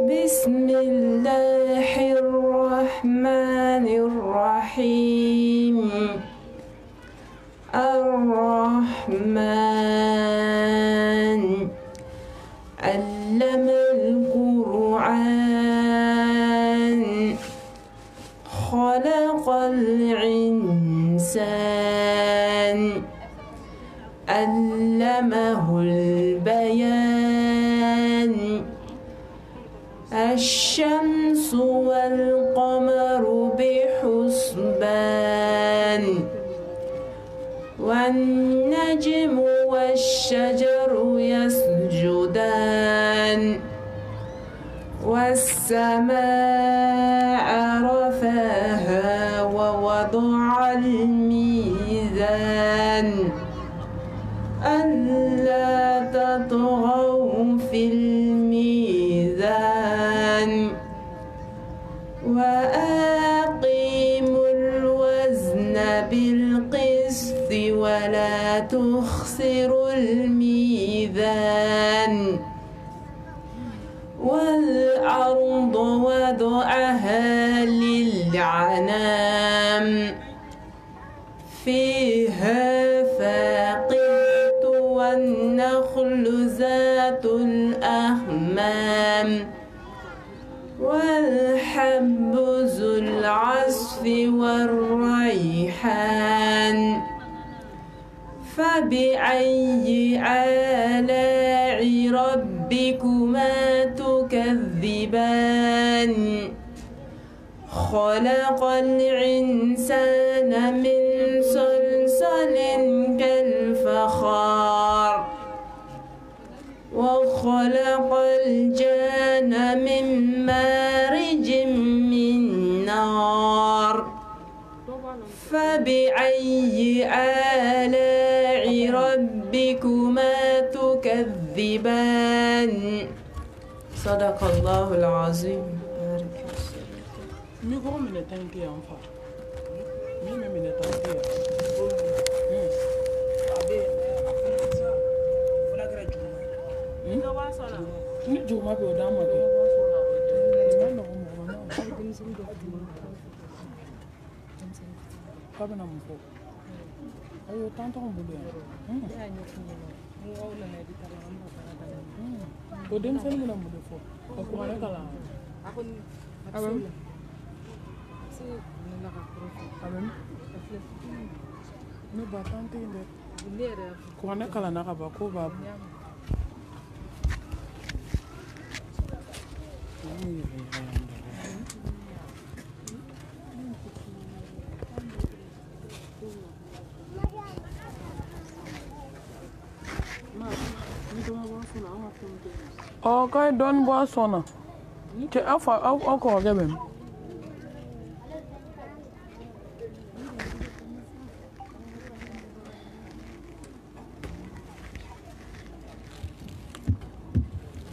بسم الله الرحمن الرحيم الرحمن علم القرآن خلق الإنسان علمه البيان الشمس والقمر بحسبان والنجم والشجر يسجدان والسماء رفعها ووضع الميزان ألا تطغوا في الميزان وأقيموا الوزن بالقسط ولا تخسروا الميزان والأرض وضعها للعنام فيها فاقهة والنخل ذات الأكمام والحب ذو العصف والريحان فبأي آلاء ربكما تكذبان خلق الإنسان من صلصال كالفخار وخلق الجان من مارج من نار فبأي آلاء ربكما تكذبان صدق الله العظيم. Micro me tanki amfa. Mimi me tanki. Abe afisa. Fula gra juma. Ni wa sala. Ni juma be odama ke. Papa na mfo. Ayo tanto mbulu. Ya nyokinyo. Mu wala na di kala amba kala. O dem sen mu na mbulu fo. Ko ko na kala. Akon abam. Amen. No batante inde. Ko na kala na ka ba ko ba. Oh, kai don boisson na. Ke afa encore même.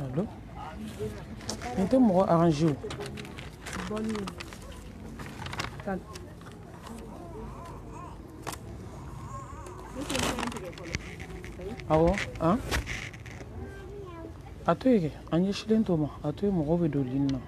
Allô? On te m'a arrangé. Bonne nuit. Ah bon? Hein? Atoyeke, anye shilen toma, atoye mo robe dolina.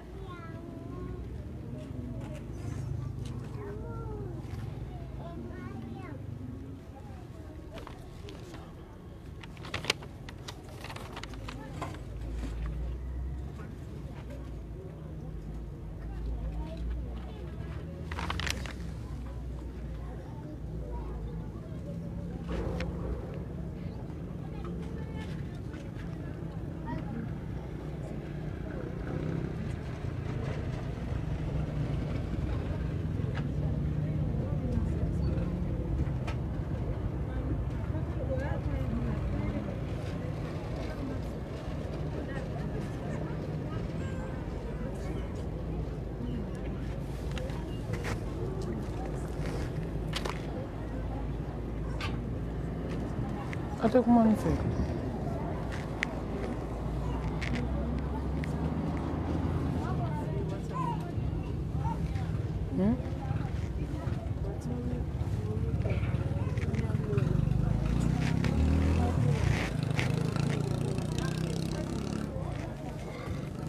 Até como não foi?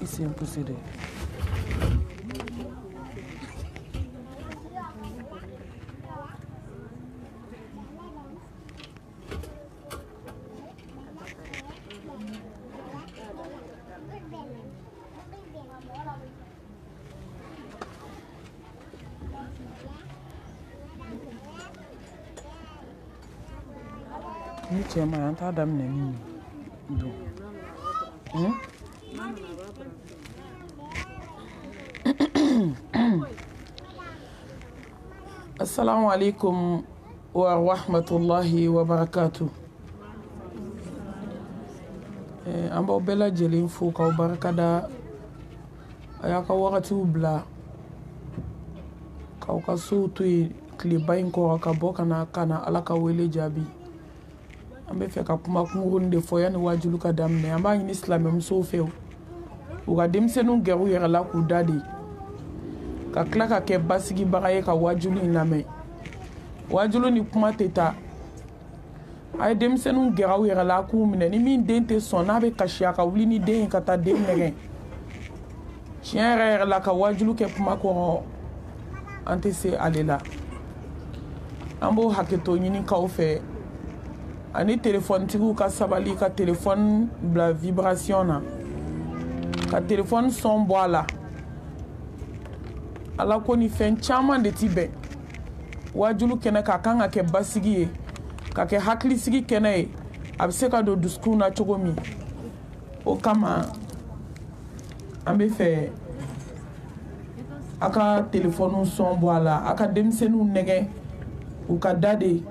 c'est impossible. Ni cɛ ma an t'a daminɛ ni don assalamu alaikum wa rahmatullahi wa barakatuh. An b'aw bɛɛ lajɛlen fo k'aw barikada a y'a ka wagatiw bila k'aw ka sow to yen tileba in kɔrɔ ka bɔ ka na ala ka wele jaabi. An bɛ fɛ ka kuma kunkurunin de fɔ yanni wajulu ka daminɛ. An b'a ɲini silamɛmusow fɛ u ka denmisɛnninw gɛrɛ u yɛrɛ la k'u da de ka tila ka kɛ basigibaga ye ka wajulu in lamɛn. Wajulu ni kuma tɛ taa. A ye denmisɛnninw gɛrɛ u yɛrɛ la k'u minɛ ni min den tɛ sɔn n'a bɛ kasi a ka wuli ni den ye ka taa den nɛgɛn. Tiɲɛ yɛrɛ la ka wajulu kɛ kuma kɔrɔ an tɛ se ale la. An b'o hakɛto ɲini k'aw fɛ ani téléphone-tigiw ka sabali ka téléphone bila vibration na ka téléphone son bɔ a la. Ala ko ni fɛn caman de ti bɛn. Wajulu kɛnɛ ka kan ka kɛ basigi ye ka kɛ hakilisigi kɛnɛ ye a bɛ se ka don dusukun na cogo min. O kama an bɛ fɛ a ka téléphone son bɔ a la a ka denmisɛnninw nɛgɛ u ka da de.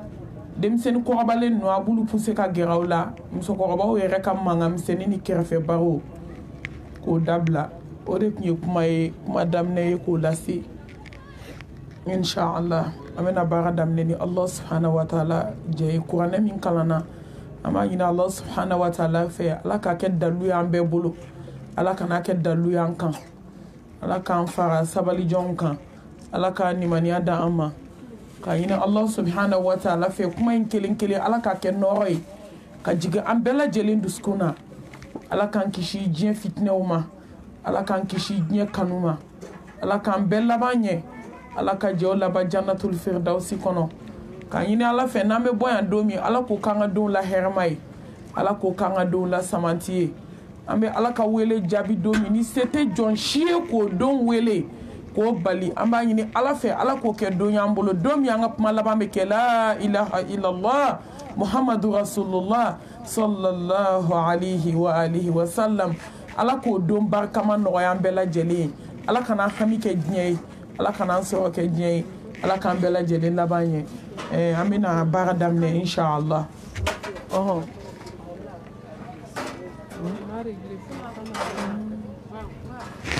Denmisɛnnin kɔrɔbalen ninnu a b'olu pousser ka gɛrɛ u la musokɔrɔbaw yɛrɛ ka mankan misɛnnin ni kɛrɛfɛbagaw k'o dabila. O de tun ye kuma daminɛ ye k'o lase. Inch'Allah an bɛna baara daminɛ ni Allah subhanahu wa ta'ala jɛ ye. Kuranɛ min kalanna an b'a ɲini Allah subhanahu wa ta'ala fɛ ala k'a kɛ dalilu y'an bɛɛ bolo. Ala kana kɛ dalilu y'an kan. Ala k'an fara sabalijɔnw kan. Ala ka nimaniya da an ma. Ka ɲini Allah subhanahu wa ta'ala fɛ kuma in kelen kelen ala k'a kɛ nɔrɔ ye ka jigin an bɛɛ lajɛlen dusukun na. Ala k'an kisi diɲɛ fitinɛw ma. Ala k'an kisi diɲɛ kanu ma. Ala k'an bɛɛ laban ɲɛ. Ala ka jɛw laban jannatul firdausi kɔnɔ. Ka ɲini ala fɛ n'an bɛ bɔ yan don min ala k'o k'an ka denw la hɛrɛma ye. Ala k'o k'an ka denw la samanti ye. An bɛ ala ka wele jaabi don min ni se tɛ jɔn si ye k'o don wele k'o bali. An b'a ɲini ala fɛ ala k'o kɛ don y'an bolo don min an ka kuma laban bɛ kɛ la ilaha illallah muhammadu rasulullah sallallahu alaihi wa alihi wa sallam. Ala k'o don barikama nɔgɔya an bɛɛ lajɛlen ye. Ala kana hami kɛ diɲɛ ye. Ala kana an sɔrɔ kɛ diɲɛ ye. Ala k'an bɛɛ lajɛlen laban ye. An bɛna baara daminɛ inch'Allah.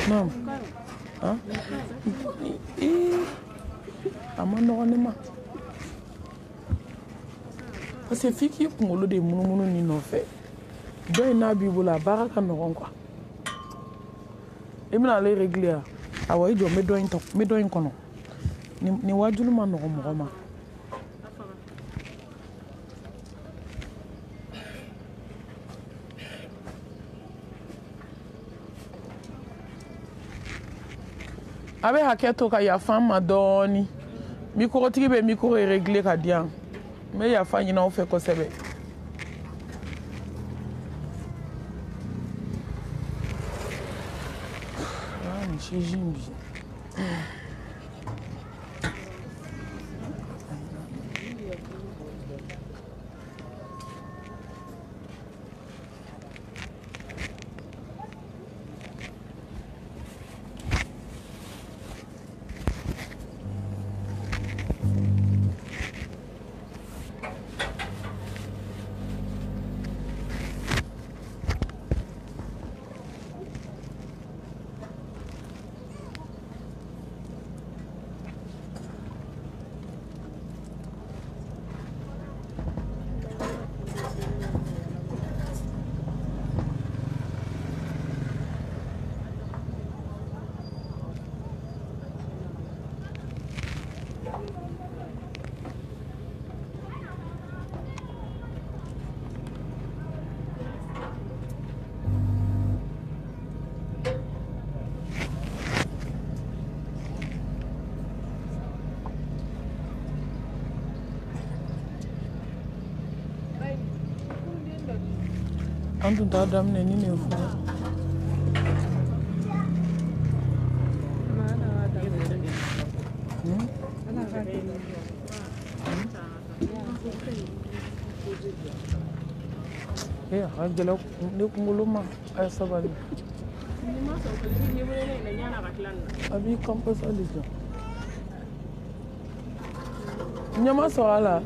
Non. Hein? A ma nɔgɔn ne ma. Parce que f'i k'i kunkolo de munumunu nin nɔfɛ. Dɔ in n'a b'i bolo a baara ka nɔgɔn quoi. I bɛna ale régler a awɔ i jɔ n bɛ dɔ in kɔnɔ. Nin wajulu ma nɔgɔn mɔgɔ ma. A bɛ hakɛ to ka yafa n ma dɔɔni. Mikorotigi bɛ mikoro régler ka di yan. N bɛ yafa ɲini aw fɛ kosɛbɛ. Nin siji in bi. An tun t'a daminɛ ni nin fɔ. A gɛlɛ ne kunkolo ma a ye sabali. A b'i kan pasali jɔ. Ɲama sɔrɔ a la.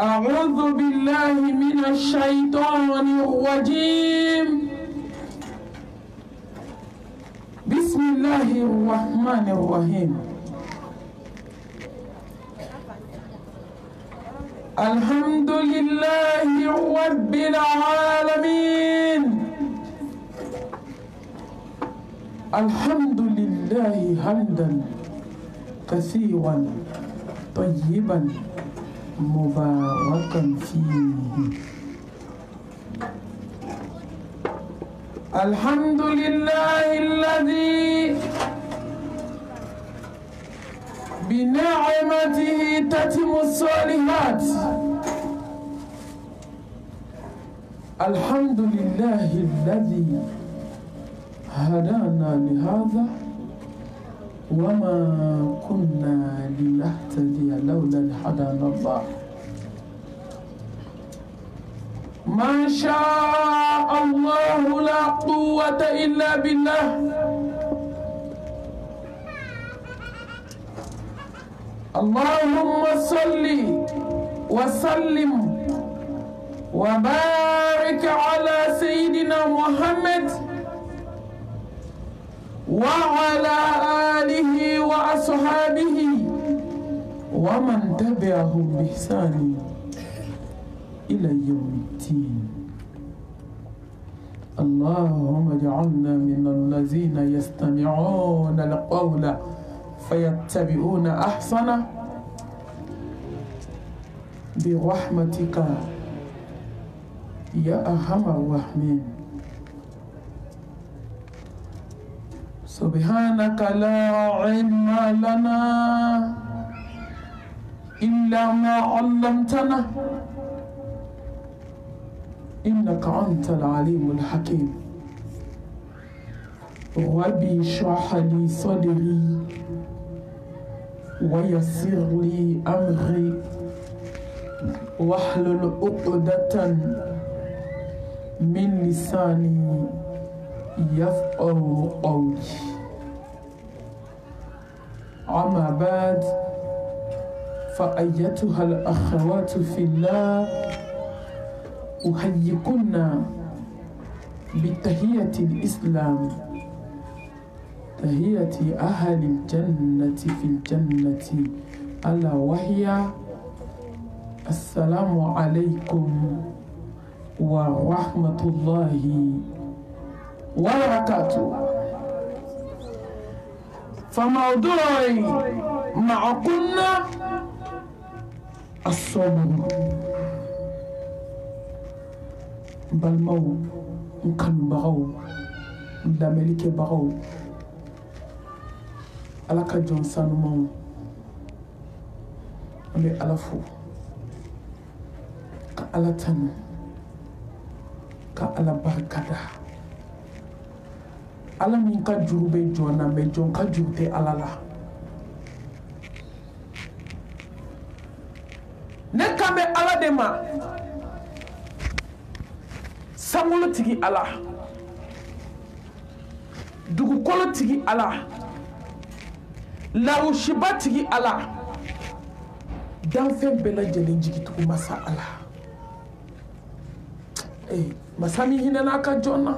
أعوذ بالله من الشيطان الرجيم بسم الله الرحمن الرحيم الحمد لله رب العالمين الحمد لله حمدا كثيرا طيبا مباركا فيه الحمد لله الذي بنعمته تتم الصالحات الحمد لله الذي هدانا لهذا وما كنا لنهتدي لولا أن هدانا الله ما شاء الله لا قوة إلا بالله اللهم صل وسلم وبارك على سيدنا محمد وعلى آله وأصحابه ومن تبعهم بإحسان إلى يوم الدين اللهم اجعلنا من الذين يستمعون القول فيتبعون أحسنه برحمتك يا أرحم الراحمين سبحانك لا علم لنا إلا ما علمتنا إنك أنت العليم الحكيم ربي اشرح لي صدري ويسر لي أمري واحلل عقدة من لساني يفقه قولي أما بعد فأيتها الأخوات في الله أحييكن بتحية الإسلام تحية أهل الجنة في الجنة ألا وهي السلام عليكم ورحمة الله وبركاته. فموضوعي معكن الصبر بالمو نكن بغو دملك بغو على كجون سانمو أمي ألفو كألا تنو كألا بركدا ala min ka juru bɛ jɔn na mɛ jɔn ka juru tɛ ala la ne kan bɛ ala de ma sankolo tigi ala dugukolo tigi ala lawusiba tigi ala danfɛn bɛɛ lajɛlen jigitugu masa ala masa min hinɛna a ka jɔn na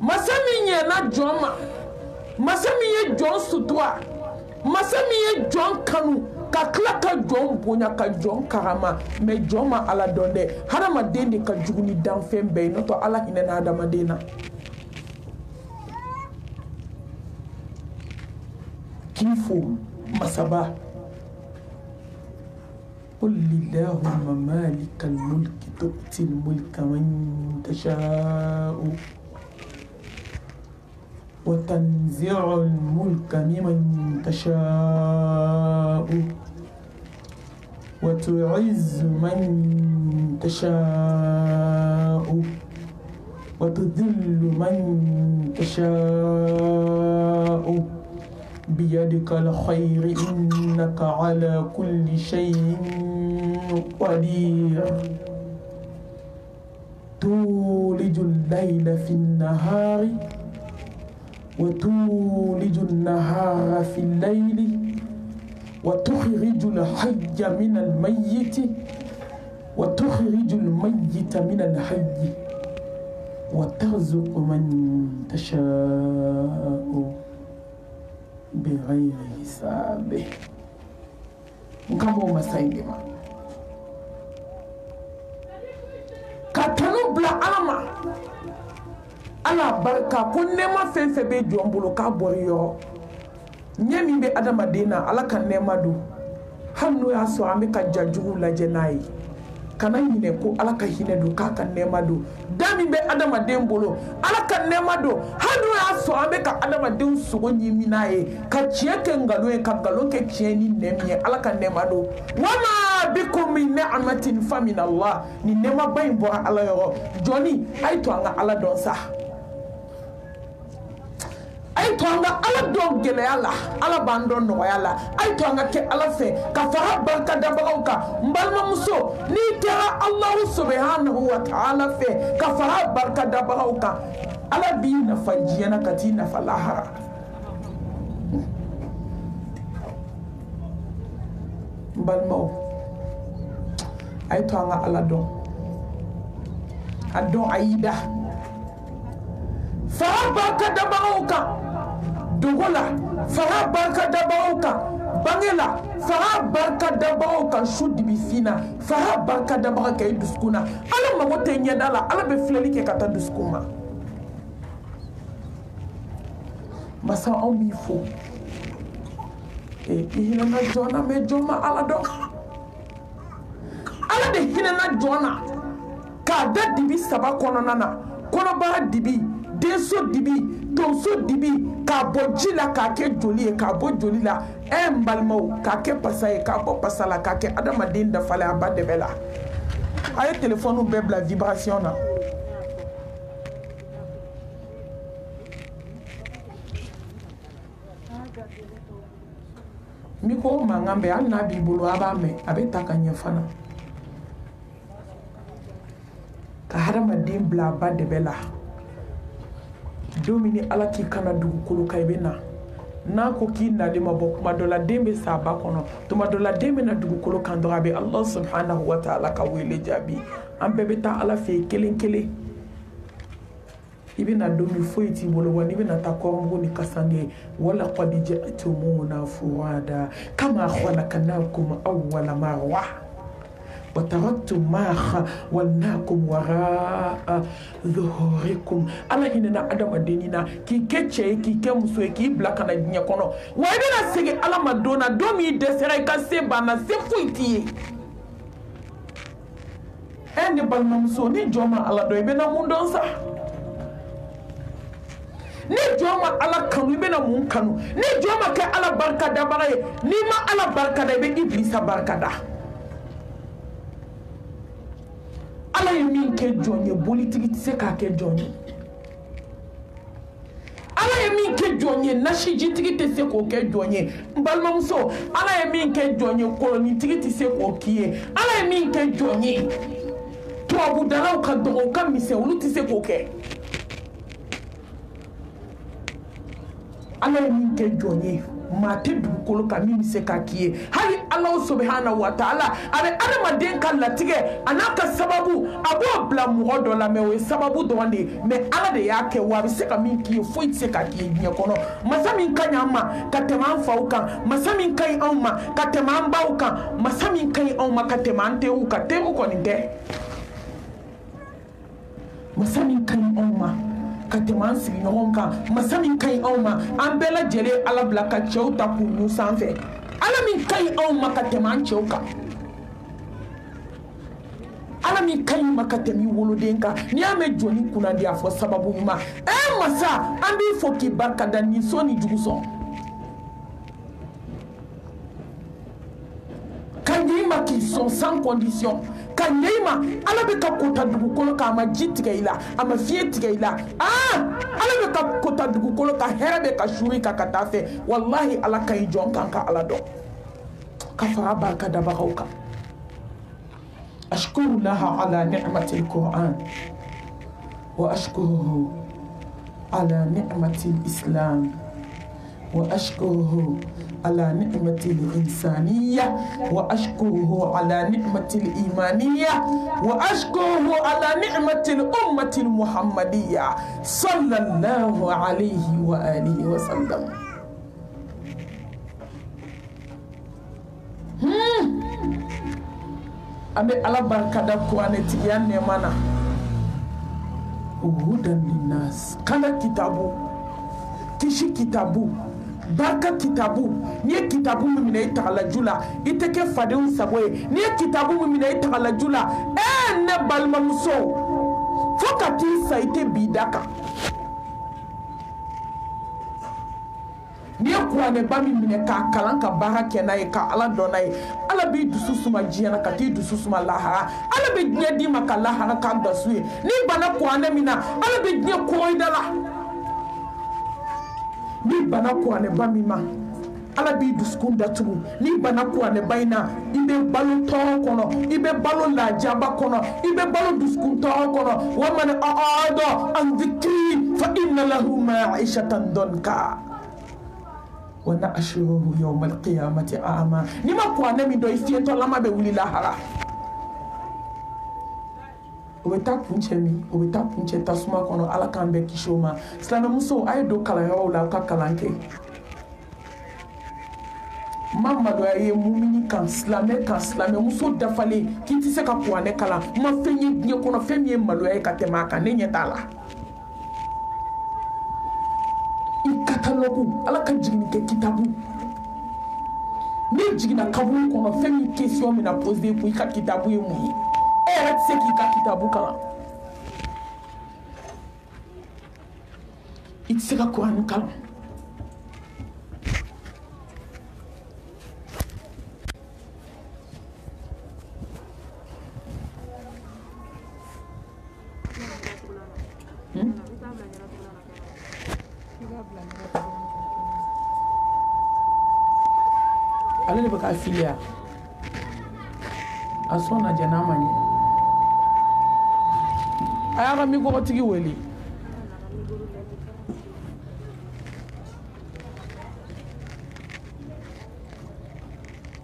masa min ɲɛna jɔn ma masa min ye jɔn sutura masa min ye jɔn kanu ka tila ka jɔn bonya ka jɔn karama mɛ jɔn ma ala dɔn dɛ hadamaden de ka jugu ni danfɛn bɛɛ ye n'o tɛ ala hinɛna hadamaden na k'i fo masaba قل اللهم مالك الملك تؤتي الملك من تشاء وتنزع الملك ممن تشاء وتعز من تشاء وتذل من تشاء بيدك الخير إنك على كل شيء قدير تولج الليل في النهار وتولج النهار في الليل وتخرج الحي من الميت وتخرج الميت من الحي وترزق من تشاء بغير حساب. Ngamo masaidima katanu bla alama ala barka ko nema fenfe be jombulu ka boriyo nyemi be adama dina ala kan nema du hanno ya so ambe ka jajugu la jenai kana hine ko ala ka hine du ka kan nema du dami be adama den bolo ala kan nema du hanno ya so ambe ka adama den sugo nyimi nae ka chieke ngalo e ka galo ke chieni nemie ala kan nema du wama bikum min ni'matin fa min Allah ni nema bayin bo ala yo joni ay to anga ala don sa ay to anga ala don gele ala bandon no yalla ay to anga ke ala fe ka fara barka da bauka mbalma muso ni tera Allah subhanahu wa ta'ala fe ka fara barka da bauka ala bi na fajiyana katina falaha mbalma ay to anga ala don adon aida fara barka da bauka dogola fara barka da bauka bangela fara barka da bauka shudi bifina fara barka da bauka e duskuna ala magote nyadala ala be fleli ke kata duskuma masa on mi fo e hina na jona me joma ala do ala de hina na jona ka da dibi saba kono nana kono bara dibi deso dibi tonso dibi ka boji la ka ke joli ka bo joli la mbalmo ka ke pasaye ka bo pasala ka ke adama din da fale abade bela ay téléphone bebla vibration na miko mangambe alna bibulu abame abeta kanya fana ka adama din bla abade bela domini ala ki kana dugukolo kaybena nako ki nale mabok madola dembe saba kono to madola dembe na dugukolo kan dorabe Allah subhanahu wa ta'ala ka wele jabi ambebe ta ala fe kelen ibina domi foiti bolo wani ibina ta kormo ni kasange wala qad ja'tumuna fuada kama khalaqnakum awwala marwa وتركتم ما خولناكم وراء ظهوركم ala hinena adama denina ki keche ki kemso ki blaka na dinya kono wa bena sege ala madona domi desere ka se bana se fuiti ende balmamso ni joma ala do bena mundon sa ni joma ala kanu bena mun kanu ni joma ka ala barka da baraye ni ma ala barka da be iblisa barka da ala yemin ke jonye politiki tse ka ke jonye ala yemin ke jonye nashi jitiki tse ko ke jonye mbalma muso ala yemin ke jonye koloni tiki tse ko kiye ala yemin ke jonye to abudara ka dogo ka mise ulu tse ko ke ala yemin ke jonye mate dugukolo ka min se ka kiye hali Allah subhanahu wa ta'ala abe adama den ka latige anaka sababu abo bla mugodo la mewe sababu do wande me ala de yake wa be se ka min kiye foi se ka kiye nya kono masami kanyama katema fauka masami kai auma katema mbauka masami kai auma katema ante uka temu ko ninde masami kai auma katema sigi ɲɔgɔn kan masa min ka ɲi anw ma an bɛɛ lajɛlen ala bila ka cɛw ta k'u ɲu sanfɛ ala min ka ɲi anw ma ka tɛmɛ an cɛw kan ala min ka ɲi ma ka tɛmɛ i woloden kan n'i y'a mɛn jɔnni kunnandi a fɔ sababu ɲuman masa an b'i fɔ k'i barika da nin sɔn ni jugu sɔn ka ɲɛ i ma k'i sɔn sans condition ka ɲɛ i ma ala bɛ ka kota dugukolo kan a ma ji tigɛ i la a ma fiɲɛ tigɛ i la ala bɛ ka kota dugukolo kan hɛrɛ bɛ ka suri kan ka taa fɛ wallahi ala ka ɲi jɔn kan ka ala dɔn ka fara barika dabagaw kan ashkuru laha ala ni'mati al-Qur'an wa ashkuruhu ala ni'mati al-Islam wa ashkuruhu على نعمة الإنسانية وأشكره على نعمة الإيمانية وأشكره على نعمة الأمة المحمدية صلى الله عليه وآله وسلم أنا على بركة كوانتي يعني مانا وهدى للناس كان كتابه كشي كتابه barka kitabu ni ye kitabu min minɛ i tagala ju la i tɛ kɛ fadenw sago ye ni ye kitabu min minɛ i tagala ju la ne balimamuso fo ka t'i sa i tɛ bi da kan ni ye kuranɛba min minɛ k'a kalan ka baara kɛ n'a ye ka ala dɔn n'a ye ala b'i dusu suma diɲɛ na ka t'i dusu suma lahara ala bɛ diɲɛ d'i ma ka lahara k'a gasu ye n'i banna kuranɛ min na ala bɛ diɲɛ kɔgɔ i da la ni bana kuranɛba min ma ala b'i dusukun datugu ni bana kuranɛba in na i bɛ balo tɔɔrɔ kɔnɔ i bɛ balo lajaba kɔnɔ i bɛ balo dusukun tɔɔrɔ kɔnɔ wa man a'ada an dhikri fa inna lahu ma'ishatan danka wa nahshuruhu yawma al-qiyamati a'ma ni ma kuranɛ min dɔn i fiyɛntɔlama bɛ wuli lahara o bɛ taa kuncɛ min o bɛ taa kuncɛ tasuma kɔnɔ ala k'an bɛɛ kisi o ma silamɛmuso a ye don kalanyɔrɔw la aw ka kalan kɛ ma maloya ye mumini kan silamɛ kan silamɛmuso dafalen k'i tɛ se ka kuranɛ kalan ma fɛn ye diɲɛ kɔnɔ fɛn min ye maloya ye ka tɛmɛ a kan ne ɲɛ t'a la i katalogu ala ka jiginni kɛ kitabu n'i jiginna kaburu kɔnɔ fɛn min question min na posé ko i ka kitabu ye mun ye yɛrɛ tɛ se k'i ka kitabu kalan i tɛ se ka kuranɛ kalan ale de bɛ k'a filiya a sɔnna jɛ n'a ma ɲɛ a y'a ka mikɔrɔtigi wele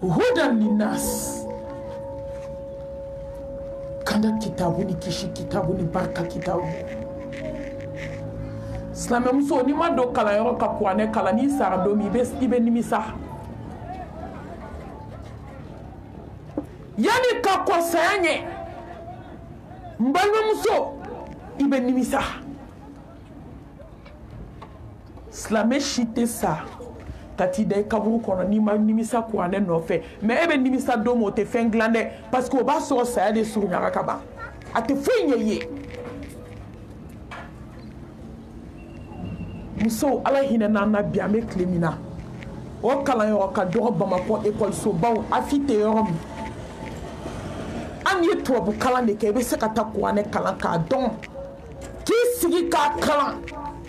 hudan linnas kanda kitabu ni kisi kitabu ni barika kitabu silamɛmuso n'i ma don kalanyɔrɔ ka kuranɛ kalan n'i sara don min i bɛ nimisa yani ka kɔ saya ɲɛ n balimamuso i bɛ nimisa silamɛ si tɛ sa ka t'i da i kaburu kɔnɔ n'i ma nimisa kuranɛ nɔfɛ mais e bɛ nimisa don min o tɛ fɛn dilan dɛ parce que o b'a sɔrɔ saya de surunyara ka ban a tɛ foyi ɲɛ i ye musow ala hinɛ n'an na bi an bɛ tile min na o kalanyɔrɔ ka dɔgɔ bamakɔ ekɔlisobaw afi tɛ yɔrɔ min an ye tubabu kalan de kɛ i bɛ se ka taa kuranɛ kalan k'a dɔn k'i sigi k'a kalan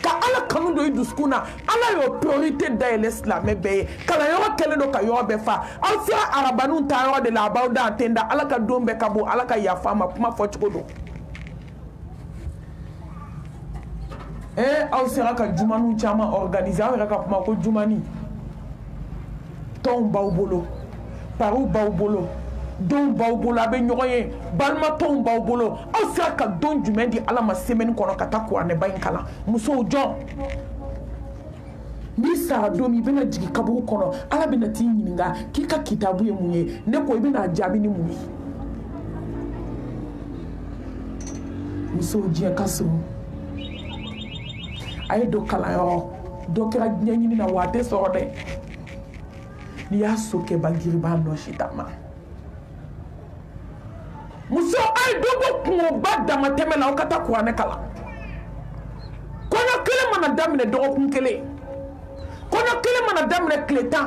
ka ala kanu don i dusukun na ala y'o priorité dayɛlɛ silamɛ bɛɛ ye kalanyɔrɔ kɛlen don ka yɔrɔ bɛɛ fa aw sera arabaninw ta yɔrɔ de la a b'aw da an tɛ da ala ka don bɛɛ ka bon ala ka yafa an ma kuma fɔ cogo don aw sera ka jumaniw caman organiser aw yɛrɛ ka kuma ko jumani tɔnw b'aw bolo pariw b'aw bolo don b'aw bolo a bɛ ɲɔgɔn ye balimatɔnw b'aw bolo aw sera ka don jumɛn di ala ma semaine kɔnɔ ka taa kuranɛba in kalan musow jɔn n'i sara don min i bɛna jigin kaburu kɔnɔ ala bɛna t'i ɲininka k'i ka kitabu ye mun ye ne ko i bɛna jaabi ni mun ye musow diɲɛ ka surun a ye don kalanyɔrɔ dɔ kɛra ɲɛɲini na wa a tɛ sɔrɔ dɛ n'i y'a so kɛ bagiri b'a nɔsi ta ma muso a ye don kungo ba dama tɛmɛ la o ka taa kuranɛ kalan kɔɲɔ kelen mana daminɛ dɔgɔkun kelen kɔɲɔ kelen mana daminɛ tile 10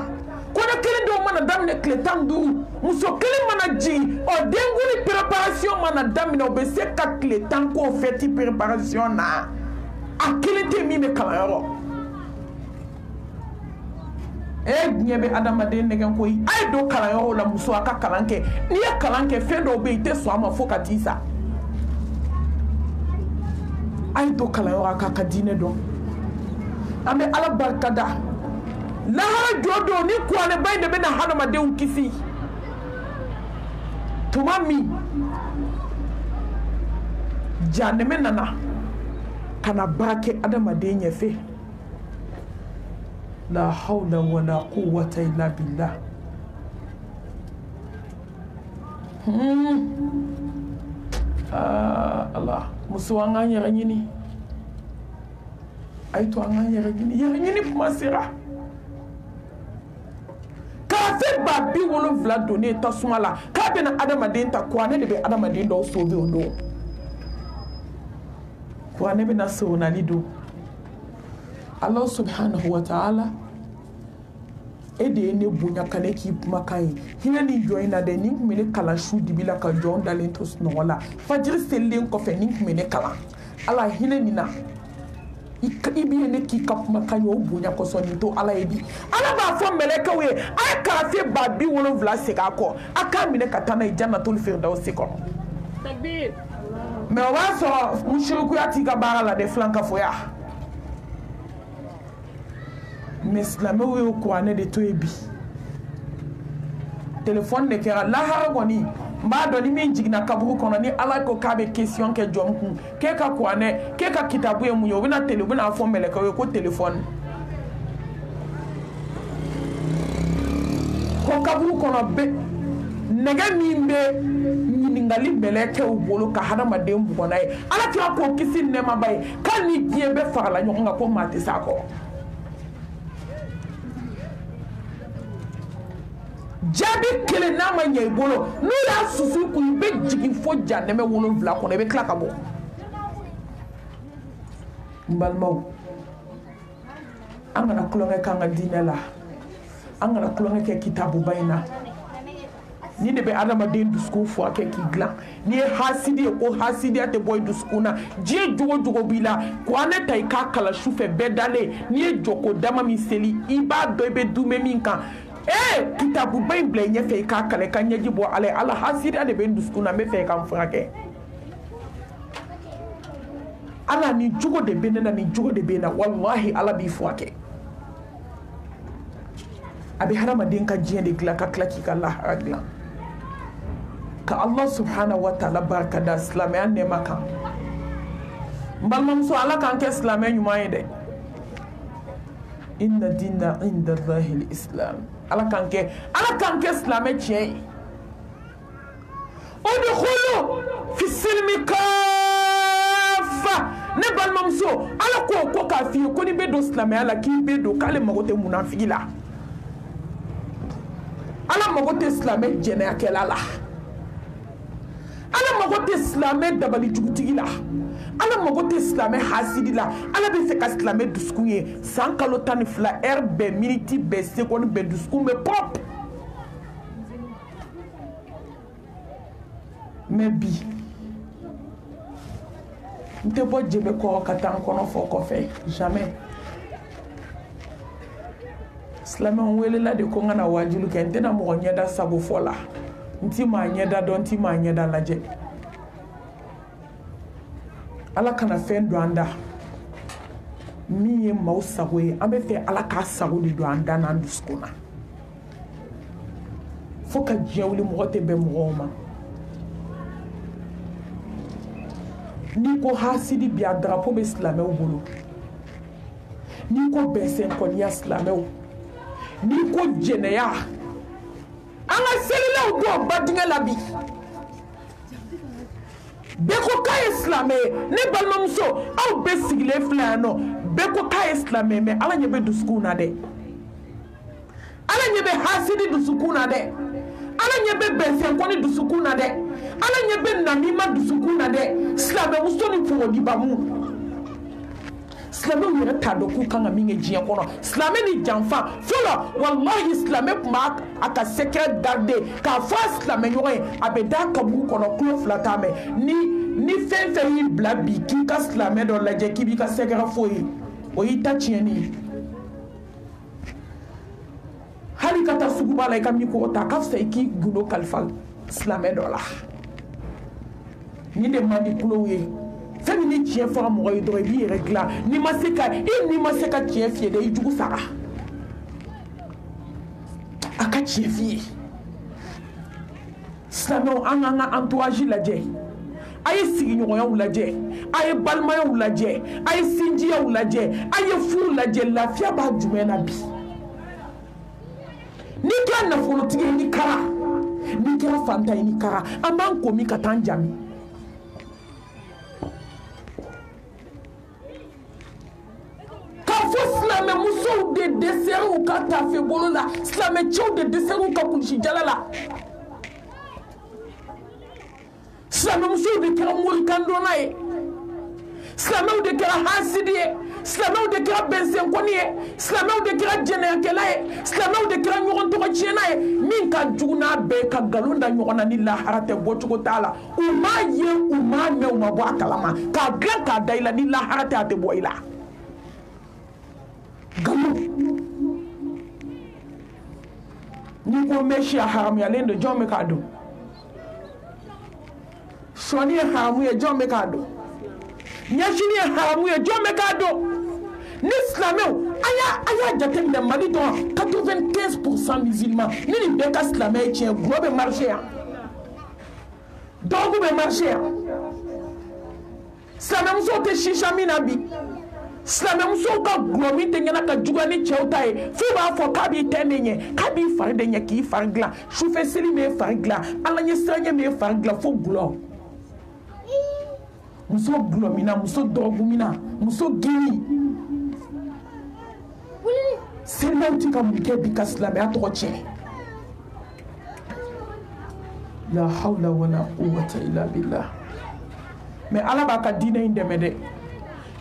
kɔɲɔ kelen dɔw mana daminɛ tile 15 muso kelen mana jigin ɔ denkuli préparation mana daminɛ o bɛ se ka tile 10 k'o fêti préparation na a kelen tɛ min bɛ kalanyɔrɔ ɲɛ bɛ adamaden nɛgɛn koyi a ye don kalanyɔrɔ la muso a ka kalan kɛ n'i ye kalan kɛ fɛn dɔw bɛ yen i tɛ sɔn a ma fo ka t'i sa a ye don kalanyɔrɔ a k'a ka diinɛ dɔn an bɛ ala barika da lahara jɔ don ni kuranɛba in de bɛ na hadamadenw kisi tuma min janɛmɛ nana ka na baara kɛ adamaden ɲɛfɛ la hawla wala quwwata illa billah Allah muso an k'an yɛrɛ ɲini a ye to an k'an yɛrɛ ɲini kuma sera kafiri ba 70 donnen tasuma la k'a bɛna adamaden ta kuranɛ de bɛ adamaden dɔw sauver o don kuranɛ bɛna sonnali don Allah subhanahu wa ta'ala e de ye ne bonya ka ne k'i kumakan ye hinɛ ni jɔn in na dɛ ni kun bɛ ne kalan su dibi la ka jɔn dalen to sunɔgɔ la fajiri selilen kɔfɛ ni kun bɛ ne kalan ala hinɛ nin na i bɛ ne k'i ka kumakan ye o bonya kɔsɔn nin to ala ye bi ala b'a fɔ mɛlɛkɛw ye a ye karafe ba 70 segin a kɔ a k'a minɛ ka taa n'a ye jannatul firdausi kɔnɔ mɛ o b'a sɔrɔ musirikuya t'i ka baara la dɛ filankafoya mais silamɛw y'o kuranɛ de to ye bi téléphone de kɛra lahara kɔni n b'a dɔn ni min jiginna kaburu kɔnɔ ni ala ko k'a bɛ question kɛ jɔn kun k'e ka kuranɛ k'e ka kitabu ye mun ye u bɛna fɔ mɛlɛkɛw ye ko téléphone ko kaburu kɔnɔ bɛ nɛgɛ min bɛ ɲininkali mɛlɛkɛw bolo ka hadamaden bugɔ n'a ye ala kira k'o kisi nɛɛmaba ye k'ali ni diɲɛ bɛɛ farala ɲɔgɔn kan ko maa tɛ s'a kɔrɔ jaabi kelen n'a ma ɲɛ i bolo n'u y'a susu kun i bɛ jigin fo janɛmɛ 7 kɔnɔ i bɛ tila ka bɔ n balimaw an kana tulonkɛ k'an ka diinɛ la an kana tulonkɛ kɛ kitabuba in na ni de bɛ adamaden dusukun furakɛ k'i dilan n'i ye hasidi ye ko hasidiya tɛ bɔ i dusukun na diɲɛ jogo jogo b'i la kuranɛ ta i k'a kalan sufɛ bɛɛ dalen n'i ye jɔko dama min seli i b'a dɔn i bɛ dunbɛ min kan kitabuba in bila i ɲɛfɛ i k'a kalan i ka ɲɛji bɔ ala ye ala hasidiya de bɛ n dusukun na n bɛ fɛ i ka n furakɛ ala nin jogo de bɛ ne na nin jogo de bɛ na wallahi ala b'i furakɛ a bɛ hadamaden ka diɲɛ de dilan ka tila k'i ka lahara dilan ka Allah subhanahu wa ta'ala barika da silamɛya nɛɛma kan n balimamuso ala k'an kɛ silamɛ ɲuman ye dɛ inna dina inda Allahi islam ala k'an kɛ silamɛ tiɲɛ ye udkhulu fi silmi kaffa ne balimamuso ala ko k'a f'i ye ko ni bɛ don silamɛya la k'i bɛ don k'ale mago tɛ munafigi la ala mago tɛ silamɛ jɛnɛyakɛla la ala mago tɛ silamɛ dabali jugutigi la ala mago tɛ silamɛ hasidi la ala bɛ fɛ ka silamɛ dusukun ye san kalo 12 heure bɛɛ miniti bɛɛ seconde bɛɛ dusukun bɛ pop mais bi n tɛ bɔ jɛbɛ kɔrɔ ka taa n kɔnɔ fɔ kɔfɛ jamais silamɛw welela de ko n kana wajilu kɛ n tɛna mɔgɔ ɲɛda sago fɔ la n ti maa ɲɛda dɔn n ti maa ɲɛda lajɛ ala kana fɛn don an da min ye maaw sago ye an bɛ fɛ ala k'a sago de don an da n'an dusukun na fo ka diɲɛ wuli mɔgɔ tɛ bɛn mɔgɔw ma n'i ko hasidi bi a darapo bɛ silamɛw bolo n'i ko bɛnsɛnkɔniya silamɛw n'i ko jɛnɛya an ka selilaw don ba dingɛ la bi bɛɛ ko k'a ye silamɛ ye ne balimamuso aw bɛɛ sigilen filɛ yan nɔ bɛɛ ko k'a ye silamɛ ye mais ala ɲɛ bɛ dusukun na dɛ ala ɲɛ bɛ hasidi dusukun na dɛ ala ɲɛ bɛ bɛnsɛnkɔni dusukun na dɛ ala ɲɛ bɛ namima dusukun na dɛ silamɛmuso ni pɔgɔdibamu silamɛw yɛrɛ t'a dɔn k'u kan ka min kɛ diɲɛ kɔnɔ silamɛ ni janfa fɔlɔ wallahi silamɛ tun b'a a ka secret garde k'a fɔ a silamɛɲɔgɔn ye a bɛ da kaburu kɔnɔ tulo fila t'a mɛn ni fɛn fɛn y'i bila bi k'i ka silamɛ dɔ lajɛ k'i b'i ka secret fɔ ye o y'i ta tiɲɛni ye hali ka taa suguba la i ka mikoro ta ka fisa i k'i gundo kalifa silamɛ dɔ la ni de man di kulow ye fɛn min ni tiɲɛ fɔra mɔgɔ ye dɔrɔn i b'i yɛrɛ dilan n'i ma se ka tiɲɛ f'i ye dɛ i jugu sara a ka tiɲɛ f'i ye silamɛw an k'an ka entourage lajɛ a ye sigiɲɔgɔnyaw lajɛ a ye balimayaw lajɛ a ye sinjiyaw lajɛ a ye furu lajɛ lafiya b'a jumɛn na bi n'i kɛra nafolotigi ye ni kara n'i kɛra fantan ye ni kara an b'an komi ka taa an jami k'a fɔ silamɛmusow de dɛsɛra u ka tafe bolo la silamɛcɛw de dɛsɛra u ka kulusi jala la silamɛmusow de kɛra morikandonna ye silamɛw de kɛra hasidi ye silamɛw de kɛra bɛnsɛnkɔni ye silamɛw de kɛra jɛnɛyakɛla ye silamɛw de kɛra ɲɔgɔn tɔgɔ tiɲɛna ye min ka jugu n'a bɛɛ ka nkalon da ɲɔgɔn na ni lahara tɛ bɔcogo t'a la u m'a ye u m'a mɛn u ma bɔ a kalama k'a dilan k'a da i la ni lahara tɛ a tɛ bɔ i la nkalon n'i ko n bɛ si a haramuyalen don jɔn bɛ k'a dɔn sɔni ye haramu ye jɔn bɛ k'a dɔn ɲɛsini ye haramu ye jɔn bɛ k'a dɔn ni silamɛw a y'a jateminɛ mali dɔrɔn 95% musulman ni nin bɛɛ ka silamɛ ye tiɲɛ gulɔ bɛ marché yan dɔgɔku bɛ marché yan silamɛmusow tɛ sisa min na bi silamɛmusow ka gulɔ min tɛ ɲɛna ka juguya ni cɛw ta ye f'u b'a fɔ k'a b'i tɛ de ɲɛ k'a b'i fari de ɲɛ k'i fari dilan sufɛ seli m'e fari dilan ala ɲɛ siranɲɛ m'e fari dilan fo gulɔ muso gulɔmina muso dɔgɔkumina muso giri selimaw ti ka mun kɛ bi ka silamɛya tɔgɔ tiɲɛ la hawla wala quwwata illa billah mais ala b'a ka diinɛ in dɛmɛ dɛ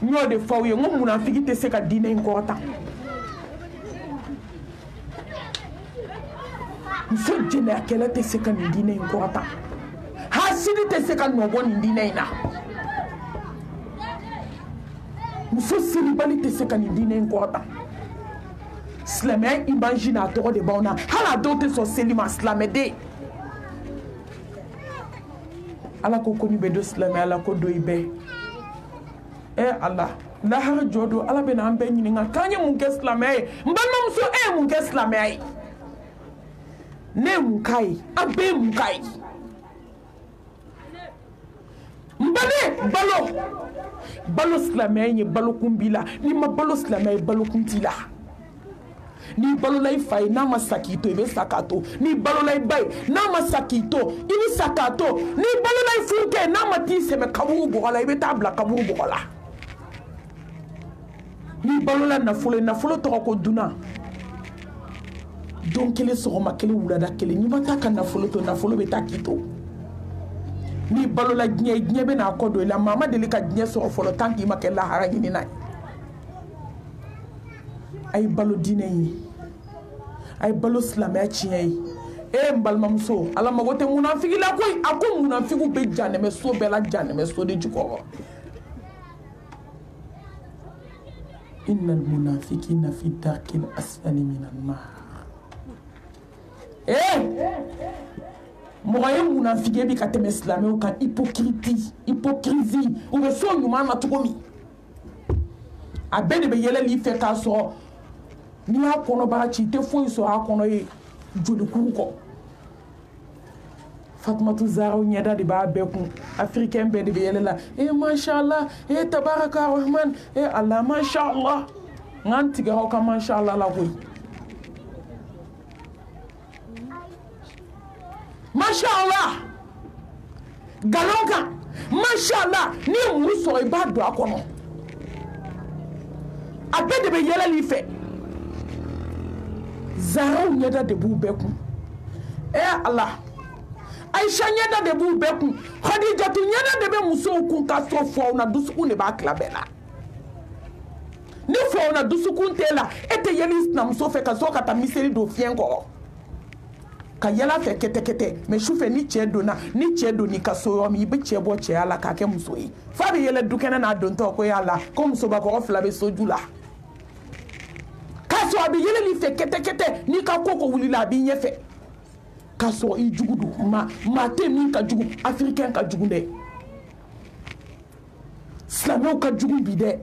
n y'o de f'aw ye n ko munafiki tɛ se ka diinɛ in kɔrɔta muso jɛnɛyakɛla tɛ se ka nin diinɛ in kɔrɔta hasidi tɛ se ka nɔ bɔ nin diinɛ in na muso selibali tɛ se ka nin diinɛ in kɔrɔta silamɛya imagine a tɔgɔ de b'aw na hali a dɔw tɛ sɔn seli ma silamɛden ala ko ko min bɛ don silamɛya la ko don i bɛɛ ala lahara jɔ don ala bɛ n'an bɛɛ ɲininka k'an ye mun kɛ silamɛya ye n balimamuso e ye mun kɛ silamɛya ye ne ye mun k'a ye an bɛɛ ye mun k'a ye n bale balo silamɛya ye balokun b'i la n'i ma balo silamɛya ye balokun t'i la n'i balola i fa ye n'a ma sa k'i to i bɛ sa k'a to n'i balola i ba ye n'a ma sa k'i to i bɛ sa k'a to n'i balola i furukɛ ye n'a ma t'i sɛmɛ kaburu bɔgɔ la i bɛ taa bila kaburu bɔgɔ la n'i balola nafolo ye nafolo tɔgɔ ko dunan don kelen sɔgɔma kelen wulada kelen n'i ma taa ka nafolo to nafolo bɛ taa k'i to n'i balola diɲɛ bɛ n'a kɔ don i la maa ma deli ka diɲɛ sɔrɔ fɔlɔ tant k'i ma kɛ lahara ɲinina ye a ye balo diinɛ ye a ye balo silamɛya tiɲɛ ye n balimamuso ala mago tɛ munafigi la koyi a ko munafigiw bɛ janɛmɛ so bɛɛ la janɛmɛ so de jukɔrɔ innal munafiqina fi darkil asfali minan nar mɔgɔ ye munafigi bi ka tɛmɛ silamɛw kan hypocrisie u bɛ so ɲuman na cogo min a bɛɛ de bɛ yɛlɛli fɛ k'a sɔrɔ n'i y'a kɔnɔbara ci i tɛ foyi sɔrɔ a kɔnɔ ye jolikuru kɔ Fatumatu Zahra ɲɛda de b'a bɛɛ kun africain bɛɛ de bɛ yɛlɛ la mashallah tabaraka rahman Allah mashallah ngan tigɛ aw ka mashallah la koyi mashallah galon kan mashallah ni ye muru sɔrɔ i b'a don a kɔnɔ a bɛɛ de bɛ yɛlɛli fɛ Zahraw ɲɛda de b'u bɛɛ kun Allah Aïcha ɲɛda de b'u bɛɛ kun Khadijatu ɲɛda de bɛ musow kun ka sɔrɔ faw na dusukun de b'a tila bɛɛ la ni faw na dusukun tɛ la e tɛ yɛlɛ sinamuso fɛ ka sɔrɔ ka taa miseli don fiɲɛ kɔrɔ ka yɛlɛ fɛ kɛtɛkɛtɛ mais sufɛ ni cɛ donn'i ka so yɔrɔ min i bɛ cɛ bɔ cɛya la k'a kɛ muso ye f'a bɛ yɛlɛ dukɛnɛ n'a dontɔ ko y'a la ko musobakɔrɔ fila bɛ soju la k'a sɔrɔ a bɛ yɛlɛli fɛ kɛtɛkɛtɛ n'i ka ko wulila a b'i ɲɛfɛ k'a sɔrɔ i jugu don maa tɛ min ka jugu africain ka jugu dɛ silamɛw ka jugu bi dɛ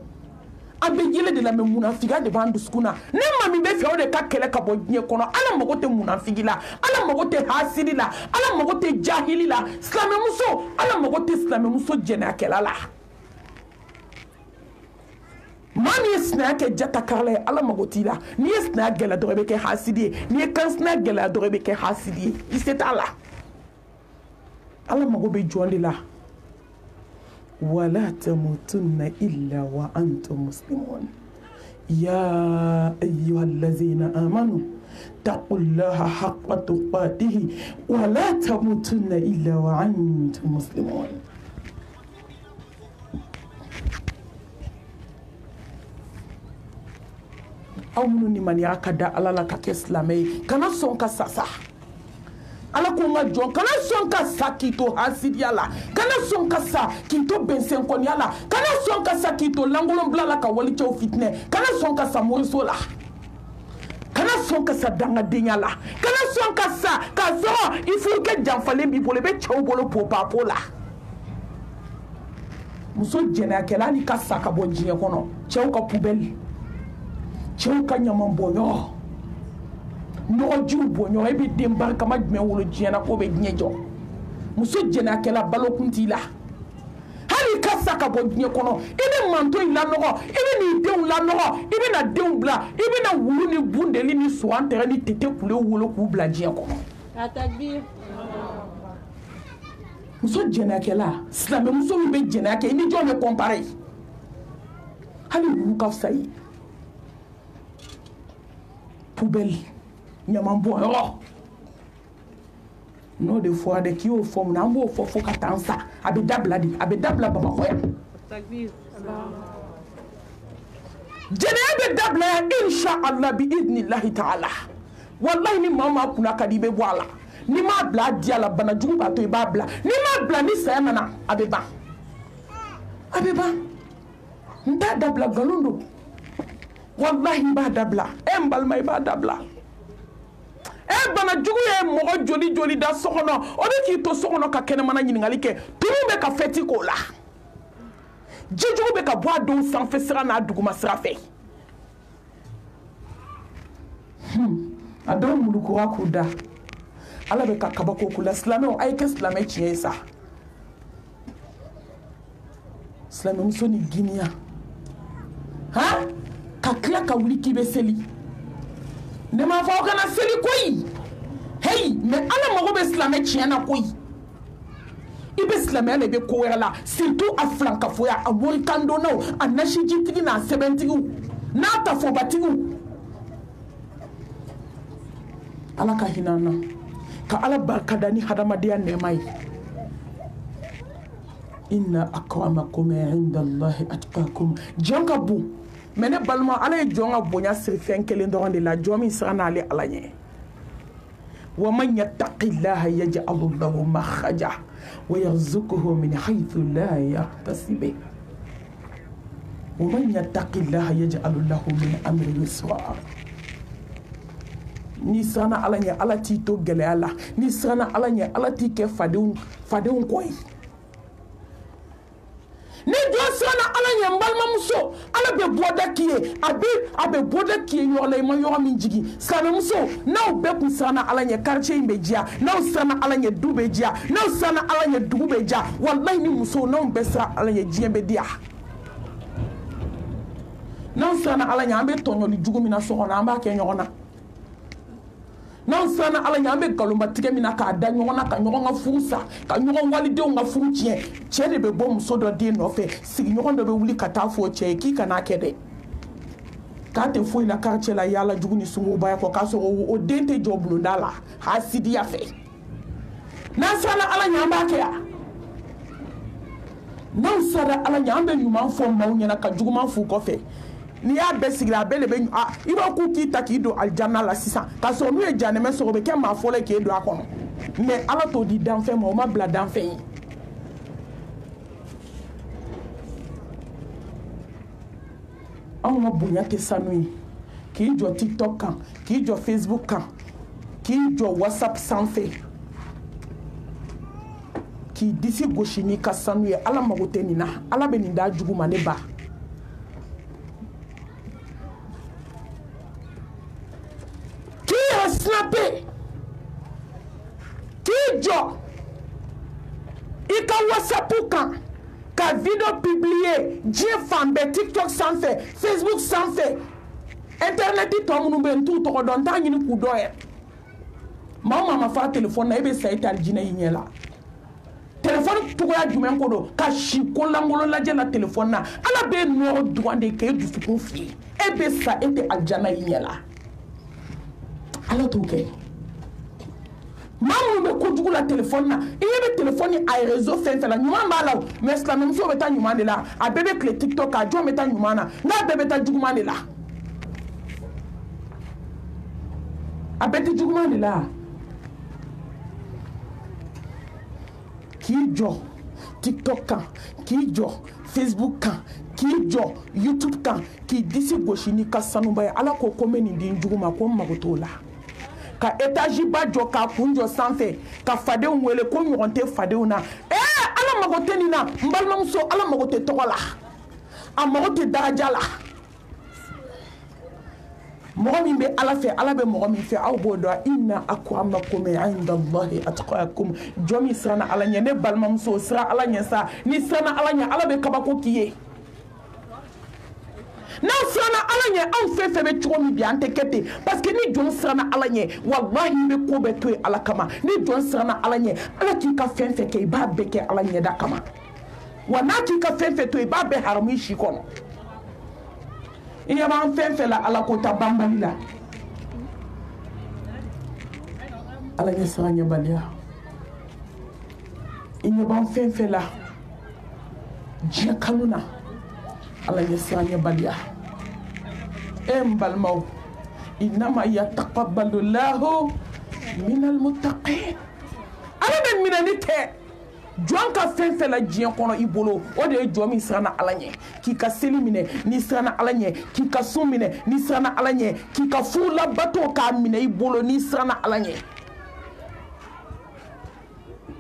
an bɛ yɛlɛ de la mais munafiya de b'an dusukun na ne maa min bɛ fɛ o de ka kɛlɛ ka bɔ diɲɛ kɔnɔ ala mago tɛ munafigi la ala mago tɛ hasidi la ala mago tɛ jahili la silamɛmuso ala mago tɛ silamɛmuso jɛnɛyakɛla la maa min ye sinaya kɛ jatakarala ye ala mago t'i la n'i ye sinaya gɛlɛya dɔrɔn i bɛ kɛ hasidi ye n'i ye kansinaya gɛlɛya dɔrɔn i bɛ kɛ hasidi ye i se t'a la ala mago bɛ jɔn de la ولا تموتن إلا وأنتم مسلمون يا أيها الذين آمنوا اتقوا الله حق تقاته ولا تموتن إلا وأنتم مسلمون أو من من يعقد على لك كإسلامي كان صنك ساسا ala ko ma jɔn kana sɔn ka sa k'i to hasidiya la kana sɔn ka sa k'i to bɛnsɛnkɔniya la kana sɔn ka sa k'i to lankolon bila la ka walicɛw fitinɛ kana sɔn ka sa moriso la kana sɔn ka sa dangadenya la kana sɔn ka sa k'a sɔrɔ i furukɛ janfalen b'i bolo i bɛ cɛw bolo popapo la muso jɛnɛyakɛla hali ka sa ka bɔ diɲɛ kɔnɔ cɛw ka pubɛli cɛw ka ɲaman bɔnyɔrɔ nɔgɔjiw bɔ ɲɔgɔn i bɛ den barikama jumɛn wolo diɲɛ na k'o bɛ diɲɛ jɔ muso jɛnɛyakɛla balokun t'i la hali ka sa ka bɔ diɲɛ kɔnɔ i bɛ manto in lanɔgɔ i bɛ n'i denw lanɔgɔ i bɛ na denw bila i bɛ na wulu ni bundeli ni suwan tɛrɛ ni tete kule wolo k'u bila diɲɛ kɔnɔ muso jɛnɛyakɛla silamɛmuso min bɛ jɛnɛya kɛ i ni jɔn bɛ kɔnpare hali wulu ka fisa i pubɛli ɲaman bɔnyɔrɔ n'o de fɔra dɛ k'i y'o fɔ mun na an b'o fɔ fo ka taa sa a bɛ dabila de a bɛ dabila Bamakɔ yan jɛnɛya bɛ dabila yan insha Allah bi idnillahi ta'ala wallahi ni maa maa kunna ka di i bɛ bɔ a la ni m'a bila a diya la bana jugu b'a to i b'a bila ni m'a bila ni saya nana a bɛ ban n t'a dabila nkalon don wallahi n b'a dabila n balima i b'a dabila bana jugu ye mɔgɔ joli joli da so kɔnɔ o bɛ k'i to so kɔnɔ ka kɛnɛmana ɲininkali kɛ tulu bɛ ka fɛti k'o la ji jugu bɛ ka bɔ a denw sanfɛ sira n'a duguma sira fɛ a dɔw mulukura k'u da ala bɛ ka kabako k'u la silamɛw a ye kɛ silamɛ tiɲɛ ye sa silamɛmuso ni giniya ka tila ka wuli k'i bɛ seli ne m'a fɔ aw kana seli koyi hey mais ala mago bɛ silamɛ tiɲɛ na koyi i bɛ silamɛya la i bɛ ko wɛrɛ la surtout a filankafoya a morikandonnaw a nasijitigi n'a sɛbɛntigiw n'a tafobatigiw ala ka hinɛ an na ka ala barika da ni hadamadenya nɛɛma ye inna akramakum indallahi atqakum jɔn ka bon mais ne balima ala ye jɔn ka bonya siri fɛn kelen dɔrɔn de la jɔn min siran n'ale ala ɲɛ wa man yattaqillaha yaj'al lahu makhraja wa yarzuquhu min haythu la yahtasib wa man yattaqillaha yaj'al lahu min amrihi yusra ni siranna ala ɲɛ ala t'i to gɛlɛya la ni siranna ala ɲɛ ala t'i kɛ fadenw kɔ ye ni jɔn siranna ala ɲɛ n balimamuso ala bɛ bɔda k'i ye a bɛ bɔda k'i ye yɔrɔ la i ma yɔrɔ min jigin silamɛmuso n'aw bɛɛ kun siranna ala ɲɛ quartier in bɛ diya n'aw siranna ala ɲɛ du bɛ diya n'aw siranna ala ɲɛ dugu bɛ diya walayi ni musow n'aw bɛɛ siran ala ɲɛ diɲɛ bɛ diya n'aw siranna ala ɲɛ an bɛ tɔɲɔli jugu min na so kɔnɔ an b'a kɛ ɲɔgɔn na n'aw siranna ala ɲɛ an bɛ nkalonbatigɛ min na k'a da ɲɔgɔn na ka ɲɔgɔn ka furu sa ka ɲɔgɔn walidenw ka furu tiɲɛ cɛ de bɛ bɔ muso dɔ den nɔfɛ sigiɲɔgɔn dɔ bɛ wuli ka taa fɔ cɛ ye k'i kana kɛ dɛ k'a tɛ foyi la quartier la yaala jugu ni sunguruba kɔ k'a sɔrɔ o den tɛ jɔ bulonda la hasidiya fɛ n'an siranna ala ɲɛ an b'a kɛ yan n'anw sara ala ɲɛ an bɛ ɲuman fɔ maaw ɲɛna ka juguman f'u kɔfɛ n'i y'a bɛɛ sigira a bɛɛ de bɛ i b'a k'u k'i ta k'i don alijanna la sisan k'a sɔrɔ n'u ye jahanɛmɛ sɔrɔ o bɛ kɛ maa fɔlɔ ye k'e don a kɔnɔ mais ala t'o di danfɛn ma o ma bila danfɛn ye anw ka bonya tɛ sanu ye k'i jɔ tiktok kan k'i jɔ facebook kan k'i jɔ whatsapp sanfɛ k'i disi gosi n'i ka sanu ye ala mago tɛ nin na ala bɛ nin da jugu ma ne ba k'i yɛrɛ snapper k'i jɔ i ka whatsapp kan ka video publier diɲɛ fan bɛɛ tiktok sanfɛ facebook sanfɛ internet tɔ minnu bɛ yen n t'u tɔgɔ dɔn n t'a ɲini k'u dɔn yɛrɛ maa o maa ma fɔ a telefɔni na e bɛ sa i tɛ alijinɛ y'i ɲɛ la telefɔni cogoya jumɛn ko don ka si ko lankolon lajɛ la telefɔni na ala bɛ nɔrɔ dugan de k'e dusukun fili e bɛ sa e tɛ alijana y'i ɲɛ la ala t'o kɛ maa minnu bɛ kojugu la telefɔni na i ɲɛ bɛ telefɔni a réseau fɛn fɛn la ɲuman b'a la o mais silamɛmuso bɛ taa ɲuman de la a bɛɛ bɛ tile tiktok kan a jɔn bɛ taa ɲuman na n'a bɛɛ bɛ taa juguman de la a bɛɛ tɛ juguman de la k'i jɔ tiktok kan k'i jɔ facebook kan k'i jɔ youtube kan k'i disi gosi n'i ka sanuba ye ala ko ko n bɛ nin di n jugu ma ko n mago t'o la ka étage ba jɔ k'a kun jɔ sanfɛ ka fadenw wele ko ɲɔgɔn tɛ fadenw na ala mago tɛ nin na n balimamuso ala mago tɛ tɔgɔ la a mago tɛ daraja la mɔgɔ min bɛ ala fɛ ala bɛ mɔgɔ min fɛ aw b'o dɔn inna akramakum indallahi atqakum jɔn min siranna ala ɲɛ ne balimamuso siran ala ɲɛ sa ni siranna ala ɲɛ ala bɛ kabako k'i ye n'aw siranna ala ɲɛ anw fɛn fɛn bɛ cogo min bi an tɛ kɛ ten parce que ni jɔn siranna ala ɲɛ wallahi i bɛ ko bɛɛ to yen ala kama ni jɔn siranna ala ɲɛ ala k'i ka fɛn fɛn kɛ i b'a bɛɛ kɛ ala ɲɛda kama wa n'a k'i ka fɛn fɛn to yen i b'a bɛɛ haramu i si kɔnɔ i ɲɛ b'an fɛn fɛn la ala ko ta banbali la ala ɲɛ siran ɲɛbaliya i ɲɛ b'an fɛn fɛn la diɲɛ kanu na ala ɲɛ siran ɲɛbaliya n balimaw innama yataqabbalu llahu minal muttaqin ala bɛ minɛni kɛ jɔn ka fɛn fɛn la diɲɛ kɔnɔ i bolo o de ye jɔn min siranna ala ɲɛ k'i ka seli minɛ n'i siranna ala ɲɛ k'i ka sun minɛ n'i siranna ala ɲɛ k'i ka furu labato k'a minɛ i bolo n'i siranna ala ɲɛ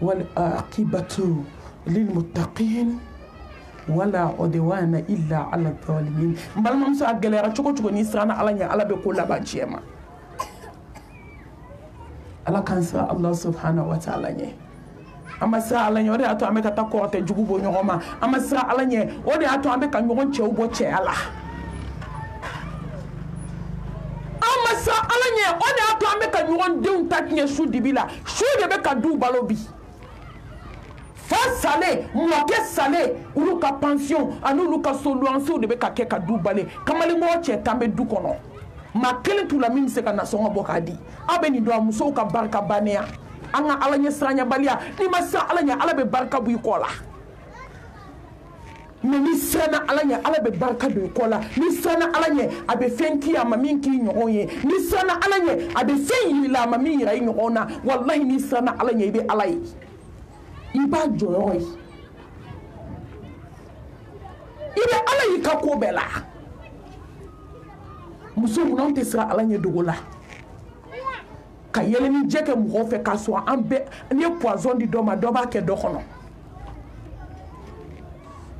wal aqibatu lil muttaqin wala udwana illa ala zalimin n balimamuso a gɛlɛyara cogo cogo n'i siranna ala ɲɛ ala bɛ ko laban tiɲɛ ma ala k'an siran allah subhanahu wa ta'ala ɲɛ an ma siran ala ɲɛ o de y'a to an bɛ ka taa kɔrɔtɛ jugu bɔ ɲɔgɔn ma an ma siran ala ɲɛ o de y'a to an bɛ ka ɲɔgɔn cɛw bɔ cɛya la an ma siran ala ɲɛ o de y'a to an bɛ ka ɲɔgɔn denw ta tiɲɛ su dibi la su de bɛ ka du balo bi fa sale mɔkɛ sale olu ka pension ani olu ka so luwansew de bɛ ka kɛ ka du bale kamalenmɔgɔ cɛ tan bɛ du kɔnɔ maa kelen t'u la min bɛ se ka nasɔngɔ bɔ k'a di aw bɛ nin dɔn musow ka barika bannenya an ka ala ɲɛ siranɲɛbaliya n'i ma siran ala ɲɛ ala bɛ barika bɔ i kɔ la mais n'i siranna ala ɲɛ ala bɛ barika don i kɔ la n'i siranna ala ɲɛ a bɛ fɛn k'i a ma min k'i ɲɔgɔn ye n'i siranna ala ɲɛ a bɛ fɛn yir'i la a ma min yira i ɲɔgɔn na walahi n'i siranna ala ɲɛ i bɛ ala ye i b'a jɔyɔrɔ ye i bɛ ala y'i ka ko bɛɛ la muso mun anw tɛ siran ala ɲɛ dogo la ka yɛlɛni jɛ kɛ mɔgɔw fɛ k'a sɔrɔ an bɛɛ n'i ye poison di dɔ ma dɔ b'a kɛ dɔ kɔnɔ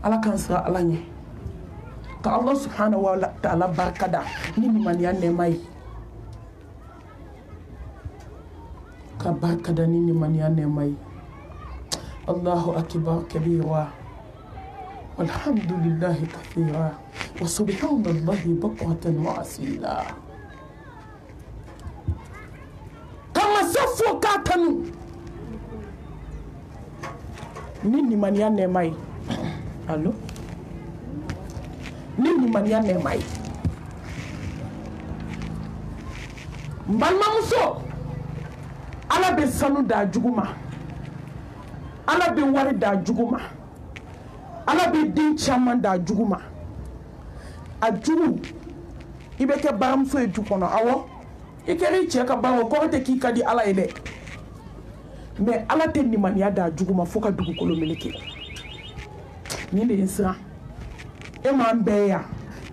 ala k'an siran ala ɲɛ ka ala subhanahu wa ta'ala barika da ni limaniya nɛɛma ye ka barika da ni limaniya nɛɛma ye allahu akbar kabira walhamdulillahi kathira wa subhanallahi bukratan wa asila fo k'a kanu ni limaniya nɛɛma ye allo ni limaniya nɛɛma ye n balimamuso ala bɛ sanu d'a jugu ma ala bɛ wari d'a jugu ma ala bɛ den caman d'a jugu ma a jugu i bɛ kɛ baramuso ye du kɔnɔ awɔ i kɛra i cɛ ka baara o kɔrɔ tɛ k'i ka di ala ye dɛ mais ala tɛ nimaniya d'a jugu ma fo ka dugukolo meleke nin de ye n siran e m'an bɛɛ yan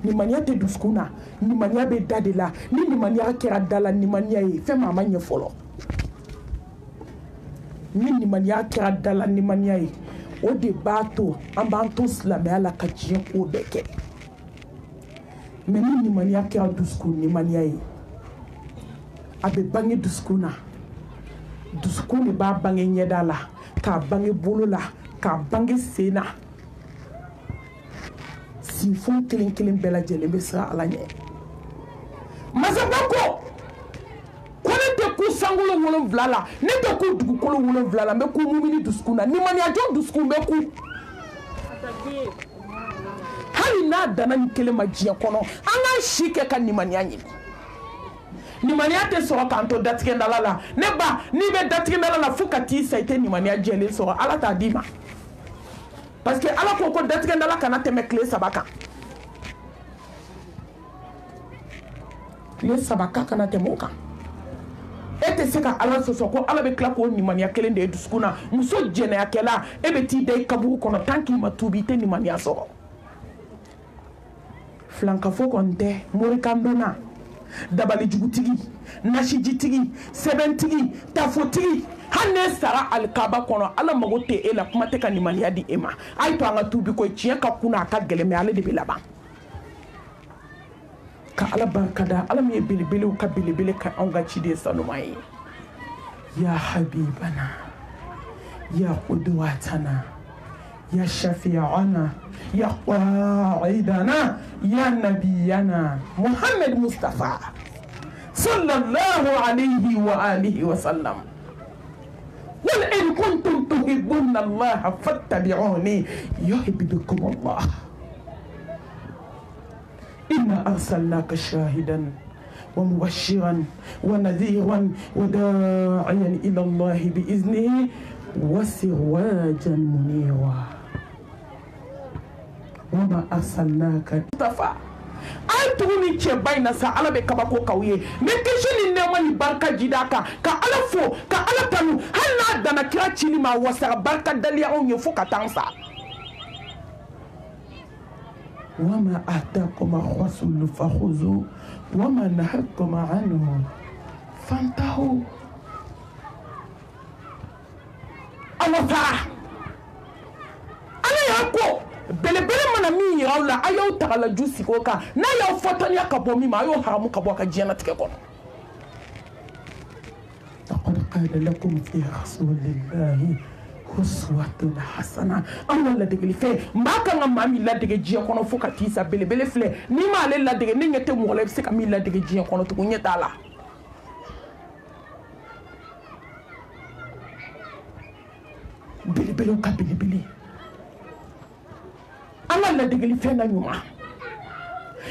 nimaniya tɛ dusukun na nimaniya bɛ da de la ni nimaniya kɛra da la nimaniya ye fɛn maa ma ɲɛ fɔlɔ ni nimaniya kɛra da la nimaniya ye o de b'a to an b'an to silamɛya la ka diɲɛ ko bɛɛ kɛ mais ni nimaniya kɛra dusukun nimaniya ye a bɛ bange dusukun na dusukun de b'a bange ɲɛda la k'a bange bolo la k'a bange sen na sinfon kelen kelen bɛɛ lajɛlen bɛ siran ala ɲɛ masaba ko ne tɛ ku sankolo 7 la ne tɛ ku dugukolo 7 la n bɛ ku mumini dusukun na nimaniyajɔ dusukun bɛ ku hali n'a danna ni kelen ma diɲɛ kɔnɔ an k'an si kɛ ka nimaniya ɲini nimaniya tɛ sɔrɔ k'an to datigɛndala la ne ba n'i bɛ datigɛndala la fo ka t'i sa i tɛ nimaniya jɛlen sɔrɔ ala t'a d'i ma parce que ala ko datigɛndala kana tɛmɛ tile 3 kan tile 3 kan kana tɛmɛ o kan e tɛ se ka ala sɔsɔ ko ala bɛ tila k'o nimaniya kelen de ye dusukun na muso jɛnɛyakɛla e bɛ t'i da i kaburu kɔnɔ tant qu'il ma tuubi i tɛ nimaniya sɔrɔ filankafo kɔni tɛ morikandonna dabalijugutigi nasijitigi sɛbɛntigi tafotigi hali ne sara alikaba kɔnɔ ala mago tɛ e la kuma tɛ ka nimaniya di e ma a ye to an ka tuubi ko tiɲɛ ka kunna a ka gɛlɛn mais ale de bɛ laban ka ala barika da ala min ye belebelew ka belebele ka anw ka ciden sanuma ye ya habibana ya qudwatana ya shafi'ana ya qaidana ya nabiyana Muhammad Mustafa sallallahu alayhi wa alihi wa sallam قل إن كنتم تحبون الله فاتبعوني يحببكم الله إنا أرسلناك شاهدا ومبشرا ونذيرا وداعيا إلى الله بإذنه وسراجا منيرا وما أرسلناك مصطفى ay tuguni cɛ ba in na sa ala bɛ kabako k'aw ye mais kisi ni nɛɛma ni barika jida kan ka ala fo ka ala tanu hali n'a danna kira cili ma wasara barika daliya anw ye fo ka taa an sa wama atakum ar-rasulu fakhuzu wama nahakum anhu fantahu ala taara ala y'a ko belebele mana min yira aw la a y'aw tagalaju sigi o kan n'a y'aw fatanya ka bɔ min ma a y'o haramu ka bɔ a ka diɲɛnatigɛ kɔnɔ laqad qala lakum fi rasulillahi uswatun hasana an ka ladegeli fɛn n b'a kan ka maa min ladege diɲɛ kɔnɔ fo ka t'i sa belebele filɛ n'i m'ale ladege ne ɲɛ tɛ mɔgɔ la i bɛ se ka min ladege diɲɛ kɔnɔ tugun ɲɛ t'a la belebelew ka belebele ala ladegeli fɛn na ɲuman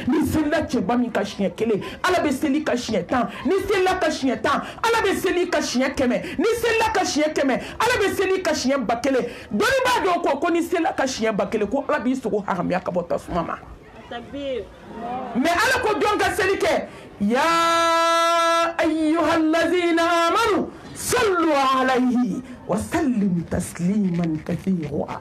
ni selila cɛba min ka siɲɛ 1 ala bɛ seli ka siɲɛ 10 ni selila ka siɲɛ 10 ala bɛ seli ka siɲɛ 100 ni selila ka siɲɛ 100 ala bɛ seli ka siɲɛ 1000 dɔnni b'a dɔn ko ni selila ka siɲɛ 1000 ko ala b'i sogo haramuya ka bɔ tasuma ma mais ala ko jɔn ka seli kɛ ya ayyuhallazina amanu sallu alayhi wa sallim tasliman kathira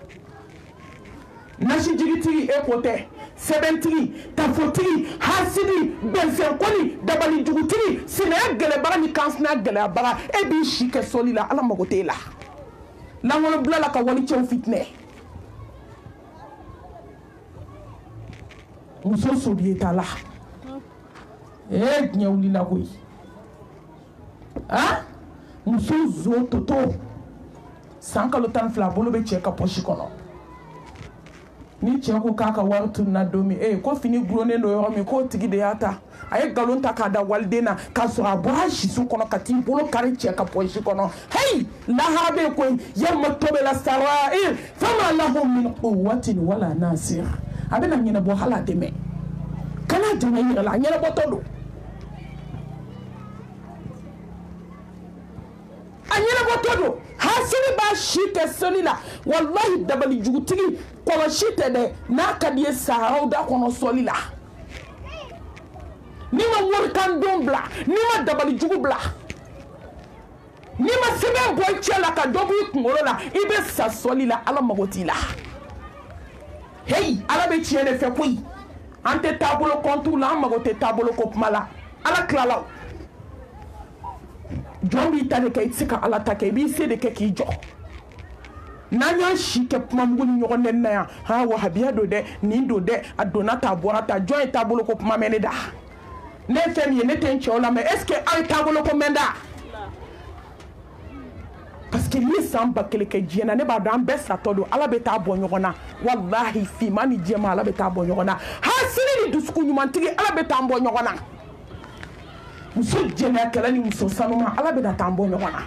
nasi jigitigi e ko tɛ sɛbɛntigi tafotigi hasidi bɛnfɛnkɔli dabalijugutigi sinaya gɛlɛbaga ni kansinaya gɛlɛyabaga e b'i si kɛ sɔli la ala mago t'e la langolo bila la ka walicɛw fitinɛ muso sodi ye t'a la diɲɛ wulila koyi muso zo toto san kalo 12 a bolo bɛ cɛ ka pɔsi kɔnɔ ni cɛ ko k'a ka wari tununa don min ko fini gulonnen don yɔrɔ min k'o tigi de y'a ta a ye nkalon ta k'a da waliden na k'a sɔrɔ a bɔra a sisu kɔnɔ ka t'i bolo kari cɛ ka pɔsi kɔnɔ heyi lahara bɛ yen koyi yalima tobe la sara'ir fama lahum min quwwatin wala nasir a bɛna ɲɛnabɔ hali a dɛmɛ kana jama yɛrɛ la a ɲɛnabɔtɔ don a ɲɛnabɔtɔ don hasili b'a si kɛ seli la wallahi dabali jugutigi kɔlɔsi tɛ dɛ n'a ka di ye saharaw da kɔnɔ sɔli la ni ma warikan don bila ni ma dabali jugu bila ni ma sɛbɛn bɔ i cɛ la ka dɔ bɔ i kunkolo la i bɛ sa sɔli la ala mago t'i la hey ala bɛ tiɲɛ de fɛ koyi an tɛ taabolo kɔntu la an mago tɛ taabolo ko kuma la ala tilala jɔn b'i ta de kɛ i tɛ se ka ala ta kɛ i b'i se de kɛ k'i jɔ n'an y'an si kɛ kuma mugu ni ɲɔgɔn nɛni na yan ha wahabiya don dɛ nin don dɛ a donna ta a bɔra ta jɔn ye taabolo ko kuma mɛn ne da ne ye fɛn min ye ne tɛ n cɛw la mɛ est ce que an ye taabolo ko mɛn da parce que ni san ba kelen kɛ diɲɛ na ne b'a dɔn an bɛɛ satɔ don ala bɛ taa bɔ ɲɔgɔn na walahi finman ni jɛman ala bɛ taa bɔ ɲɔgɔn na hasini ni dusukun ɲumantigi ala bɛ taa bɔ ɲɔgɔn na muso jɛnɛyakɛla ni muso sanuma ala bɛ taa bɔ ɲɔgɔn na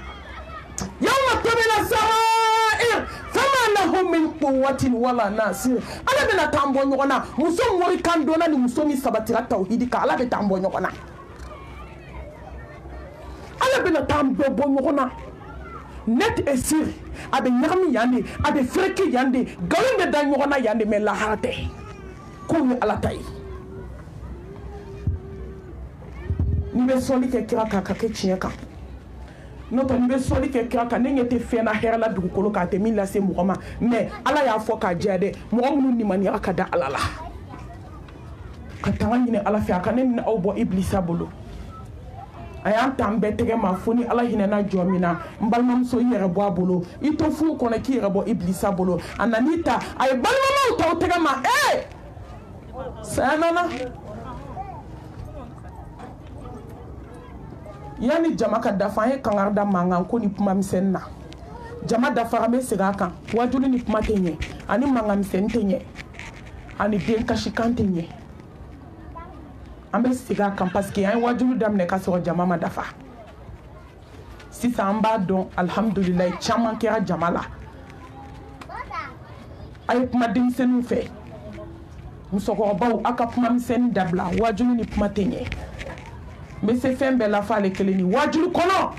yawma tubila sarair fama lahu min quwwatin wala nasir ala bɛ taa bɔ ɲɔgɔn na muso morikan donna ni muso min sabatira tawhidi kan ala bɛ taa bɔ ɲɔgɔn na ala bɛ taa bɛɛ bɔ ɲɔgɔn na net et sûr a bɛ ɲagami yan de a bɛ fereke yan de nkalon bɛ da ɲɔgɔn na yan de mɛ lahara tɛ k'o ye ala ta ye n'i bɛ sɔli kɛ kira kan ka kɛ tiɲɛ kan n'o tɛ n'i bɛ sɔli kɛ kira kan ne ɲɛ tɛ fɛn na hɛrɛ la dugukolo kan a tɛ min lase mɔgɔ ma mɛ ala y'a fɔ k'a diya dɛ mɔgɔ minnu nimaniya ka da ala la ka tanga ɲini ala fɛ a ka ne ni aw bɔ ibilisa bolo a y'an ta an bɛɛ tɛgɛ ma fo ni ala hinɛna jɔ min na n balimamuso i yɛrɛ bɔ a bolo i to furu kɔnɔ k'i yɛrɛ bɔ ibilisa bolo a nan'i ta a ye balimamaw ta o tɛgɛ ma saya nana yanni jama ka dafa an ye kangari da mankan ko ni kuma misɛnnin na jama dafara n bɛ segin a kan wajuli ni kuma tɛ ɲɛ ani mankan misɛnnin tɛ ɲɛ ani den kasikan tɛ ɲɛ an bɛ segin a kan parce que an ye wajulu daminɛ ka sɔrɔ jama ma dafa sisan an b'a dɔn alhamdulilayi caman kɛra jama la a ye kuma denmisɛnninw fɛ musokɔrɔbaw a ka kuma misɛnnin dabila wajulu ni kuma tɛ ɲɛ n bɛ se fɛn bɛɛ la fɔ ale kelen ni wajulu kɔnɔ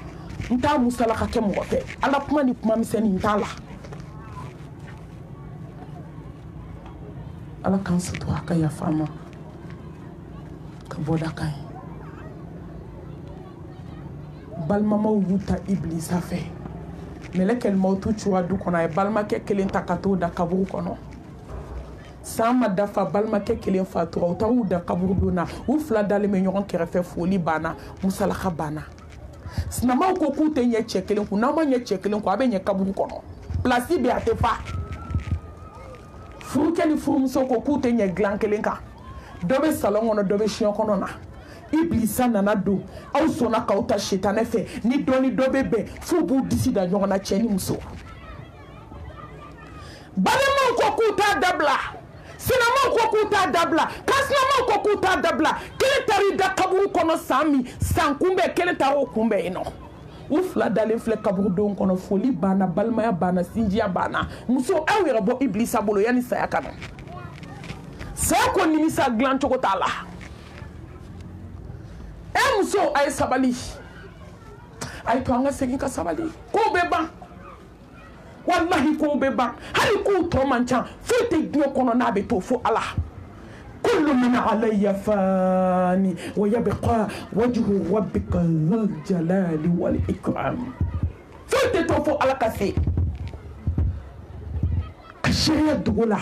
n t'a musala ka kɛ mɔgɔ fɛ ala kuma ni kuma misɛnnin n t'a la ala k'an sutura a ka yafa an ma ka bɔ da kan ye balimamaw y'u ta ibilisa fɛ mɛlɛkɛl mawutu cira du kɔnɔ a ye balimakɛ kelen ta ka t'o da kaburu kɔnɔ san ma dafa balimakɛ kelen fatura u taar'u da kaburu don na u fila dalen bɛ ɲɔgɔn kɛrɛfɛ foli banna musalaka banna sinamaw ko k'u tɛ ɲɛ cɛ kelen kun n'aw ma ɲɛ cɛ kelen kun a bɛ ɲɛ kaburu kɔnɔ pilasi bɛ a tɛ fa furukɛ ni furumuso ko k'u tɛ ɲɛ dilan kelen kan dɔ bɛ salon kɔnɔ dɔ bɛ siɲɛ kɔnɔ na ibilisa nana don aw sɔnna k'aw ta sitanɛ fɛ ni dɔ ni dɔ bɛ bɛn f'u b'u disi da ɲɔgɔn na cɛ ni muso balimaw ko k'u t'a dabila sinamaw ko k'u t'a dabila kansinamaw ko k'u t'a dabila kelen taara i da kaburu kɔnɔ san min san kunbɛn kelen taara o kunbɛn yen nɔ u fila dalen filɛ kaburudenw kɔnɔ foli banna balimaya banna sinjiya banna muso aw yɛrɛ bɔ ibilisa bolo yanni saya ka na saya ko nimisa dilan cogo t'a la muso a ye sabali a ye to an ka segin ka sabali kow bɛ ban wallahi kow bɛ ban hali kow tɔ man ca foyi tɛ diɲɛ kɔnɔ n'a bɛ to fo ala kullu man alayya fani wa yabqa wajhu rabbika dhul jalali wal ikram foyi tɛ to fo ala ka se ka sariya dugu la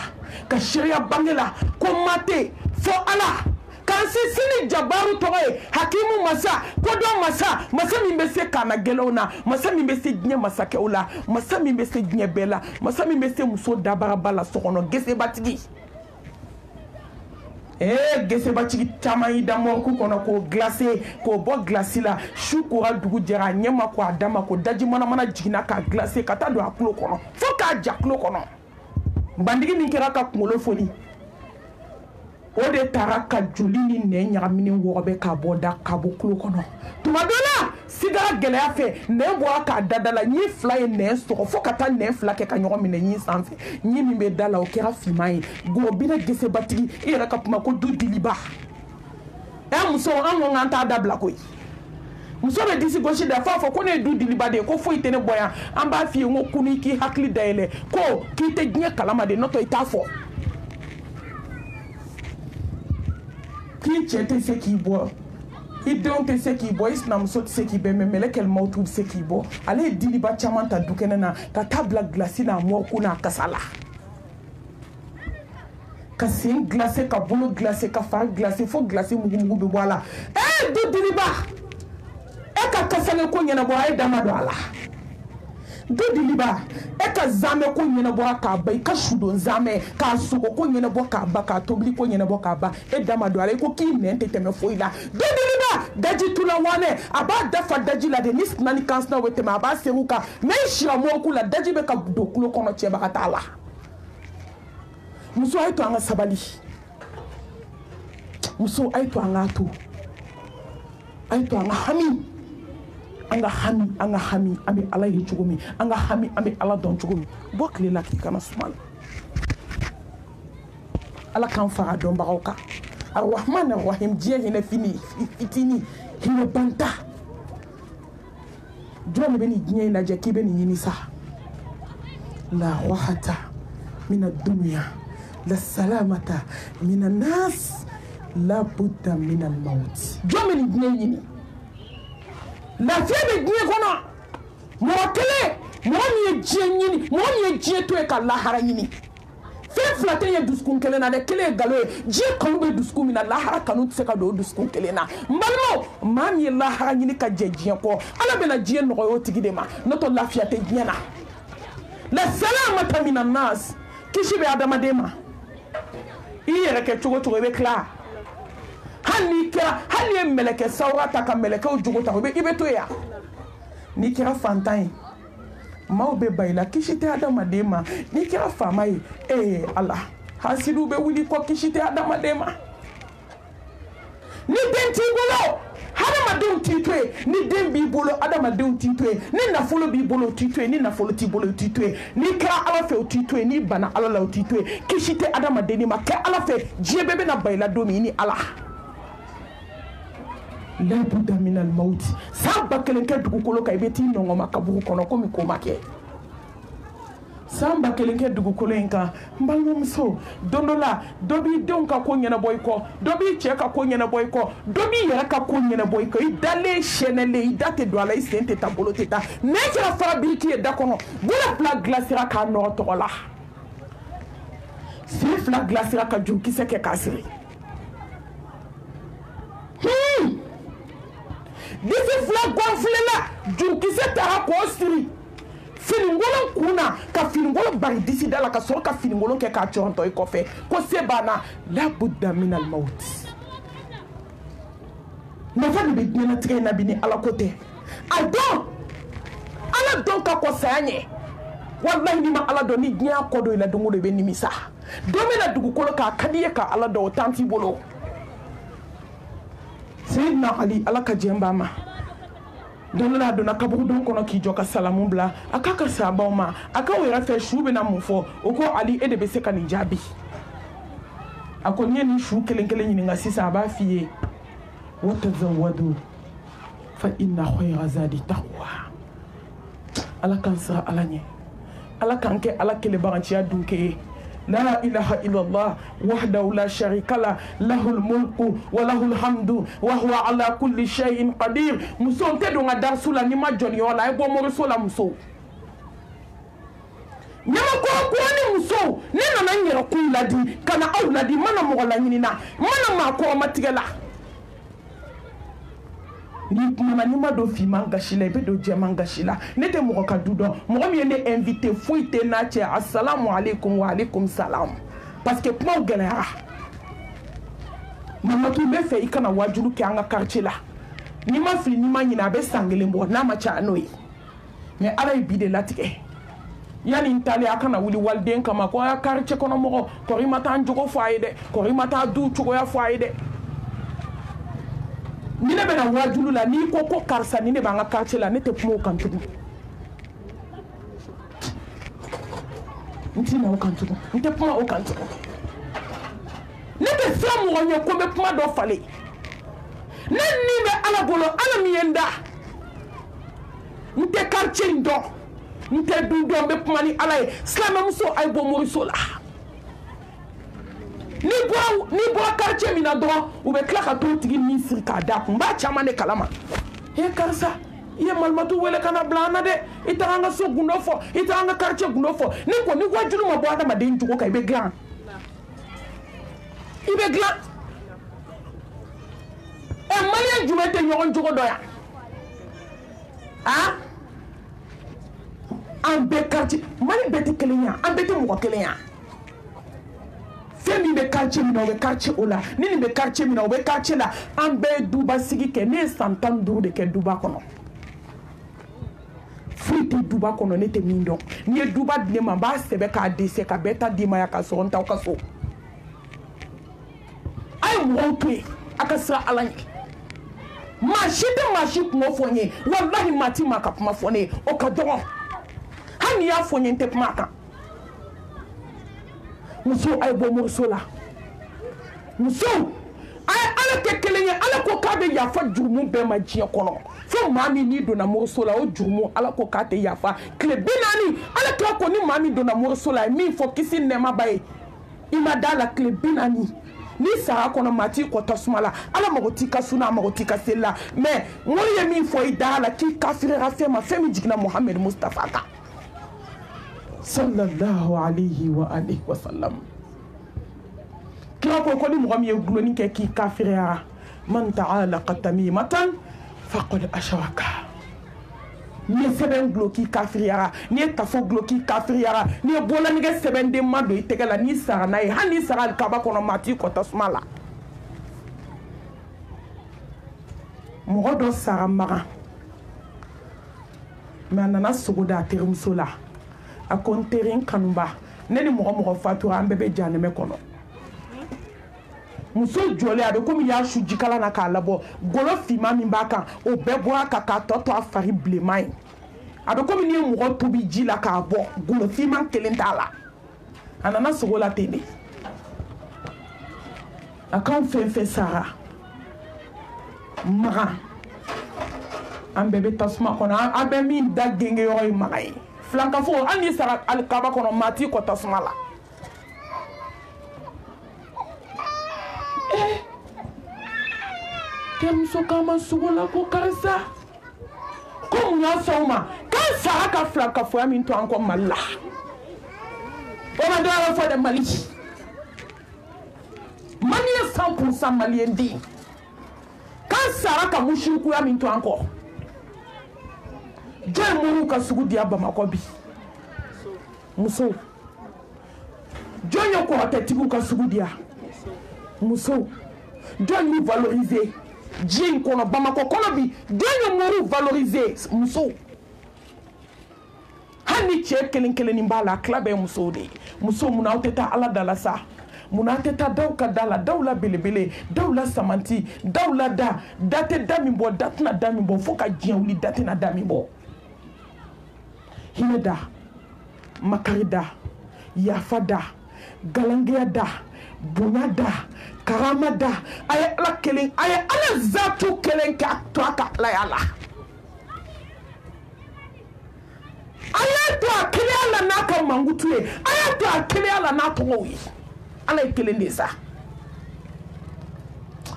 ka sariya bange la ko mate fo ala kan sini jabaru tɔgɔ ye hakimu masa kodɔn masa masa min bɛ se kana gɛlɛnw na masa min bɛ se diɲɛ masakɛw la masa min bɛ se diɲɛ bɛɛ la masa min bɛ se muso dabaraba la sokɔnɔ gesebatigi gesebatigi caman y'i da mɔriku kɔnɔ k'o glacé k'o bɔ glasi la su kora dugu jɛra a ɲɛ ma ko a da ma ko daji manamana jiginna k'a glacé ka taa don a tulo kɔnɔ fo k'a ja tulo kɔnɔ bandigi min kɛra ka kunkolo foni o de taara ka joli ni nɛn ɲagaminen wɔgɔbɛ k'a bɔ da ka bɔ tulo kɔnɔ tuma dɔ la sigara gɛlɛya fɛ nɛn bɔra k'a da la ɲi fila ye nɛn sɔgɔ fo ka taa nɛn fila kɛ ka ɲɔgɔn minɛ ɲi sanfɛ ɲi min bɛ da la o kɛra finman ye gɔbinɛ gesebatigi i yɛrɛ ka kuma ko du diliba muso an ko k'an t'a dabila koyi muso bɛ disi gosi da f'a fɔ ko ne ye du diliba de ye ko foyi tɛ ne bɔ yan an b'a f'i ye n ko kunu i k'i hakili dayɛlɛ ko k'i tɛ diɲɛ kalama de n'o tɛ i t'a fɔ k'i cɛ tɛ se k'i bɔ i denw tɛ se k'i bɔ i sinamuso tɛ se k'i bɛn mɛ mɛlɛkɛl mawutu bɛ se k'i bɔ ale ye diliba caman ta du kɛnɛ na ka taa bila gilasi n'a mɔɔku n'a kasa la ka sen glacé ka bolo glacé ka fari glacé fo glacé mugumugu bɛ bɔ a la du diliba e ka kasale ko ɲɛnabɔ a ye dama don a la du diliba e ka zamɛ ko ɲɛnabɔ k'a ban i ka sudon zamɛ k'a sogo ko ɲɛnabɔ k'a ban k'a tobili ko ɲɛnabɔ k'a ban e dama don a la i ko k'i nɛn tɛ tɛmɛ foyi la du diliba daji tula wanɛ a b'a dafa daji la de ni sina ni kansina bɛ tɛmɛ a b'a segu kan mɛ i sira mɔku la daji bɛ ka don kulo kɔnɔ cɛbaga t'a la muso a ye to an ka sabali muso a ye to an k'a to a ye to an ka hami an ka hami an bɛ ala ye cogo min an ka hami an bɛ ala dɔn cogo min bɔ tile la k'i kana suma la ala k'an fara dɔnbagaw kan arahman arahim diɲɛ hinɛ fitini hinɛ banta jɔn de bɛ nin diɲɛ in lajɛ k'i bɛ nin ɲini sa la rahata mina dunya la salamata mina nas la budda mina maut jɔn bɛ nin diɲɛ ɲini lafiya bɛ diɲɛ kɔnɔ mɔgɔ kelen mɔgɔ min ye diɲɛ ɲini mɔgɔ min ye diɲɛ to ye ka lahara ɲini fɛn fila tɛ ye dusukun kelen na dɛ kelen ye nkalon ye diɲɛ kanu bɛ dusukun min na lahara kanu tɛ se ka don o dusukun kelen na n balimaw maa min ye lahara ɲini ka jɛ diɲɛ kɔ ala bɛna diɲɛ nɔgɔya o tigi de ma n'o tɛ lafiya tɛ diɲɛ na la salamata mina nas kisi bɛ adamaden ma i yɛrɛ kɛ cogo cogo i bɛ tila hali n'i ye mɛlɛkɛ sawura ta ka mɛlɛkɛw jogo ta i bɛ to yan n'i kɛra fantan ye maaw bɛ ba i la kisi tɛ adamaden ma n'i kɛra faama ye ala hasidiw bɛ wuli kɔ kisi tɛ adamaden ma ni den t'i bolo hadamadenw t'i to yen ni den b'i bolo adamadenw t'i to yen ni nafolo b'i bolo o t'i to yen ni nafolo t'i bolo o t'i to yen n'i kɛra ala fɛ o t'i to yen n'i banna ala la o t'i to yen kisi tɛ adamaden ma kɛ ala fɛ diɲɛ bɛɛ bɛna ba i la don min i ni ala la budda minal mawti san ba kelen kɛ dugukolo kan i bɛ t'i nɔngɔma kaburu kɔnɔ komi ko ma kɛ san ba kelen kɛ dugukolo in kan n balimamuso don dɔ la dɔ b'i denw ka ko ɲɛnabɔ i kɔ dɔ b'i cɛ ka ko ɲɛnabɔ i kɔ dɔ b'i yɛrɛ ka ko ɲɛnabɔ i kɔ i dalen sɛnɛlen i da tɛ don a la i sen tɛ taa bolo tɛ taa n'e kɛra fara biriki ye da kɔnɔ bolo fila gilasira k'a nɔgɔ tɔgɔ la sen fila gilasira ka jurukisɛ kɛ k'a siri disi fila gɔnfilela jurukisɛ taara k'o siri finikolon kun na ka finikolon bari disi da la ka sɔrɔ ka finikolon kɛ k'a cɔrɔntɔ i kɔfɛ ko se b'a na la budda minal mawt nafa de bɛ diɲɛlatigɛ in na bi ni ala ko tɛ a dɔn ala dɔn ka kɔ saya ɲɛ walahi ni ma ala dɔn ni diɲɛ kɔ dɔ i la don o don i bɛ nimisa don min na dugukolo k'a ka di ye ka ala dɔn o tan t'i bolo Sayyidina Ali ala ka jɛn b'a ma don dɔ a donna kaburudon kɔnɔ k'i jɔ ka salamu bila a k'a ka sahabaw ma a k'aw yɛrɛ fɛ su bɛna mun fɔ o ko Ali e de bɛ se ka nin jaabi a ko n'i ye nin su kelen kelen ɲininka sisan a b'a f'i ye wa tazawwadu fa inna khayra zadi taqwa ala k'an siran ala ɲɛ ala k'an kɛ ala kelebaganciya dunke ye لا إله إلا الله وحده لا شريك له له الملك وله الحمد وهو على كل شيء قدير muso tɛ don ka da su la ni ma jɔniyɔrɔ la i bɔ moriso la muso ɲamakɔrɔ ni muso ne nana n yɛrɛ kun ladi ka na aw ladi n mana mɔgɔ laɲini na n mana maa kɔrɔmatigɛ la ni kumana ni ma don finman gasi la i bɛ don jɛman gasi la ne tɛ mɔgɔ ka du dɔn mɔgɔ min ye ne invité foyi tɛ n'a cɛ assalamu alaikum wa alaikum salam parce que kumaw gɛlɛyara mamatu n bɛ fɛ i kana wajulu kɛ an ka quartier la ni ma fili ni ma ɲinɛ a bɛ san kelen bɔ n'a ma caya n'o ye mais ala ye bi de latigɛ yanni n talen a kana wuli waliden kama ko a quartier kɔnɔ mɔgɔ kɔri ma taa n jogo fɔ a ye dɛ kɔri ma taa du cogoya fɔ a ye dɛ ni ne bɛna wajulu la n'i ko ko karisa ni ne b'an ka quartier la ne tɛ kuma o kan tugun n tɛ na o kan tugun n tɛ kuma o kan tugun ne tɛ siran mɔgɔ ɲɛ ko n bɛ kuma dɔ falen ne ni bɛ ala bolo ala min ye n da nte quartier ndo nte du do be kuma ni ala ye silamɛ muso ay bɔ moriso la ni bɔ quartier min na dɔrɔn u bɛ tila ka t'o tigi min siri k'a da kun b'a caman de kalama karisa i ye malimatu wele ka na bila an na dɛ i taara an ka so gundo fɔ i taara an ka quartier gundo fɔ ni wajulu ma bɔ adamaden jogo kan i bɛ dilan maliyɛn jumɛn tɛ ɲɔgɔn jogo dɔ yan an bɛɛ quartier mali bɛɛ tɛ kelen yan an bɛɛ tɛ mɔgɔ kelen yan fɛn min bɛ quartier min na o bɛ quartier o la ni nin bɛ quartier min na o bɛ quartier la an bɛɛ ye duba sigi kɛ ne ye san 15 de kɛ duba kɔnɔ foyi tɛ duba kɔnɔ ne tɛ min dɔn n'i ye duba di ne ma n b'a sɛbɛn k'a dɛsɛ ka bɛɛ ta d'i ma yan ka sɔrɔ n t'aw ka so a ye mɔgɔw to yen a ka siran ala ɲɛ maa si tɛ maa si kungo fɔ n ye walahi maa ti maa ka kuma fɔ ne ye o ka dɔgɔ hali n'i y'a fɔ n ye n tɛ kuma a kan muso a ye bɔ moriso la muso a ye ala kɛ kelen ye ala ko k'a bɛ yafa jurumu bɛɛ ma diɲɛ kɔnɔ fo maa min n'i donna moriso la o jurumu ala ko k'a tɛ yafa tile 40 ala kira ko ni maa min donna moriso la a ye min fɔ kisi nɛɛma ba ye i ma da la tile 40 ni sara kɔnɔ maa t'i kɔ tasuma la ala mago t'i ka suna a mago t'i ka seli la mais mori ye min fɔ i da la k'i kafirira fɛn ma fɛn min jiginna muhamɛd mustafa kan sallallahu alayhi wa alihi wa sallam kira ko ni mɔgɔ min ye guloni kɛ k'i kafirira man ta'alaqa tamimatan faqad ashraka ni ye sɛbɛn gulo k'i kafiriyara ni ye tafo gulo k'i kafiriyara ni ye bɔlanɛgɛ sɛbɛnden ma don i tɛgɛ la n'i sara n'a ye hali n'i sara alikaba kɔnɔ maa t'i kɔ tasuma la mɔgɔ dɔ sara magan mais a nana sogo da a terimuso la a ko n teri n kanuba ne ni mɔgɔ fatura an bɛɛ bɛ janɛmɛ kɔnɔ muso jɔlen a bɛ komi y'a su jikala na k'a labɔ golo finman min b'a kan o bɛɛ bɔra kan k'a tɔ to a fari bilenman ye a bɛ komi n'i ye mɔgɔ tobi ji la k'a bɔ golo finman kelen t'a la a nana sogo la ten de a k'anw fɛn fɛn sara magan an bɛɛ bɛ tasuma kɔnɔ an bɛ min da genge yɔrɔ ye magan ye filankafo hali n'i sara alikaba kɔnɔ maa t'i kɔ tasuma la muso kama sugo la ko karisa ko mun y'a fɔ o ma k'an sara ka filankafoya min to an kɔ mali la o ma dɔ yɛrɛ fɔ dɛ mali ye 100% maliyɛn den k'an sara ka musirikuya min to an kɔ jɔn ye moriw ka sugu diya bamakɔ bi muso jɔn ye kɔrɔtɛtigiw ka sugu diya muso jɔn y'u valoriser diɲɛ in kɔnɔ bamakɔ kɔnɔ bi jɔn ye moriw valoriser muso hali ni cɛ kelen kelennin b'a la a tila bɛɛ ye musow de ye muso mun aw tɛ taa ala da la sa mun aw tɛ taa daw ka da la daw la belebele daw la samanti daw la da tɛ da min bɔ da tɛna da min bɔ fo ka diɲɛ wuli da tɛna da min bɔ hinɛ da makari da yafa da galangeya da bonya da karama da a ye ala kelen a ye ala zatu kelen kɛ a to a ka alaya la a y'a to a kelenya la n'a ka mankutu ye a y'a to a kelenya la n'a tɔgɔw ye ala ye kelen de sa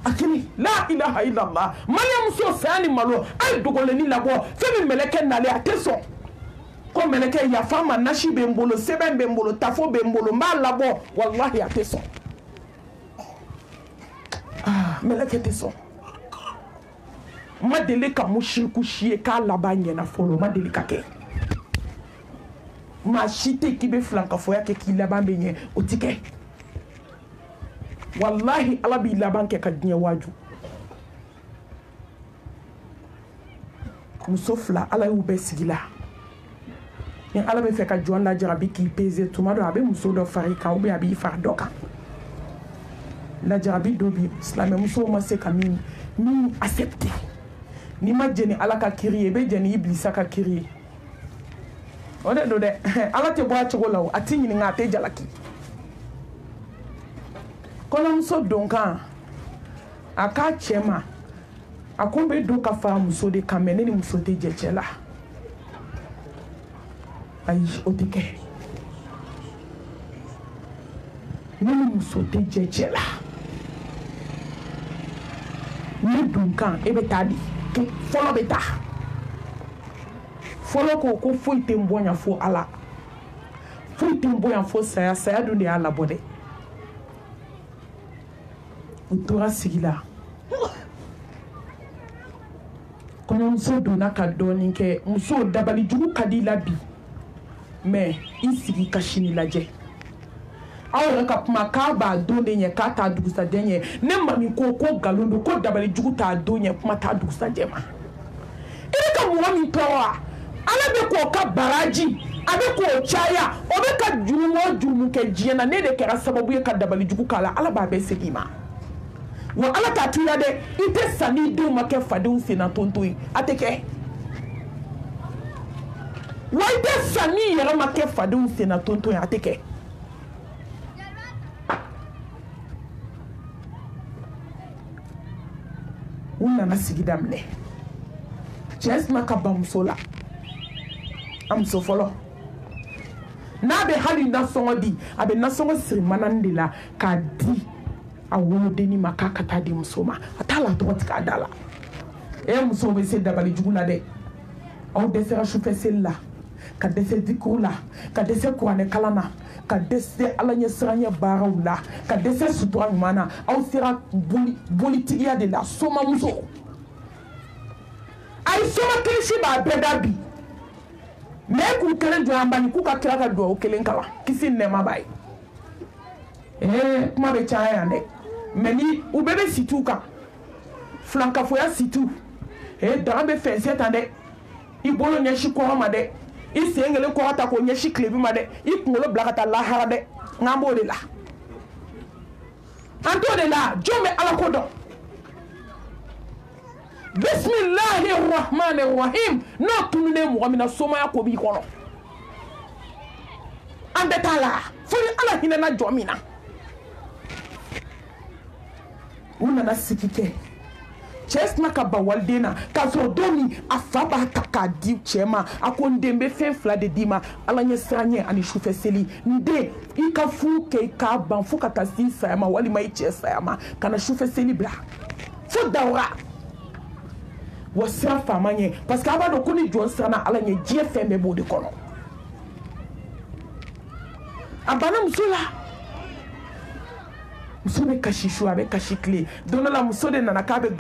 a kelen la ilaha illallah mariyamuso saya ni malo a ye dogolenni labɔ fɛn min mɛlɛkɛ nalen a tɛ sɔn ko mɛlɛkɛ yafa ma nasi bɛ n bolo sɛbɛn bɛ n bolo tafo bɛ n bolo n b'a labɔ walahi a tɛ sɔn mɛlɛkɛ tɛ sɔn n ma deli ka musiriku si ye k'a laban ɲɛna fɔlɔ ma deli ka kɛ maa si tɛ k'i bɛ filankafoya kɛ k'i laban bɛ ɲɛ o ti kɛ walahi ala b'i laban kɛ ka diɲɛ waaju muso fila ala y'u bɛɛ sigi la ni ala bɛ fɛ ka jɔn lajarabi k'i peze tuma dɔ a bɛ muso dɔ fari kan ou bien a b'i fara dɔ kan lajarabi dɔ bi silamɛ musow ma se ka min accepter n'i ma jɛni ala ka kiri ye i bɛ jɛni iblisa ka kiri ye o de don dɛ ala tɛ bɔ a cogo la o a t'i ɲininka a tɛ jalaki kɔɲɔmuso donkan a k'a cɛ ma a ko n bɛ don ka fara muso de kan mɛ ne ni muso tɛ jɛ cɛ la ayi o tɛ kɛ ne ni muso tɛ jɛ cɛ la ne dunkan e bɛ taa di fɔlɔ bɛ taa fɔlɔ ko foyi tɛ n bonya fo Ala foyi tɛ n bonya fo saya saya dun de y'a labɔ dɛ u tora sigi la kɔɲɔmuso donna ka dɔɔnin kɛ muso dabali jugu ka di la bi mais i sigi ka sini lajɛ aw yɛrɛ ka kuma k'a b'a don de ɲɛ k'a t'a dugusajɛ ɲɛ ne mami ko nkalon don ko dabali jugu t'a don ɲɛ kuma t'a dugusajɛ ma i bɛ ka mɔgɔ min tɔɔrɔ wa Ala bɛ k'o ka baraji a bɛ k'o caya o bɛ ka jurumu o jurumu kɛ diɲɛ na ne de kɛra sababu ye ka dabali jugu k'a la Ala b'a bɛɛ segin i ma wa Ala t'a to i la dɛ i tɛ sa n'i denw ma kɛ fadenw senna tonto ye a tɛ kɛ wa i tɛ sa n'i yɛrɛ ma kɛ fadenw senna tonto ye a tɛ kɛ u nana sigi daminɛ cɛ sina ka ban muso la a muso fɔlɔ n'a bɛ hali nasɔngɔ di a bɛ nasɔngɔ siri manani de la k'a di a wolodenni ma k'a ka taa di muso ma a t'a la tɔgɔ tigɛ a da la musow bɛ se dabali jugu la dɛ aw dɛsɛra sufɛ seli la ka dɛsɛ zikuru la ka dɛsɛ kuranɛ kalan na ka dɛsɛ Ala ɲɛ siranɲɛ baaraw la ka dɛsɛ sutura ɲuman na aw sera bolitigiya de la somamuso a ye soma kirisi b'a bɛɛ da bi mais k'u kelen jɔ an bani k'u ka kira ka duwawu kelen kalan kisi nɛɛma b'a ye kuma bɛ caya yan dɛ mais ni u bɛɛ bɛ situw kan filankafoya situw daga bɛ fɛnsɛ tan dɛ i bolo ɲɛsi kɔrɔ ma dɛ i sen kelen kɔrɔ ta k'o ɲɛsi tilebi ma dɛ i kunkolo bila ka taa lahara dɛ n'an b'o de la an t'o de la jɔn bɛ Ala ko dɔn bisimilahi rahmani rahim n'o tununen mɔgɔ min na somaya ko b'i kɔnɔ an bɛɛ t'a la fo ni Ala hinɛna jɔn min na u nana sigi kɛ cɛ sina ka ban waliden na k'a sɔrɔ don min a fa b'a ta k'a di cɛ ma a ko n den bɛ fɛn fila de d'i ma Ala ɲɛ siranɲɛ ani sufɛ seli n den i ka furu kɛ i k'a ban fo ka taa s'i saya ma walima i cɛ saya ma ka na sufɛ seli bila fo dawura wa siran faama ɲɛ parce que a b'a dɔn ko ni jɔn siranna Ala ɲɛ diɲɛ fɛn bɛɛ b'o de kɔnɔ a banna muso la muso bɛ kasi su a bɛ kasi tile don dɔ la muso de nana k'a bɛ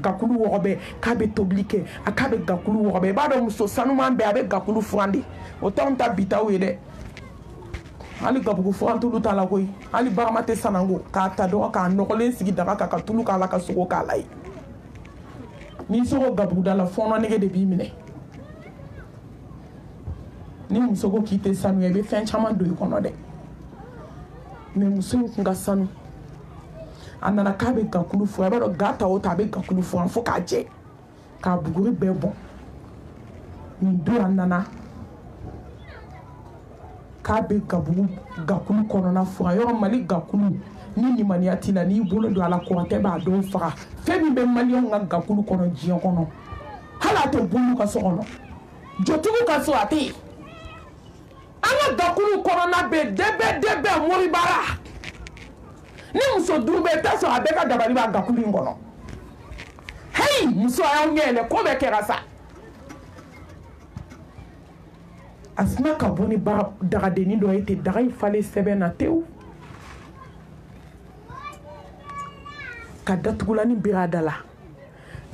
gakulu wɔgɔbɛ k'a bɛ tobili kɛ a k'a bɛ gakulu wɔgɔbɛ i b'a dɔn muso sanuman bɛɛ a bɛ gakulu furan de o t'anw ta bitaw ye dɛ hali gabugu furan tulu t'a la koyi hali barama tɛ sanango k'a ta dɔrɔn k'a nɔgɔlen sigi daga kan ka tulu k'a la ka sogo k'a la ye n'i sogo gabuguda la fɔɔnɔ nege de b'i minɛ ni muso ko k'i tɛ sanuya i bɛ fɛn caman don i kɔnɔ dɛ mais muso in tun ka sanu a nana k'a bɛ gakulu furan i b'a dɔn ga ta o ta a bɛ gakulu furan fo k'a jɛ k'a buguri bɛɛ bɔn nin don a nana k'a bɛ gakulu kɔnɔna furan yɔrɔ Mali gakulu ni limaniya t'i la n'i bolo don a la kɔrɔtɛ b'a dɔw faga fɛn min bɛ maliyɛnw ka gakulu kɔnɔ diɲɛ kɔnɔ hali a tɛ bolo ka so kɔnɔ jɔtigiw ka so a tɛ yen an ka gakulu kɔnɔna bɛ dɛbɛ moribara ni muso duuru bɛ i t'a sɔrɔ a bɛɛ ka dabali b'a gakulu in kɔnɔ heyi muso a y'aw ɲɛ yɛlɛ ko bɛɛ kɛra sa a sina ka bɔ ni dagadenni dɔ ye ten daga in falen sɛbɛn na tewu ka datugulanin biri a da la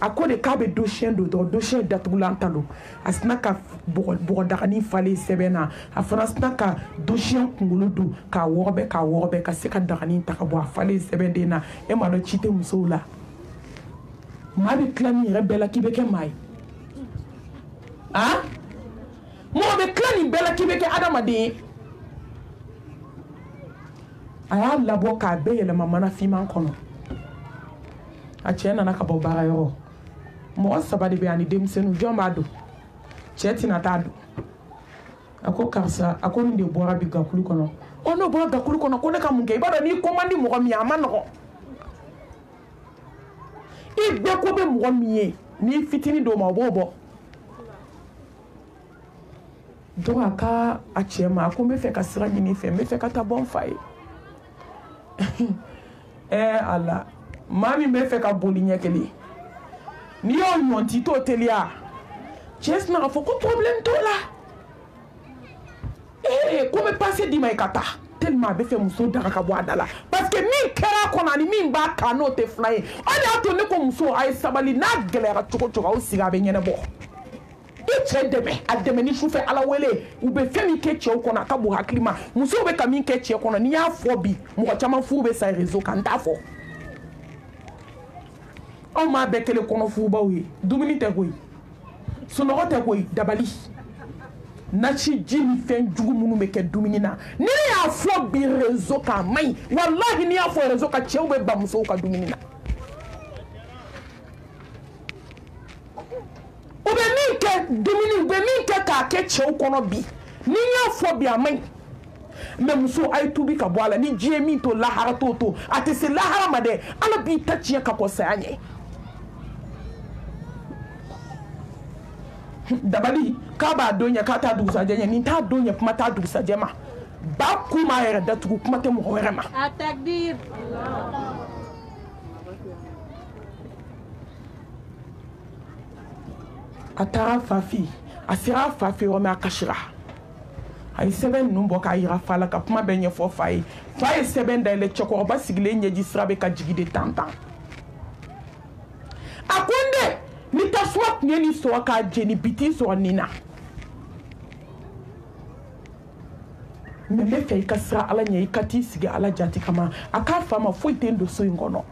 a ko de k'a bɛ dosiyɛn don dɔrɔn dosiyɛn datugulan ta don a sina ka bɔgɔdaganin falen sɛbɛn na a fana sina ka dosiyɛn kunkolo don k'a wɔgɔbɛ ka se ka daganin ta ka bɔ a falen sɛbɛn den na e m'a dɔn ci tɛ musow la maa bɛ tila nin yɛrɛ bɛɛ la k'i bɛ kɛ maa ye mɔgɔ bɛ tila nin bɛɛ la k'i bɛ kɛ adamaden ye a y'a labɔ k'a bɛɛ yɛlɛma mana finman kɔnɔ a cɛ nana ka bɔ baarayɔrɔ mɔgɔ saba de bɛ yan ni denmisɛnninw jɔn b'a don cɛ tɛna taa don a ko karisa a ko nin de bɔra bi gakulu kɔnɔ n'o bɔra gakulu kɔnɔ ko ne ka mun kɛ i b'a dɔn n'i ko man di mɔgɔ min ye a ma nɔgɔn i bɛɛ ko bɛ mɔgɔ min ye n'i fitinin d'o ma o b'o bɔ donc a ka a cɛ ma a ko n bɛ fɛ ka sira ɲini fɛ n bɛ fɛ ka taa bɔ n fa ye ala maa min bɛ fɛ ka boli ɲɛ kelen n'i y'o ɲɔnti i t'o teliya cɛ sina ka fɔ ko problème t'o la ko n bɛ passe d'i ma i ka taa tellement a bɛ fɛ muso daga ka bɔ a da la parce que min kɛra a kɔnɔ ani min b'a kan n'o tɛ fila ye o de y'a to ne ko muso a ye sabali n'a gɛlɛyara cogo cogo aw sigi a bɛ ɲɛnabɔ i cɛ dɛmɛ a dɛmɛ ni sufɛ ala wele u bɛ fɛn min kɛ cɛw kɔnɔ a ka bon hakili ma musow bɛ ka min kɛ cɛ kɔnɔ n'i y'a fɔ bi mɔgɔ caman furu bɛ sa réseau kan n t'a fɔ anw m'a bɛɛ kelen kɔnɔ furubaw ye dumuni tɛ koyi sunɔgɔ tɛ koyi dabali nasi ji ni fɛn jugu minnu bɛ kɛ dumuni na ni ne y'a fɔ bi réseau kan a man ɲi walahi n'i y'a fɔ réseau kan cɛw bɛ ban musow ka dumuni na u bɛ min kɛ dumuni u bɛ min kɛ k'a kɛ cɛw kɔnɔ bi ni y'a fɔ bi a man ɲi mais muso a ye tubi ka bɔ a la ni diɲɛ min to lahara t'o to a tɛ se lahara ma dɛ ala b'i ta tiɲɛ ka kɔ saya ɲɛ dabali k'a b'a don ɲɛ k'a t'a dugusajɛ ɲɛ nin t'a don ɲɛ kuma t'a dugusajɛ ma ba kun m'a yɛrɛ datugu kuma tɛ mɔgɔ wɛrɛ ma a takbir a taara fa fi a sera a fa fi yɔrɔ min a kasira a ye sɛbɛn ninnu bɔ k'a yira fa la ka kuma bɛɛ ɲɛfɔ fa ye fa ye sɛbɛn dayɛlɛ cɛkɔrɔba sigilen ɲɛji sira bɛ ka jigi de tantan a ko n de ni tasuma tun ye nin sɔrɔ k'a jeni biti sɔrɔ nin na mɛ n bɛ fɛ i ka sira ala ɲɛ i ka t'i sigi ala jati kama a k'a fa ma foyi tɛ n don so in kɔnɔ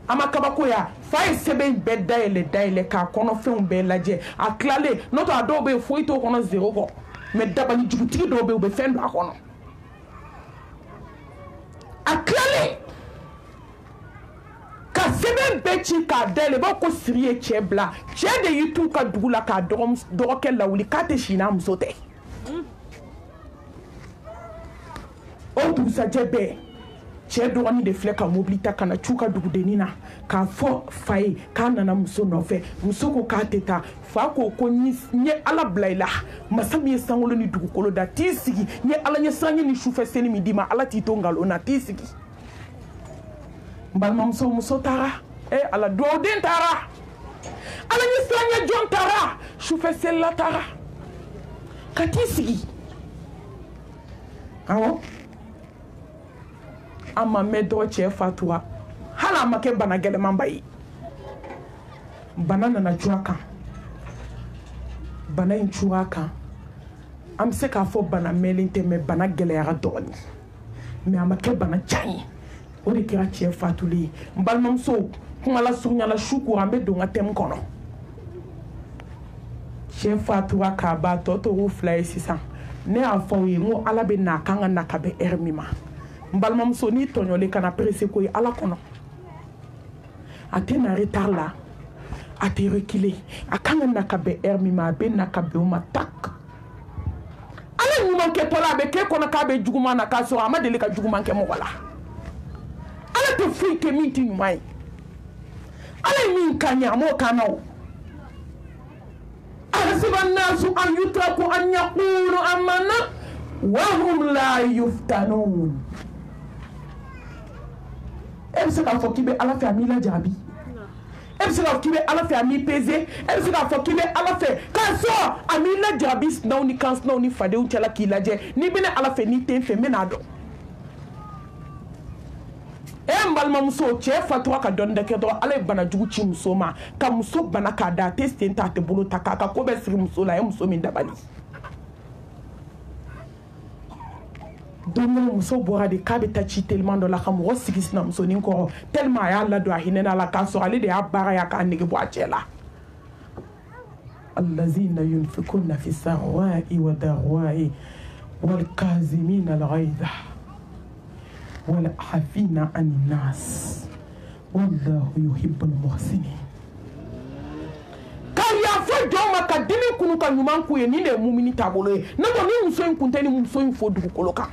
a ma kabako ya fa ye sɛbɛn bɛɛ dayɛlɛ k'a kɔnɔfɛnw bɛɛ lajɛ a tilalen n'o tɛ a dɔw bɛ yen foyi t'o kɔnɔ zéro kɔ mɛ dabali jugutigi dɔw bɛ yen u bɛ fɛn don a kɔnɔ a tilalen ka sɛbɛn bɛɛ ci k'a dayɛlɛ i b'a ko siri ye cɛ bila cɛ de y'i t'u ka dugu la k'a dɔgɔkɛ lawuli k'a tɛ si n'a muso tɛ o dugusajɛ bɛɛ cɛ dɔgɔnin de filɛ ka mobili ta ka na c'u ka dugudennin na k'a fɔ fa ye k'a nana muso nɔfɛ muso ko k'a tɛ taa fa ko n ye ala bila i la masa min ye sankolo ni dugukolo da t'i sigi n ye ala ɲɛ siranɲɛ ni sufɛ seli min d'i ma ala t'i to nkalon na t'i sigi n balimamuso muso taara ala dugawuden taara ala ɲɛ siranɲɛ jɔn taara sufɛ selila taara ka t'i sigi awɔ an ma mɛn dɔgɔ cɛ fatura hali a ma kɛ bana gɛlɛmanba ye bana nana cu a kan bana in cu a kan an bɛ se k'a fɔ bana mɛnlen tɛ mɛ bana gɛlɛyara dɔɔnin mɛ a ma kɛ bana jan ye o de kɛra cɛ fatulen ye n balimamuso kumala surunyala su ko an bɛ don ka thème kɔnɔ cɛ fatura k'a ban tɔ tora fila ye sisan ne y'a fɔ aw ye n ko ala bɛ na a kan ka na ka bɛn heure min ma n balimamuso n'i tɔɲɔlen kana perese ko ye ala kɔnɔ a tɛ na retard la a tɛ reculer a kan ka na ka bɛn heure min ma a bɛ na ka bɛn o ma tak ala ye ɲuman kɛ tɔ la a bɛ k'e kɔnɔ k'a bɛ juguman na k'a sɔrɔ a ma deli ka juguman kɛ mɔgɔ la ala tɛ foyi kɛ min tɛ ɲuman ye ala ye min kan ɲɛ a m'o kan na o ahasiba annasu an yutraku an yaqulu amanna wa hum la yuftanun e bɛ se k'a fɔ k'i bɛ ala fɛ a m'i lajaabi e bɛ se k'a fɔ k'i bɛ ala fɛ a m'i pese e bɛ se k'a fɔ k'i bɛ ala fɛ k'a sɔrɔ a m'i lajaabi sinaw ni kansinaw ni fadenw cɛla k'i lajɛ n'i bɛ ne ala fɛ n'i tɛ n fɛ n bɛ n'a dɔn n balimamuso cɛ fatura ka dɔɔnin kɛ dɔrɔn ala ye bana jugu ci muso ma ka muso bana k'a da a tɛ sen ta a tɛ bolo ta k'a ka ko bɛɛ siri muso la a ye muso min dabali don dɔ muso bɔra de k'a bɛ taa ci teliman dɔ la ka mɔgɔ sigi sinamusonin kɔrɔ tellement a y'a ladon a hinɛ la k'a sɔrɔ ale de y'a baara y'a k'a nege bɔ a cɛ la allazina yunfikuna fi sarra'i wa darra'i wal kazimina al-ghayza wal afina anin nas wallahu yuhibbul muhsinin k'a yafa jɔn ma ka dimi kunu ka ɲuman k'u ye nin de ye mumini taabolo ye ne ko ni muso in kun tɛ ni muso in fo dugukolo kan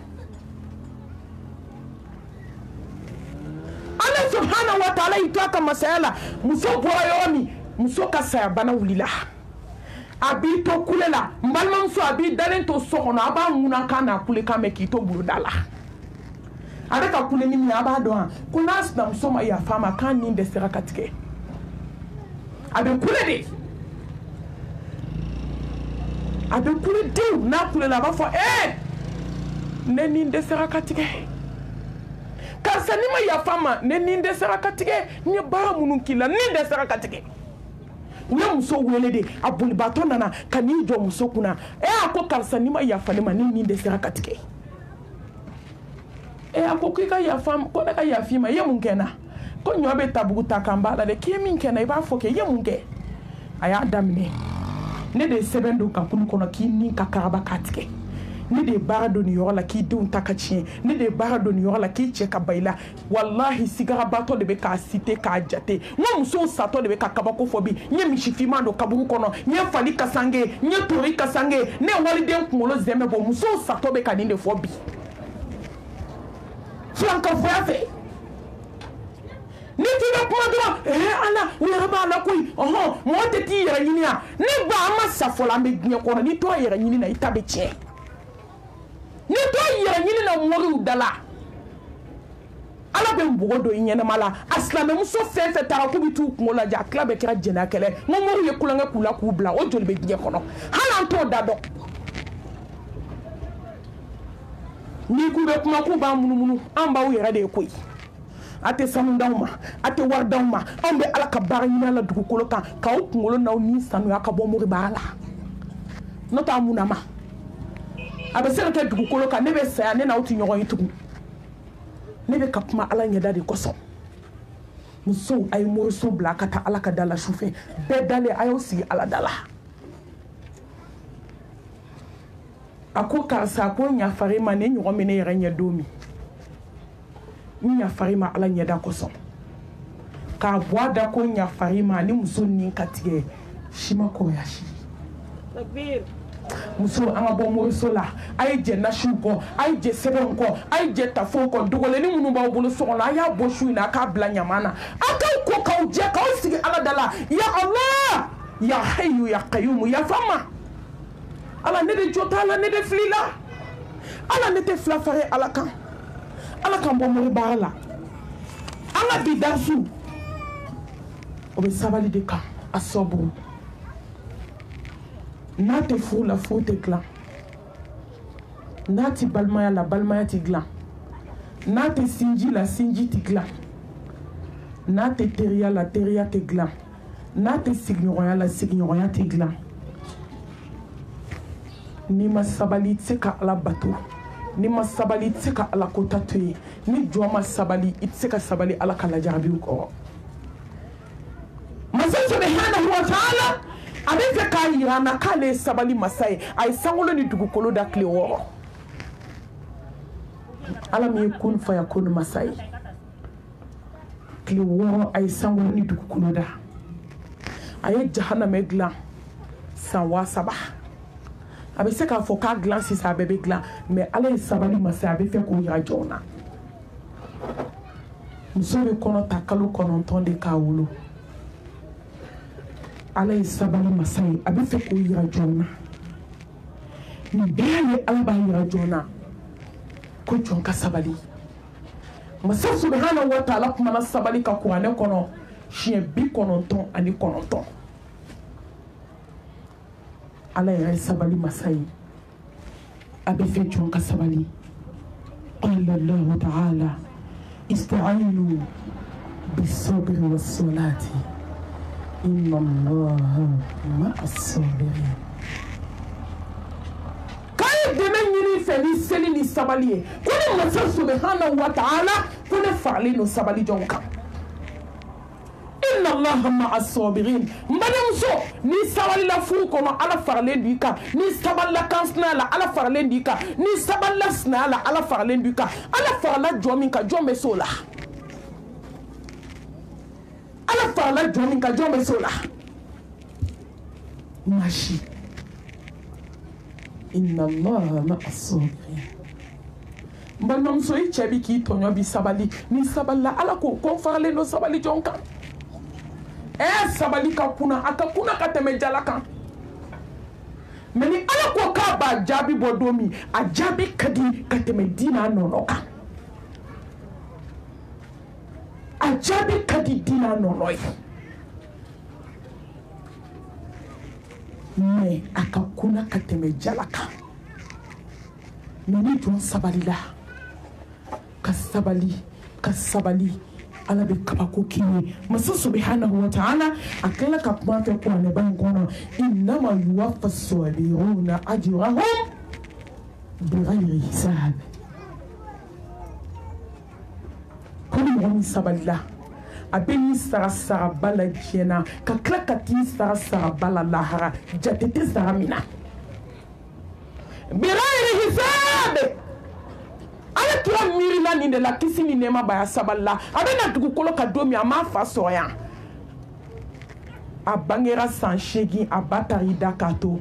ala subhanahu wa ta'ala y'i to a ka masaya la muso bɔra yɔrɔ min muso ka saya bana wulila Abi to kule la mbalmanso abi dalen to sokono aba muna kana kule kame kito burudala ada ka kule ni aba do ha kuna sna msoma ya fama kan ni de sera katike abe kule de na kule la ba fo ne ni de sera katike karsa ni ma ya fama ne ni de sera katike ni bara munun kila ni de sera katike uya muso wele de abuli bato nana kani jo muso kuna ako karsa ni ma ya fa ni de sera katike ako kika ya fam ko ka ya fima ye mun kena ko nyobe tabuta kambala de kimi kena iba foke ye mun ke aya damne ne de sebendo ka kunu kono kini ka karaba katike ne de barado ni yola ki dun takachie ne de barado ni yola ki cheka baila wallahi sigara bato de be ka cité ka jate mo muso sato de be ka kabako fobi nye mishifima do kaburu kono nye fali kasange nye tori kasange ne wali den kumolo zeme bo muso sato be ka ninde fobi Franka Fouafé. Ni tu vas prendre, Allah, ou il va la couille. Moi, te dis, ni ba ma safola me bien qu'on ni toi, ni na itabetien. Ni toi, ni na mori dala. Ala ben bogo do inyana mala. Asla me muso fe tara ko bitu ko la ja club e kira jena kele. Mo mori ye kulanga kula ku bla o joli be bien kono. Hala to dado. Ni ku be kuma ku ba munumunu amba u yera de koy ate sanu dawma ate war dawma ambe ala ka bar ni la dugu kolo kan ka u kungolo na ni sanu ya ka bo mori bala nota munama abe sere ke dugu kolo kan ne be sa ne na uti nyogo yitu ne be ka kuma ala nyeda de koso muso ay mori so bla kata ala ka dala shufe be dale ayo si ala dala ako karsa ko nya farima ne nyogo mene yere nya domi nya farima ala nya da koso ka boada ko nya farima ni muso ni katige shima ko yashi takbir muso anga bo mo sola ay je na shuko ay je sebon ko ay je tafo ko dogole ni munu ba bolo so la ya bo shu na ka bla nyamana aka ko ka je ka sigi ala dala ya allah ya hayyu ya qayyum ya fama ala ne de jota ala ne de flila ala ne te flafare ala kan bo mori barala ala bidasu obe sabali de kan asobru na te fou la fou te glan na ti balmaya la balmaya ti glan na te sinji la sinji ti glan na te teria la teria te glan na te signoroya la signoroya ti glan ni ma sabali tseka ala bato ni ma sabali tseka ala kota tuye ni jwa ma sabali itseka sabali ala kala jarabi ko masa subhanahu wa ta'ala avec ka yirana kale sabali masai ay sangolo ni dugukolo da kle woro ala mi kun fa yakun masai kle woro ay sangolo ni dugukolo da ay jahannam egla sanwa sabah abe se ka fo ka glan si sa bebe glan mais ala sabali masai abe fe ko ya jona muso be kono takalu kono tonde ka wulu ala sabali masai abe fe ko ya jona ni bele ala ba ya jona ko jonka sabali masa subhanahu wa ta'ala kuma na sabali ka ko ane kono chien bi kono ton ani kono ton ala ya sabali masai abe fe jonka sabali qala allah ta'ala استعينوا بالصبر والصلاة إن الله مع الصابرين كيف دمني فلسلي للسبالية كل ما سبحانه وتعالى كل فعلين السبالي جونكا إن الله مع الصابرين مدام سو ني سبالي لا فوكو على فرلين ديكا ني سبال لا كانسنا على فرلين ديكا ني سبال لا سنا على فرلين ديكا على فرلا جومينكا جومي سولا على فرلا جومينكا جومي سولا ماشي إن الله مع الصابرين مدام سو يتشبي كي تونيو بي سبالي ني سبال لا على كو فرلين نو سبالي جونكا sabali ka kuna aka kuna ka teme jala kan mais ni ala ko ka ba jaabi bɔ don min a jaabi ka di ka tɛmɛ diina nɔnɔ kan a jaabi ka di diina nɔnɔ ye mais a ka kunna ka tɛmɛ jala kan mais ni jɔn sabalila ka sabali ala be kabako kini masa subhanahu wa ta'ala akala ka kuma fɛ kuranɛ ba in kɔnɔ innama yuwaffa as-sabiruna ajrahum bighayri hisab ko ni mɔgɔ min sabalila a bɛ ni sara bala diɲɛna ka tila ka t'i sara bala lahara jate tɛ sara min na bighayri hisab ala kira miirila nin de la kisi ni nɛɛma b'a sabalila a bɛna dugukolo ka don min a m'a fa sɔrɔ yan a bangera san 8 a ba taara i da k'a to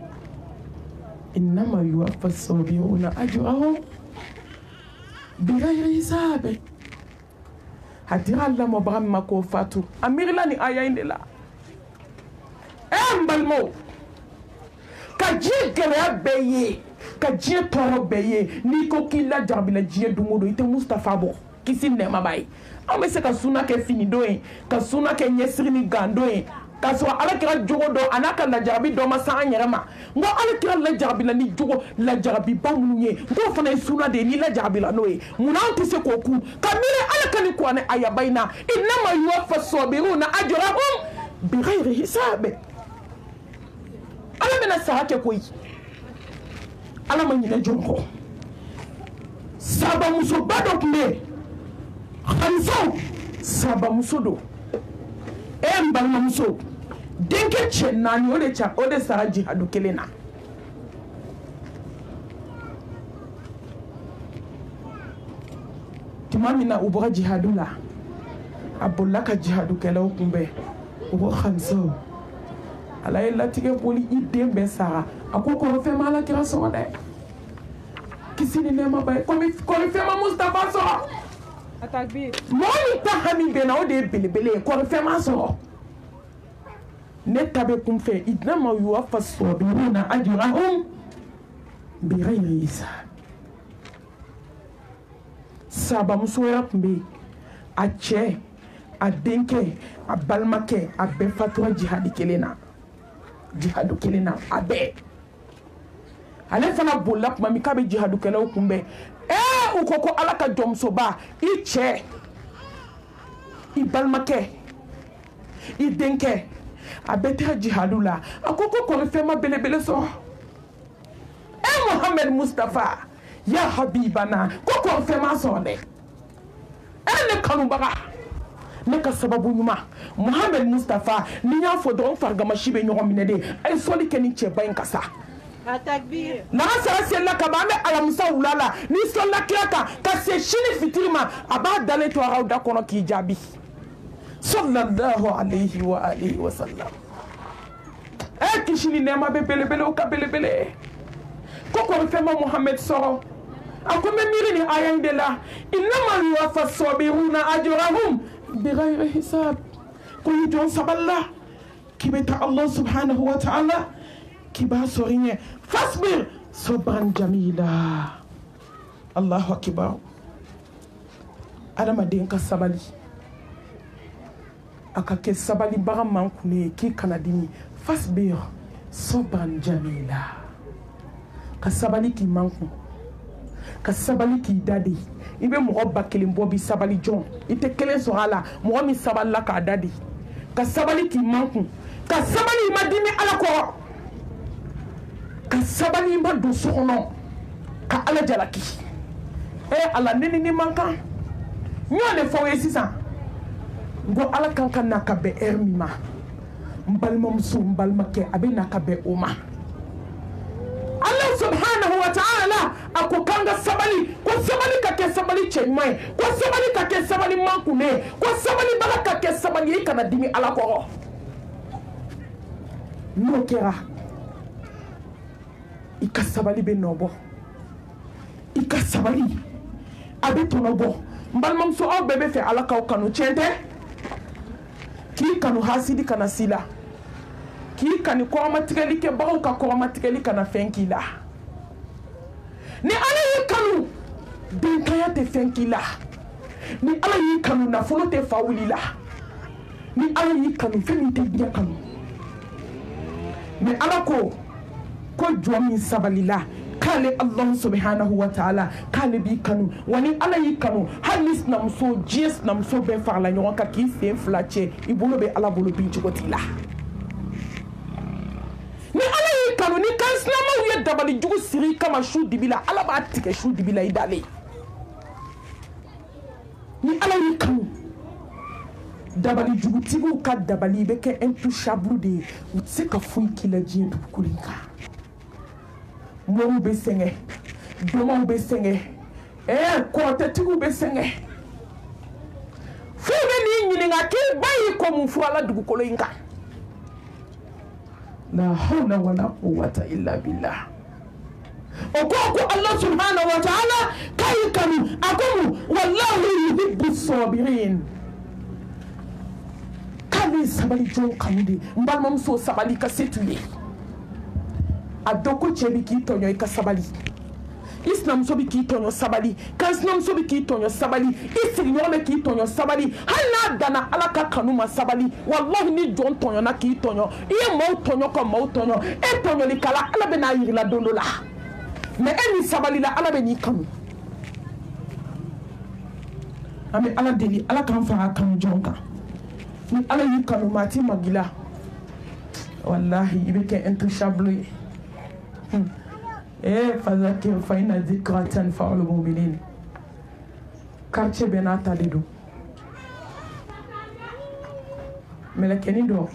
innama yuwaffa as-sabiruna ajrahum bighayri hisab a dira lamɔbaga min ma k'o fatu a miirila ni aya in de la n balimaw ka diɲɛ gɛlɛya bɛɛ ye ka diɲɛ tɔɔrɔ bɛɛ ye n'i ko k'i lajarabila diɲɛ don o don i tɛ Mustafa bɔ kisi nɛɛma b'a ye an bɛ se ka suna kɛ fini don ye ka suna kɛ ɲɛsiri ni gan don ye k'a sɔrɔ alakira jogo dɔ a n'a ka lajarabi dɔ ma se an yɛrɛ ma n ko alakira lajarabila ni jogo lajarabiba minnu ye n k'o fana ye suna de ye n'i lajarabila n'o ye munna an tɛ se k'o ku ka miiri ala ka ni kuranɛ ayaba in na innama yuwaffa as-sabiruna ajrahum bighayri hisab ala bɛna sara kɛ koyi ala ma ɲinɛ jɔn kɔ sabamusoba dɔ tun bɛ yen halifaw sabamuso don n balimamuso denkɛ cɛ 4 o de sara jihadu kelen na tuma min na u bɔra jihadu la a bolila ka jihadu kɛlaw kunbɛn u ko halifaw ala ye latigɛ boli i den bɛɛ sara a ko kɔrɔfɛn ma alakira sɔrɔ dɛ kisi ni nɛɛma ba ye kɔrɔfɛn ma Mustafa sɔrɔ mɔgɔ min ta hami bɛ na o de ye belebele ye kɔrɔfɛn ma sɔrɔ ne ta bɛ kun fɛ innama yuwaffa as-sabiruna ajrahum bighayri hisab sabamusoya tun bɛ yen a cɛ a denkɛ a balimakɛ a bɛɛ fatura jihadi kelen na a bɛɛ ale fana bolila tuma min k'a bɛ jihadukɛlaw kunbɛn u ko ko ala ka jɔnmusoba i cɛ i balimakɛ i denkɛ a bɛ taa jihadu la a ko kɔrɔfɛn ma belebele sɔrɔ Muhammad Mustafa ya habibana ko kɔrɔfɛn ma sɔrɔ dɛ ne kanubaga ne ka sababu ɲuman Muhammad Mustafa ni y'a fɔ dɔrɔn farigamasi bɛ ɲɔgɔn minɛ de a ye sɔli kɛ ni cɛba in ka sa n'an sera selila ka ban an bɛ alamisa wula la ni sɔlila kira kan ka se sini fitiri ma a b'a dalen to aw da kɔnɔ k'i jaabi sallallahu alayhi wa alihi wa sallam kisi ni nɛɛma bɛ belebelew ka belebele ko kɔrɔfɛn ma Muhammad sɔrɔ a ko n bɛ miiri ni aya in de la innama yuwaffa as-sabiruna ajrahum bighayri hisab ko i jɔn sabalila k'i bɛ taa Allah subhanahu wa ta'ala k'i b'a sɔrɔ i ɲɛ fasbir sabran jamila Allahu akbar adamaden ka sabali a ka kɛ sabalibaga man kun ye k'i kana dimi fasbir sabran jamila ka sabali k'i man kun ka sabali k'i da de i bɛ mɔgɔ ba kelen bɔ bi sabali jɔn i tɛ kelen sɔrɔ a la mɔgɔ min sabalila k'a da de ka sabali k'i man kun ka sabali i ma dimi ala kɔrɔ ka sabali i ma don so kɔnɔ ka ala jalaki ala ne ni man kan n y'o de fɔ aw ye sisan n ko ala kan ka na ka bɛn heure min ma n balimamuso n balimakɛ a bɛ na ka bɛn o ma Allah subhanahu wa ta'ala a ko k'an ka sabali ko sabali ka kɛ sabali cɛ ɲuman ye ko sabali ka kɛ sabali man kunne ye ko sabalibaga ka kɛ sabali ye i kana dimi ala kɔrɔ n'o kɛra i ka sabali bɛ nɔbɔ i ka sabali a bɛ tɔnɔbɔ n balimamuso aw bɛɛ bɛ fɛ ala k'aw kanu tiɲɛ tɛ k'i kanu hasidi kana si la k'i kani kɔrɔmatigɛli kɛbagaw ka kɔrɔmatigɛli kana fɛn k'i la ni ala y'i kanu denkanya tɛ fɛn k'i la ni ala y'i kanu nafolo tɛ fa wuli la ni ala y'i kanu fɛn min tɛ diɲɛ kanu mais ala ko jɔn min sabalila k'ale Allah subhanahu wa ta'ala k'ale b'i kanu wa ni ala y'i kanu hali ni sinamuso diɲɛ sinamuso bɛɛ farala ɲɔgɔn kan k'i sen fila cɛ i bolo bɛ ala bolo bin cogo t'i la ni ala y'i kanu ni kan sinamaw ye dabali jugu siri kama su dibi la ala b'a tigɛ su dibi la i dalen ni ala y'i kanu dabali jugutigiw ka dabali bɛ kɛ intouchable de ye u tɛ se ka foyi k'i la diɲɛ dugukolo in kan mɔriw bɛ sɛgɛn dɔmaw bɛ sɛgɛn kɔrɔtɛtigiw bɛ sɛgɛn f'u bɛ n'i ɲininka k'i ba y'i kɔ mun fɔ ala dugukolo in kan la hawla wala quwwata illa billah o ko Allah subhanahu wa ta'ala k'a y'i kanu a ko mun wallahu yuhibbu sabirin k'ale sabali jɔn kanu de n balimamuso sabali ka se t'u ye a dɔn ko cɛ bɛ k'i tɔɲɔ i ka sabali i sinamuso bɛ k'i tɔɲɔ sabali kan sinamuso bɛ k'i tɔɲɔ sabali i sigiɲɔgɔn bɛ k'i tɔɲɔ sabali hali n'a danna ala ka kanu ma sabali wallahi ni jɔn tɔɲɔna k'i tɔɲɔ i ye maaw tɔɲɔ ka maaw tɔɲɔ e tɔɲɔlikala ala bɛ n'a yirila don dɔ la mais e min sabalila ala bɛ n'i kanu an bɛ ala deli ala k'an fara kanu jɔn kan ni ala y'i kanu maa t'i magila wallahi i bɛ kɛ intouchable ye fazakir fa inna dhikra tanfa'ul mu'minin quartier bɛɛ n'a ta de don mɛlɛkɛnin dɔ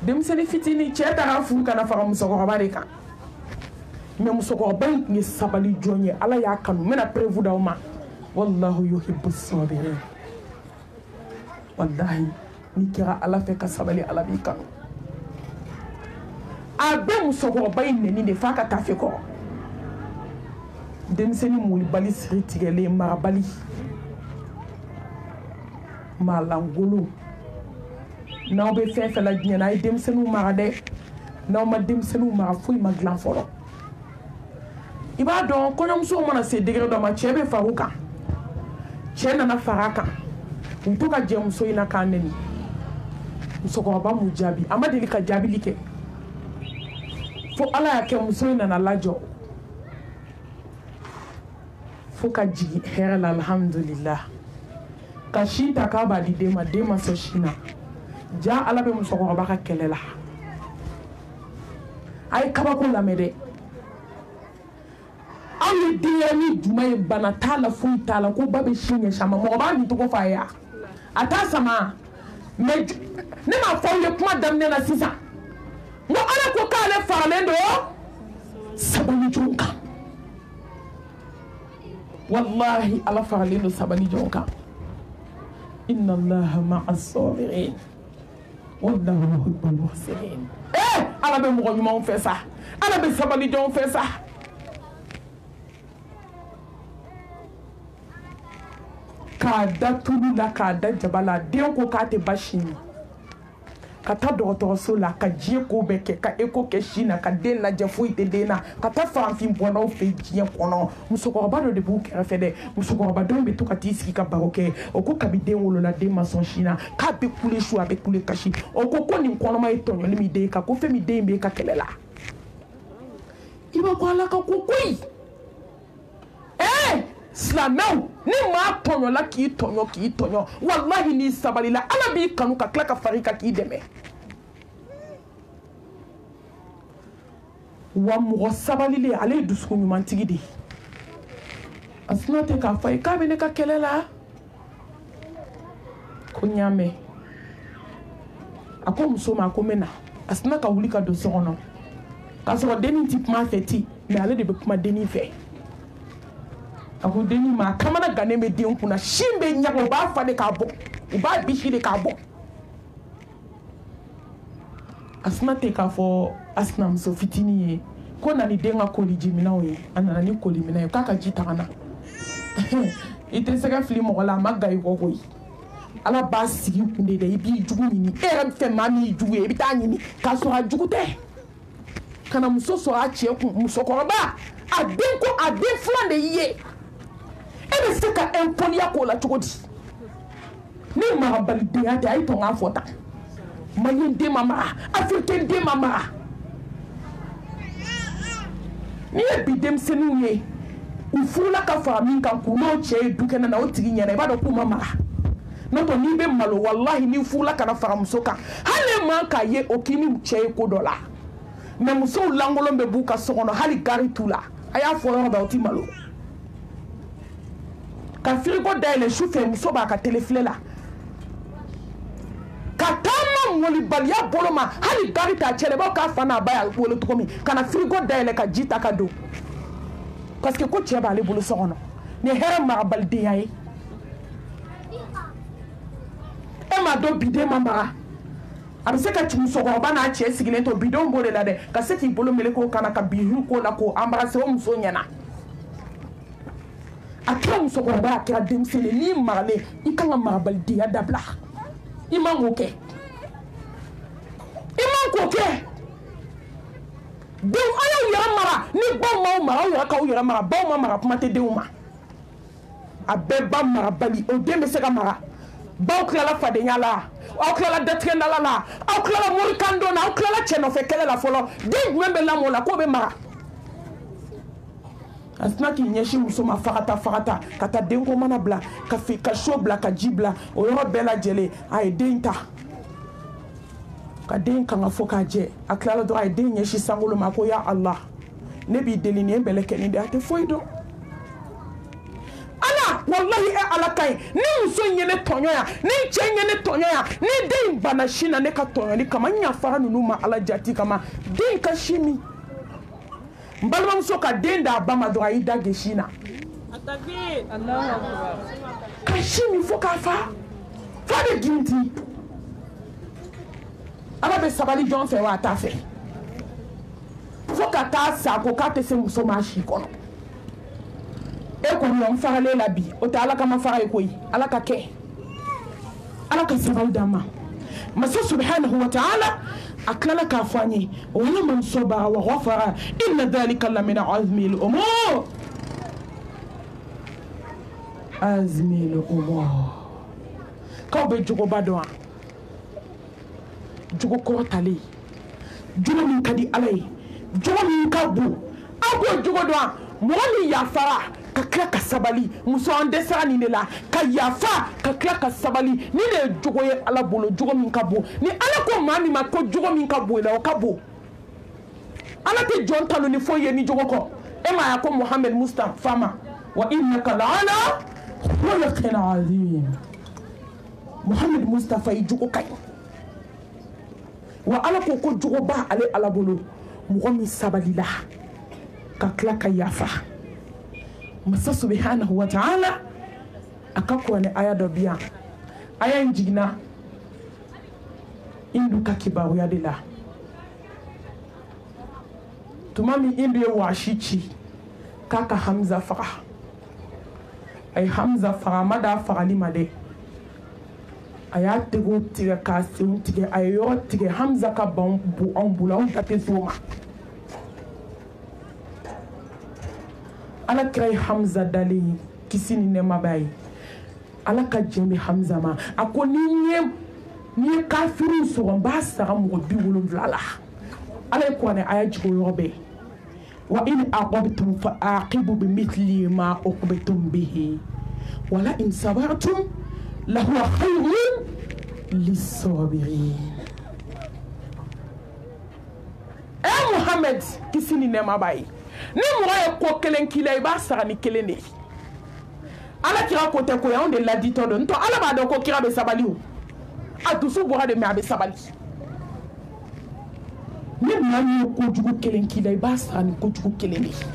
denmisɛnnin fitinin cɛ taara furu kana fara musokɔrɔba de kan mais musokɔrɔba in tun ye sabali jɔn ye ala y'a kanu n bɛna preuve d'aw ma wallahu yuhibbu sabirin wallahi n'i kɛra ala fɛ ka sabali ala b'i kanu a bɛ musokɔrɔba in nɛni de f'a ka taa fɛ kɔrɔ denmisɛnnin molibali siri tigɛlen marabali malangolo n'aw bɛ fɛn fɛn la diɲɛ na a ye denmisɛnninw mara dɛ n'aw ma denmisɛnninw mara foyi ma dilan fɔlɔ i b'a dɔn kɔɲɔmusow mana se degré dɔ ma cɛ bɛ fara u kan cɛ nana fara a kan u to ka jɛ muso in na k'a nɛni musokɔrɔba m'u jaabi a ma deli ka jaabili kɛ fo ala y'a kɛ muso in nana lajɔ fo ka jigin hɛrɛ la alhamdulillah ka sin ta k'a b'a di den ma sɔn sin na ja ala bɛ musokɔrɔba ka kɛlɛ la a ye kabako lamɛn dɛ aw ye denyɛrɛnin jumɛn ye bana t'a la foyi t'a la ko ba bɛ sin ɲɛsin a ma mɔgɔ b'a nin tɔgɔ f'a ye a t'a sama mais ne m'a fɔ aw ye kuma daminɛ na sisan n ko ala ko k'ale faralen don sabali jɔn kan wallahi ala faralen don sabali jɔn kan inna allaha ma'a sabirin wallahu yuhibbul muhsinin ala bɛ mɔgɔ ɲumanw fɛ sa ala bɛ sabali jɔn fɛ sa k'a da tulu la k'a da jaba la den ko k'a tɛ ba sin min ka taa dɔgɔtɔrɔso la ka diɲɛ ko bɛɛ kɛ ka eko kɛ sin na ka den lajɛ foyi tɛ den na ka taa farafin bɔnnaw fɛ diɲɛ kɔnɔ musokɔrɔba dɔ de b'u kɛrɛfɛ dɛ musokɔrɔba dɔw bɛ to ka t'i sigi ka baro kɛ o ko kabi den wolola den ma sɔn sin na k'a bɛ kule su a bɛ kule kasi o ko nin kɔnɔma ye tɔɲɔli min den kan ko fɛn min den bɛ ka kɛlɛ la i b'a ko ala ka ko koyi silamɛw ni maa tɔɲɔla k'i tɔɲɔ wallahi n'i sabalila ala b'i kanu ka tila ka fara i kan k'i dɛmɛ wa mɔgɔ sabalilen ale ye dusukun ɲumantigi de ye a sina tɛ k'a fɔ a ye k'a bɛ ne ka kɛlɛ la ko n y'a mɛn a ko muso ma ko n bɛ na a sina ka wuli ka don so kɔnɔ k'a sɔrɔ dennin ti kuma a fɛ ten mais ale de bɛ kuma dennin fɛ a ko dennin ma kamana gannen bɛ den kunna sin bɛ ɲaga u b'a fa de k'a bɔ u b'a bisi de k'a bɔ a sina tɛ k'a fɔ a sinamuso fitinin ye ko na ni den ka kolijiminɛnw ye a nana ni koliminɛn ye k'a ka ji ta ka na i tɛ sɛgɛ fili mɔgɔ la a ma ga i kɔ koyi ala b'a sigi kunde de i b'i jugu ɲini e yɛrɛ fɛ maa min y'i jugu ye i bɛ taa ɲini k'a sɔrɔ a jugu tɛ kana muso sɔrɔ a cɛ kun musokɔrɔba a den ko a den filan de y'i ye e bɛ se ka impɔniya k'o la cogo di ni marabalidenya tɛ a ye tɔn k'a fɔ tan maliyɛn den ma mara afirikɛn den ma mara n'i ye bi denmisɛnninw ye u furula ka fara min kan k'u n'o cɛ ye du kɛnɛ na o tigi ɲɛna i b'a dɔn k'u ma mara n'o tɛ n'i bɛ malo walahi n'i furula kana fara muso kan hali man k'a ye o k'i ni cɛ ye ko dɔ la mɛ musow lankolon bɛ b'u ka so kɔnɔ hali gari t'u la a y'a fɔ yɔrɔ bɛɛ o ti malo ka firigo dayɛlɛ su fɛ muso b'a ka telefilɛ la ka taama molibaliya bolo ma hali gari t'a cɛ la i b'a k'a fa n'a ba y'a wolo cogo min ka na firigo dayɛlɛ ka ji ta ka don parce que ko cɛ b'ale bolo so kɔnɔ nin ye hɛrɛ marabalidenya ye e m'a dɔn biden ma mara a bɛ se ka musokɔrɔba n'a cɛ sigilen to bidenw b'o de la dɛ ka se k'i bolo meleke o kan na ka bihiw k'o la k'o embrasser o muso ɲɛna a kɛra musokɔrɔba a kɛra denmisɛnnin n'i maralen i kan ka marabalidenya dabila i man k'o kɛ i man k'o kɛ denw a y'aw yɛrɛ mara ni baw m'aw mara aw yɛrɛ k'aw yɛrɛ mara baw ma mara kuma tɛ denw ma a bɛɛ ba marabali o den bɛ se ka mara baw tilala fadenya la aw tilala datigɛndala la aw tilala morikando na aw tilala cɛ nɔfɛ kɛlɛ la fɔlɔ den jumɛn bɛ lamɔ la k'o bɛ mara a sina k'i ɲɛsin muso ma fagata ka taa denko mana bila ka so bila ka ji bila o yɔrɔ bɛɛ lajɛlen a ye den ta ka den kanga fɔ k'a jɛ a tilala dɔrɔn a ye den ɲɛsin sankolo ma ko ya Allah ne b'i deli nin ye bɛlɛkɛnin de a tɛ foyi dɔn ala wallahi e ala ka ɲi ni muso in ye ne tɔɲɔ yan ni cɛ in ye ne tɔɲɔ yan ni den in bana sin na ne ka tɔɲɔli kama n ɲafara ninnu ma ala jati kama den ka si min n balimamuso ka den d'a ba ma dɔrɔn a y'i da gesi na ka si min fo k'a fa fa bɛ girinti ala bɛ sabali jɔn fɛ wa a t'a fɛ fo ka taa sa ko k'a tɛ se muso ma si kɔnɔ e kɔni n faralen la bi o tɛ ala kama fara ye koyi ala ka kɛ ala ka sabali d'an ma masa subhanahu wa ta'ala a tilala k'a fɔ an ye wala man soba wa ghafara inna dhalika lamina azmi al-umur azmi al-umur k'aw bɛ jogoba dɔn wa jogo kɔrɔtalen jogo min ka di ala ye jogo min ka bon aw b'o jogo dɔn wa mɔgɔ min yafara ka tila ka sabali muso an dɛsɛra nin de la ka yafa ka tila ka sabali ni de ye jogo ye ala bolo jogo min ka bon ni ala ko maa min ma ko jogo min ka bon i la o ka bon ala tɛ jɔn tanu ni foyi ye ni jogo kɔ e ma ya ko Muhammed Mustafa ma wa innaka la'ala khuluqin azim Muhammed Mustafa i jogo ka ɲi wa ala ko ko jogo ba ale ala bolo mɔgɔ min sabalila ka tila ka yafa masa subhanahu wa ta'ala aka kuwane aya dɔ bi yan aya in jiginna indu ka kibaruya de la tuma min indu ye waasi ci k'a ka Hamza faga a ye Hamza faga a ma da fagali ma dɛ a y'a tegow tigɛ k'a senw tigɛ a ye yɔrɔ tigɛ Hamza ka ban bu anw bolo anw ta tɛ se o ma ala kira ye Hamza dalen kisi ni nɛɛma b'a ye ala ka jɛn bɛ Hamza ma a ko ni ye kafiriw sɔgɔ n b'a saga mɔgɔ 70 la ala ye kuranɛ aya jigin o yɔrɔ bɛɛ wa in aqabtum fa aqibu bimithli ma uqibtum bihi wala in sabartum lahuwa khayrun lis-sabirin Muhammad kisi ni nɛɛma b'a ye ni mɔgɔ ye ko kelen k'i la i b'a sara ni kelen de ye ala kira ko tɛ ko ye anw de laditɔ don ntɔ ala b'a dɔn ko kira bɛ sabali o a dusu bɔra de mɛ a bɛ sabali ni maa min ye kojugu kelen k'i la i b'a sara ni kojugu kelen de ye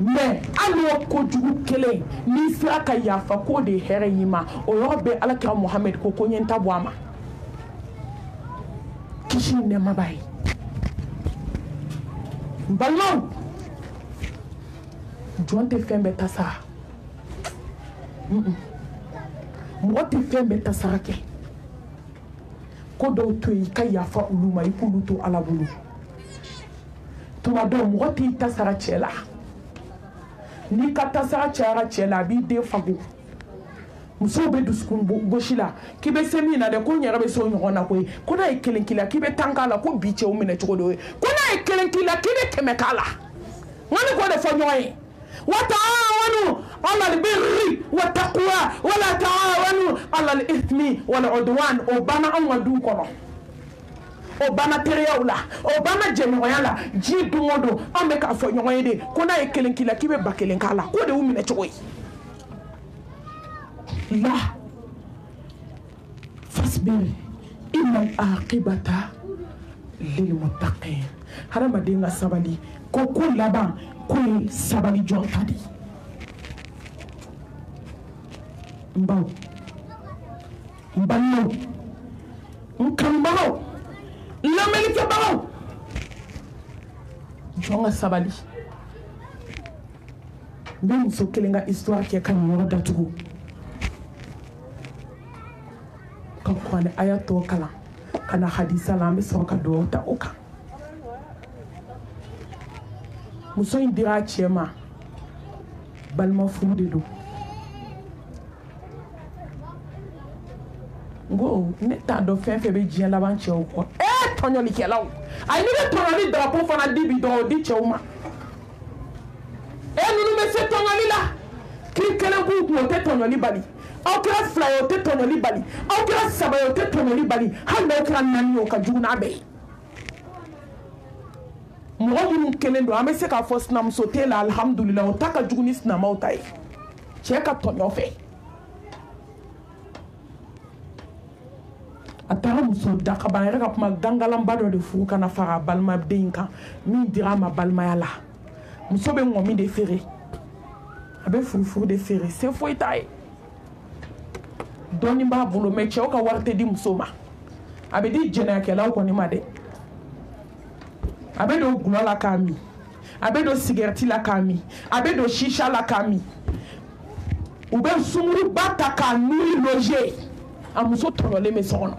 mɛ hali o kojugu kelen n'i sera ka yafa k'o de ye hɛrɛ y'i ma o yɔrɔ bɛɛ ala kira Muhammad ko ko n ye n ta bɔ a ma kisi ni nɛɛma b'a ye n balimaw jɔn tɛ fɛn bɛɛ ta sa mɔgɔ tɛ fɛn bɛɛ tasara kɛ ko dɔw to yen i ka yafa olu ma i k'olu to ala bolo tuma dɔw mɔgɔ t'i tasara cɛ la n'i ka tasara cayara cɛ la a b'i den fago musow bɛ dusukun gosi la k'i bɛ se min na dɛ ko n yɛrɛ bɛ se o ɲɔgɔn na koyi ko n'a ye kelen k'i la k'i bɛ 10 k'a la ko bi cɛw minɛ cogo dɔ ye ko n'a ye kelen k'i la k'i bɛ 100 k'a la n ko ni k'o de fɔ ɲɔgɔn ye وتعاونوا على البر والتقوى ولا تعاونوا على الإثم والعدوان وبنا أمودو كنا وبنا تريولا وبنا جنويالا جي دومودو أمك أفو نيويدي كنا يكلن كلا كيبه باكلن كلا كودي ومن تشوي لا فاصبر إن العاقبة للمتقين هذا ما دينا سبالي كوكو لابان koye sabali jɔn ta di n baw n balimaw n kanubagaw n lamɛnnikɛbagaw jɔn ka sabali n bɛ muso kelen ka histoire kɛ ka nin yɔrɔ datugu ka kuranɛ aya tɔ kalan ka na hadisa la an bɛ sɔrɔ ka dugawu ta o kan muso in dira a cɛ ma balima furu de don n ko ne t'a dɔn fɛn fɛn bɛ diɲɛ laban cɛw kɔ tɔɲɔlikɛlaw ayi ne bɛ tɔɲɔli drapeau fana di bi dɔrɔn o di cɛw ma ninnu bɛ se tɔɲɔli la k'i kelen b'u kun o tɛ tɔɲɔli bali aw kɛra 2 ye o tɛ tɔɲɔli bali aw kɛra 3 ye o tɛ tɔɲɔli bali hali n'aw kɛra 4 ye o ka jugu n'a bɛɛ ye mɔgɔ minnu kelen don an bɛ se k'a fɔ sinamuso tɛ la alhamdulillah o ta ka jugu ni sinamaw ta ye cɛ ka tɔɲɔ fɛ a taara muso dakaba yɛrɛ ka kuma gangalanba dɔ de furu kana fara balimaden kan min dira a ma balimaya la muso bɛ ŋɔmi de feere a bɛ furufuru de feere se foyi t'a ye dɔɔni b'a bolo mɛ cɛw ka wari tɛ di muso ma a bɛ di jɛnɛyakɛlaw kɔni ma dɛ a bɛ don gulɔ la k'a min a bɛ don sigɛriti la k'a min a bɛ don shisha la k'a min u bɛ sunguruba ta k'a nuri loger a muso tɔɲɔlen bɛ so kɔnɔ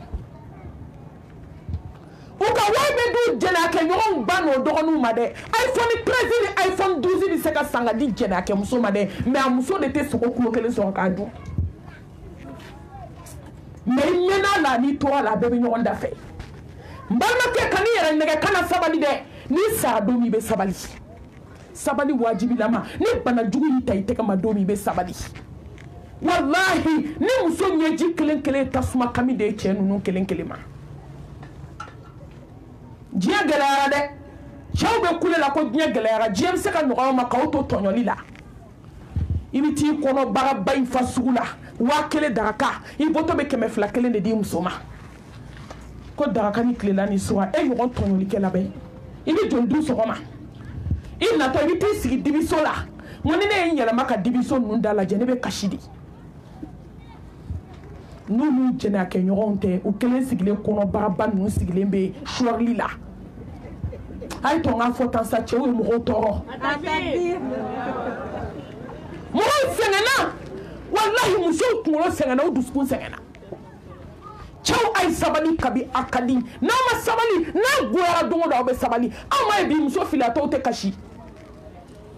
u ka wari bɛ d'u jɛnɛyakɛɲɔgɔnw ba n'o dɔgɔninw ma dɛ iPhone 13 ni iPhone 12 bɛ se ka san ka di jɛnɛyakɛmuso ma dɛ mais a muso de tɛ sogo kilo 1 sɔrɔ k'a dun mais i mɛnna la n'i tora la a bɛɛ bɛ ɲɔgɔn da fɛ n balimakɛ ka n'i yɛrɛ nɛgɛ kana sabali dɛ n'i sara don min i bɛ sabali sabali wajibilama ni bana jugu y'i ta i tɛgɛ ma don min i bɛ sabali wallahi ni muso ɲɛji kelen kelen tasuma kami de ye cɛ ninnu kelen kelen ma diɲɛ gɛlɛyara dɛ cɛw bɛ kule la ko diɲɛ gɛlɛyara diɲɛ bɛ se ka nɔgɔya ma k'aw to tɔɲɔli la i bɛ t'i kɔnɔ bagaba in fa sugu la 1000 daraka i bɔtɔ bɛ 200 kelen de di muso ma ko daraka ni tilela ni suwa e ɲɔgɔn tɔɲɔlikɛla bɛ i bɛ joli dun sɔgɔma i natɔ i bɛ t'i sigi dibiso la n ko ni ne ye n yɛlɛma ka dibiso ninnu da lajɛ ne bɛ kasi de n'olu jɛnɛyakɛɲɔgɔnw tɛ u kelen sigilen kɔnɔ baraba ninnu sigilen bɛ suwarili la a ye to n k'a fɔ tan sa cɛw ye mɔgɔw tɔɔrɔ mɔgɔw sɛgɛnna walahi musow kunkolo sɛgɛnna u dusukun sɛgɛnna cɛw a ye sabali kabi a ka di n'aw ma sabali n'a goyara don o don aw bɛ sabali aw ma ye bi muso filiyatɔw tɛ kasi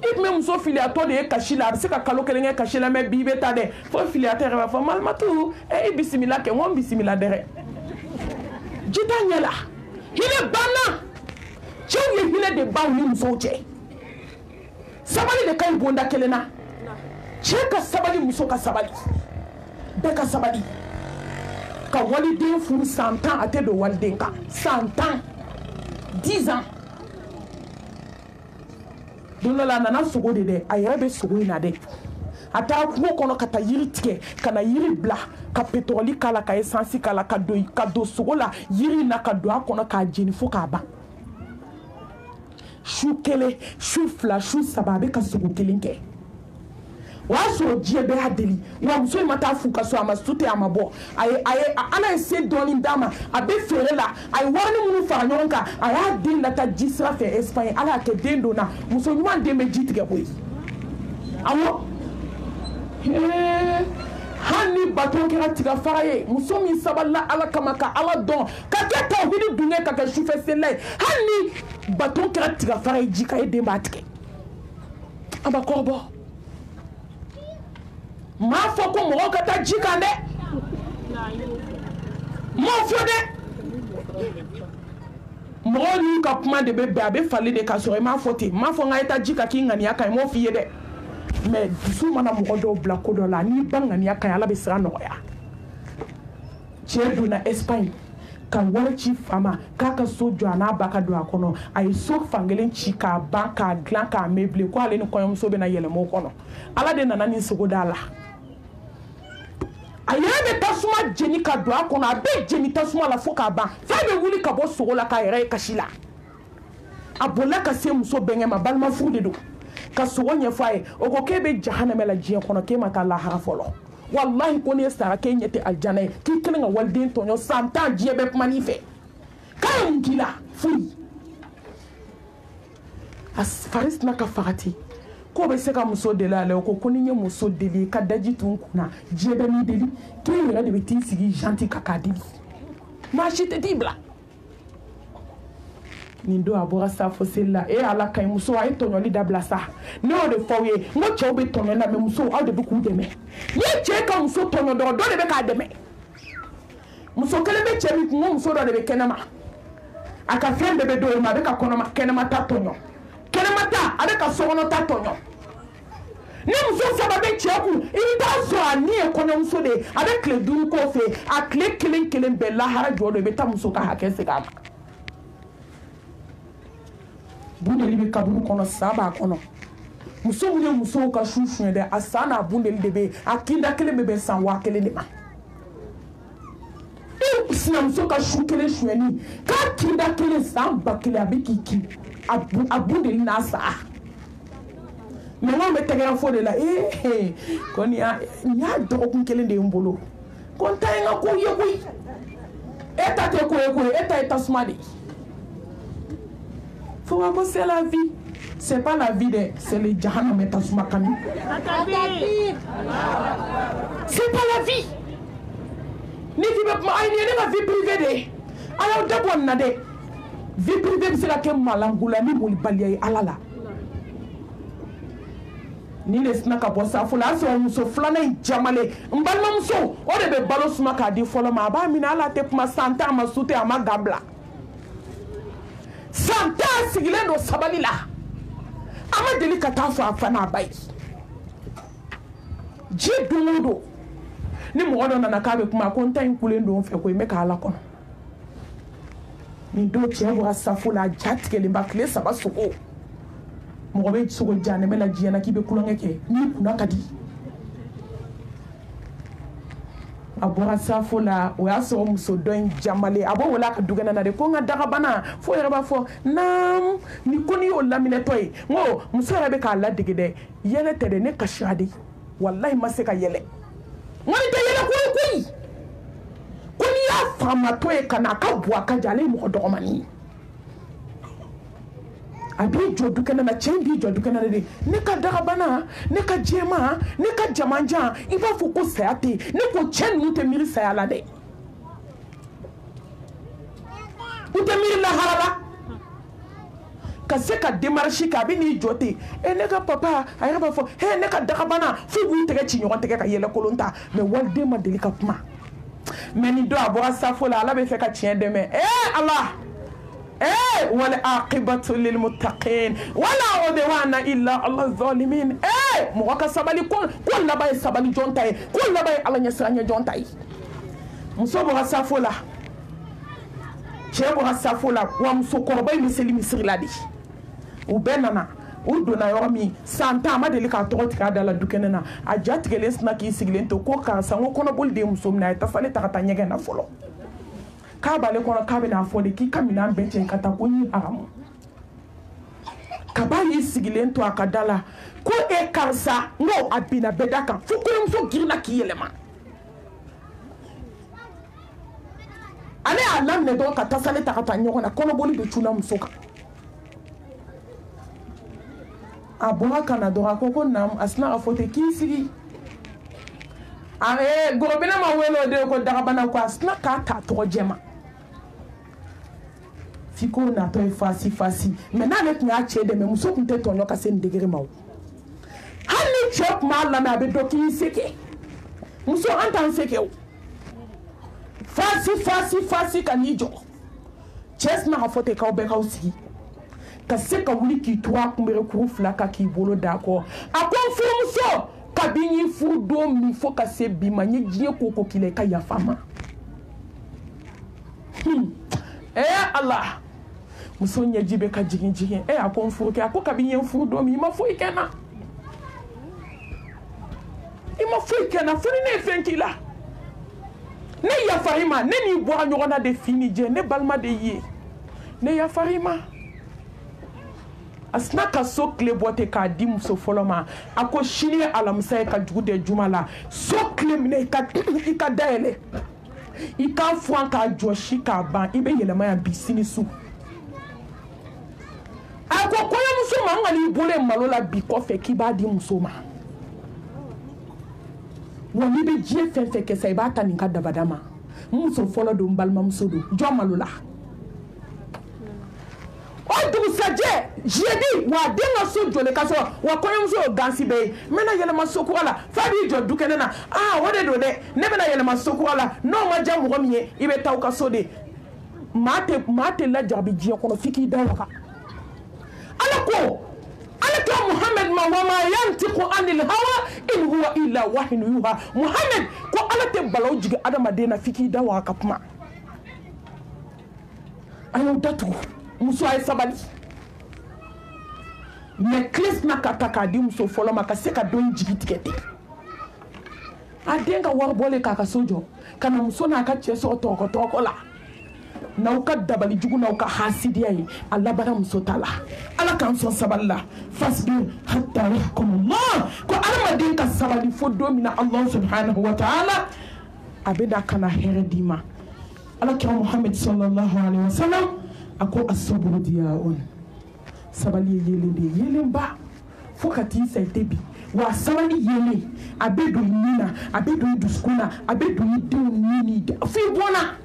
i tun bɛ muso filiyatɔ de ye kasi la a bɛ se ka kalo 1 kɛ kasi la mɛ bi i bɛ taa dɛ fo filiyatɔ yɛrɛ b'a fɔ malimatu i bisimila kɛ n ko n bisimila dɛ ji t'a ɲɛ la hinɛ banna cɛw ye hinɛ de baw ni musow cɛ sabali de ka ɲi bonda kelen na cɛ ka sabali muso ka sabali bɛɛ ka sabali ka waliden furu san 10 a tɛ don waliden kan san 10 10 ans don dɔ la a nana sogo de dɛ a yɛrɛ bɛ sogo in na dɛ a taara kungo kɔnɔ ka taa yiri tigɛ ka na yiri bila ka pétrole k'a la ka essence k'a la ka don sogo la yiri in na ka don a kɔnɔ k'a jeni fo k'a ban su 1 su 2 su 3 a bɛ ka sogo 1 kɛ o y'a sɔrɔ diɲɛ bɛɛ y'a deli wa muso in ma taa fu ka so a ma sute a ma bɔ ala ye se dɔɔni d'a ma a bɛ feere la a ye wari minnu fara ɲɔgɔn kan a y'a den lata ji sira fɛ Espagne ala y'a kɛ den donna muso ɲuman den bɛ ji tigɛ koyi awɔ hani baton kɛra tiga fara ye muso min sabala ala kama ka ala dɔn ka kɛ tawhidi dunge ka kɛ sufɛ sela ye hali ni baton kɛra tiga fara ye ji ka ye den b'a tigɛ an b'a kɔrɔbɔ m'a fɔ ko mɔgɔw ka taa ji kan dɛ m'o fɔ dɛ mɔgɔw n'u ka kuma de bɛ bɛn a bɛ fali de k'a sɔrɔ i m'a fɔ ten m'a fɔ n ka e taa ji ka k'i ŋaniya kan ye m'o f'i ye dɛ mais dusu mana mɔgɔ dɔw bila ko dɔ la n'i ba ŋaniya kan ye ala bɛ sira nɔgɔya cɛ donna Espagne ka wari ci fa ma k'a ka so jɔ a n'a ba ka don a kɔnɔ a ye so fankelen ci k'a ban k'a dilan k'a meublé ko ale ni kɔɲɔmuso bɛna yɛlɛma o kɔnɔ ala de nana ni sogo d'a la a yɛrɛ bɛ tasuma jeni ka don a kɔnɔ a bɛ jeni tasuma la fo k'a ban f'a bɛ wuli ka bɔ sogo la k'a yɛrɛ ye kasi la a bolila ka se muso bɛnkɛ ma balima furu de don ka sogo ɲɛfɔ a ye o ko k'e bɛ jahanama la diɲɛ kɔnɔ k'e ma taa lahara fɔlɔ wallahi ko n'e sara k'e ɲɛ tɛ alijana ye k'i kelen ka waliden tɔɲɔ san 10 diɲɛ bɛ kuma n'i fɛ k'a ye mun k'i la foyi a fari sina ka faga ten k'o bɛ se ka muso deli a la o ko ni n ye muso deli ka daji tun kunna diɲɛ bɛ n'i deli k'e yɛrɛ de bɛ t'i sigi janti kan k'a deli maa si tɛ t'i bila nin don a bɔra sa fo seli la ala ka ɲi muso a ye tɔɲɔli dabila sa ne y'o de fɔ aw ye n ko cɛw bɛ tɔɲɔ la mais musow aw de bɛ k'u dɛmɛ n'i ye cɛ ka muso tɔɲɔ dɔrɔn dɔ de bɛ k'a dɛmɛ muso kelen bɛ cɛ min kun ko muso dɔ de bɛ kɛnɛma a ka fɛn bɛɛ bɛ d'o ma a bɛ ka kɛnɛma ta tɔɲɔ kɛnɛma ta a bɛ ka sokɔnɔ ta tɔɲɔ ni muso saba bɛ cɛ kun i bɛ taa sɔrɔ a ni ye kɔɲɔmuso de ye a bɛ tile 5 k'o fɛ a tile kelen kelen bɛɛ lahara jɔ do i bɛ taa muso ka hakɛ segin a ma bundeli bɛ kaburu kɔnɔ sa b'a kɔnɔ muso min ye musow ka su suɲɛ dɛ a san n'a bundeli de bɛ yen a kinda kelen bɛ bɛn san 1000 de ma e sinamuso ka su kelen suɲɛni k'a kinda kelen san 1000 a bɛ k'i kin a bundeli n'a sa mais n'anw bɛ tɛgɛrɛ fɔ de la ko nin y'a dɔgɔkun kelen de ye n bolo ko n ta ye n ka kow ye koyi e ta tɛ ko ye koyi e ta ye tasuma de ye. Faut voir que c'est la vie. C'est pas la vie, c'est le jahannam et tasuma kami. C'est pas la vie. Ni qui veut ma vie privée de. Alors d'abord on a des vie privée c'est la que malangula ni moli balia alala. Ni les snaka bossa fula so muso flana jamale. Mbalma muso o de be balo suma ka di folo ma ba mina ala te kuma santa ma sute ama gabla. Santa sigilen do sabali la ama deli ka taa fɔ a fa n'a ba ye ji don o don ni mɔgɔ dɔ nana k'a bɛ kuma ko n ta in kulen don n fɛ ko n bɛ k'ala kɔnɔ nin don cɛ bɔra safo la a ja tigɛlenba tile 3 sogo mɔgɔ bɛ sogo janɛmɛ la diɲɛ na k'i bɛ kulonkɛ kɛ n'i kunna ka di a bɔra safo la o y'a sɔrɔ muso dɔ in jamale a bɔ wala ka dugɛnɛ na de ko n ka dagabana fo yɛrɛ b'a fɔ naam ni ko n'i y'o laminɛtɔ ye n ko muso yɛrɛ bɛ k'a ladege dɛ yɛlɛ tɛ dɛ ne kasira de walahi ma se ka yɛlɛ n ko nin tɛ yɛlɛ ko ye koyi ko n'i y'a faamatɔ ye ka na a ka bon a ka jan ale ye mɔgɔ dɔgɔmani ye a b'i jɔ dukɛnɛ na cɛ in b'i jɔ dukɛnɛ na de ne ka dagabana ne ka jɛma ne ka jamanjan i b'a fɔ ko saya tɛ yen ne ko cɛ ninnu tɛ miiri saya la dɛ u tɛ miiri lahara la ka se ka démarche kɛ a bɛ n'i jɔ ten ne ka papa a yɛrɛ b'a fɔ ne ka dagabana f'u b'u tɛgɛ ci ɲɔgɔn tɛgɛ ka yɛlɛ kolon ta mais waliden ma deli ka kuma mais nin don a bɔra safo la ala bɛ fɛ ka tiɲɛ dɛmɛ ala wala aqibatu lil muttaqin wala udwana illa Allah zalimin mɔgɔ ka sabali ko laban ye sabali jɔn ta ye ko laban ye ala ɲɛsiranya jɔn ta ye muso bɔra safo la cɛ bɔra safo la wa musokɔrɔba in bɛ seli misiri la de u bɛɛ nana u donna yɔrɔ min san 10 a ma deli k'a tɔgɔ tigɛ a da la dukɛnɛ na a ja tigɛlen sina k'i sigilen to ko karisa n ko kɔnɔboli de ye muso minɛ a ye tasalen ta ka taa ɲɛgɛn na fɔlɔ k'a b'ale kɔnɔ k'a bɛna fɔ de k'i ka minɛn bɛɛ cɛ ka taa ko ɲi haramu kaba y'i sigilen to a ka da la ko karisa n ko a binna bɛɛ da kan fo kɔɲɔmuso girinna k'i yɛlɛma ale y'a laminɛ dɔrɔn ka tasalen ta ka taa ɲɔgɔn na kɔnɔboli bɛ cunna muso kan a bɔra ka na dɔrɔn a ko naam a sina ka fɔ ten k'i sigi gorobina ma welo de ko dagabana ko asna ka ta to jema fiko na to fasi mais na net nya che de me muso kunte to nyoka se ndegere mawo hani chop ma la na be doki seke muso antan seke fasi kanijo chesna ha fote ka obe ka usi ka se ka wuli ki to akumbere kuru flaka ki bolo dako akon fumuso kabini fudo mi fo ka se bima nye jie koko kile ka ya fama Allah muso nye jibe ka jigin akon fuke ako kabini fudo mi ma fo ikena funi ne fenkila ne ya farima ne ni bo anyona de fini je ne balma de ye ne ya farima asna ka so kle bote ka di muso foloma ako shini alamsa ka jugu de jumala so kle mine ka daele ika fuan ka joshi ka ban ibe yelema ya bisini su ako koya muso ma ngani bole malola bi ko fe ki ba di muso ma woni be jie fe ke sai ba tani ka dabadama muso folo do mbalma muso do jomalola o du saje jedi wa denga so jole kaso wa koyo muso gansi be mena yele masoko ala fadi jo dukene na wode do de ne mena yele masoko ala no ma jamu ko miye ibe taw kaso de mate la jabi jie kono fiki dawaka alako Muhammad ma wama yantiqu anil hawa in huwa illa wahyin yuha Muhammad ko ala te balaw jigi adama dena fiki dawa kapma ayo datu muso ay sabali me klis na kaka di muso folo maka se ka don jigi tikete adenga war bole kaka sojo kana muso na ka cheso toko la nauka dabali jugu nauka hasidiya yi Allah bara muso tala ala kan son saballa fasbir hatta yahkum Allah ko almadin ka sabali fo domina Allah subhanahu wa ta'ala abeda kana heredima ala kira Muhammad sallallahu alaihi wasallam ako as-sabru diyaun sabali yele ba fo kati sai tebi wa sabali yele abedo nina abedo duskuna abedo nini fi bona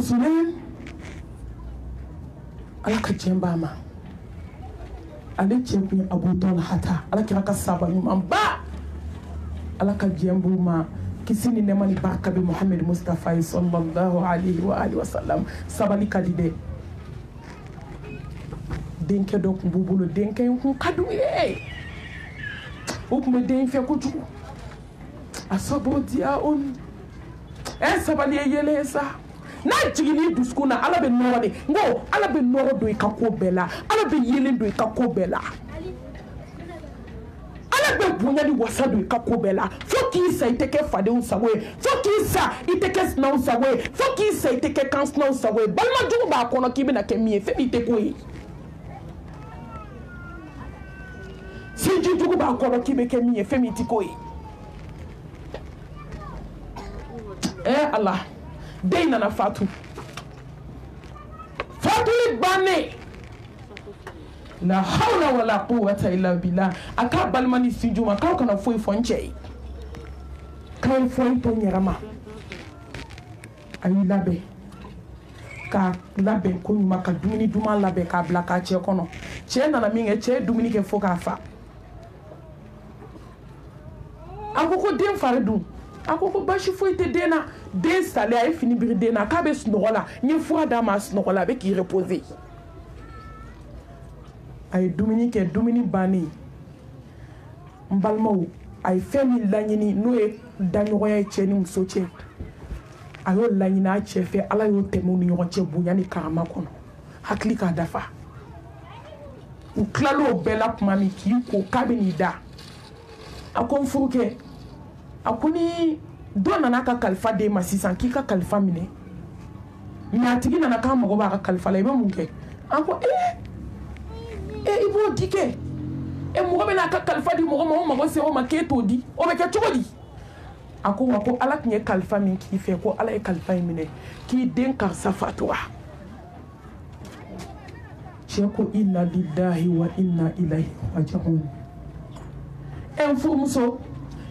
Sulaim alaka jemba ma ale jembu Abu Talha alaka ka sabani mamba alaka jembu ma kisini ne mani barka bi Muhammad Mustafa sallallahu alaihi wa alihi wasallam sabali kadide denke do kumbubulo denke ku kadu o kuma den fe ko jugu asabo dia on sabali yele sa na jigini duskuna ala be noro de ngo ala be noro do ikako bela ala be yelen do ikako bela ala be bunya di wasa do ikako bela foki sa iteke fade un sawe foki sa iteke sna un sawe foki sa iteke kansna un sawe balma jugu ba kono kibe na kemie fe bi te koyi si jugu ba kono kibe kemie fe mi ti koyi Allah Deina na fatu bane la hawla wala quwwata illa billah aka balmani sijuma ka kana foi fonche kan foi to nyarama ayi labe ka labe ko nyuma ka dumuni duma labe ka blaka che kono che na minge che dumuni ke foka fa akoko den faredu akoko bashi foi te dena den sale ay fini bir dena ka be snogola ni fura da ma snogola be ki reposer ay dumuni bani mbalmo ay femi lañini no e dañoya cheni musoche ayo lañina chefe ala yo temu ni yoche bunyani karama kono hakli ka dafa u klalo bela mami ki ko kabini da akon fuke akuni dona naka kalfa de masisan ki ka kalfa mine mi atigi nana ka mago ba ka kalfa la ibe munke anko ibo dike mo be na ka kalfa di mo mago se o maketo di o be ke chogodi ako wako ala kinye kalfa min ki fe ko ala e kalfa mine ki den kar safatwa cheko inna lillahi wa inna ilaihi raji'un en fu muso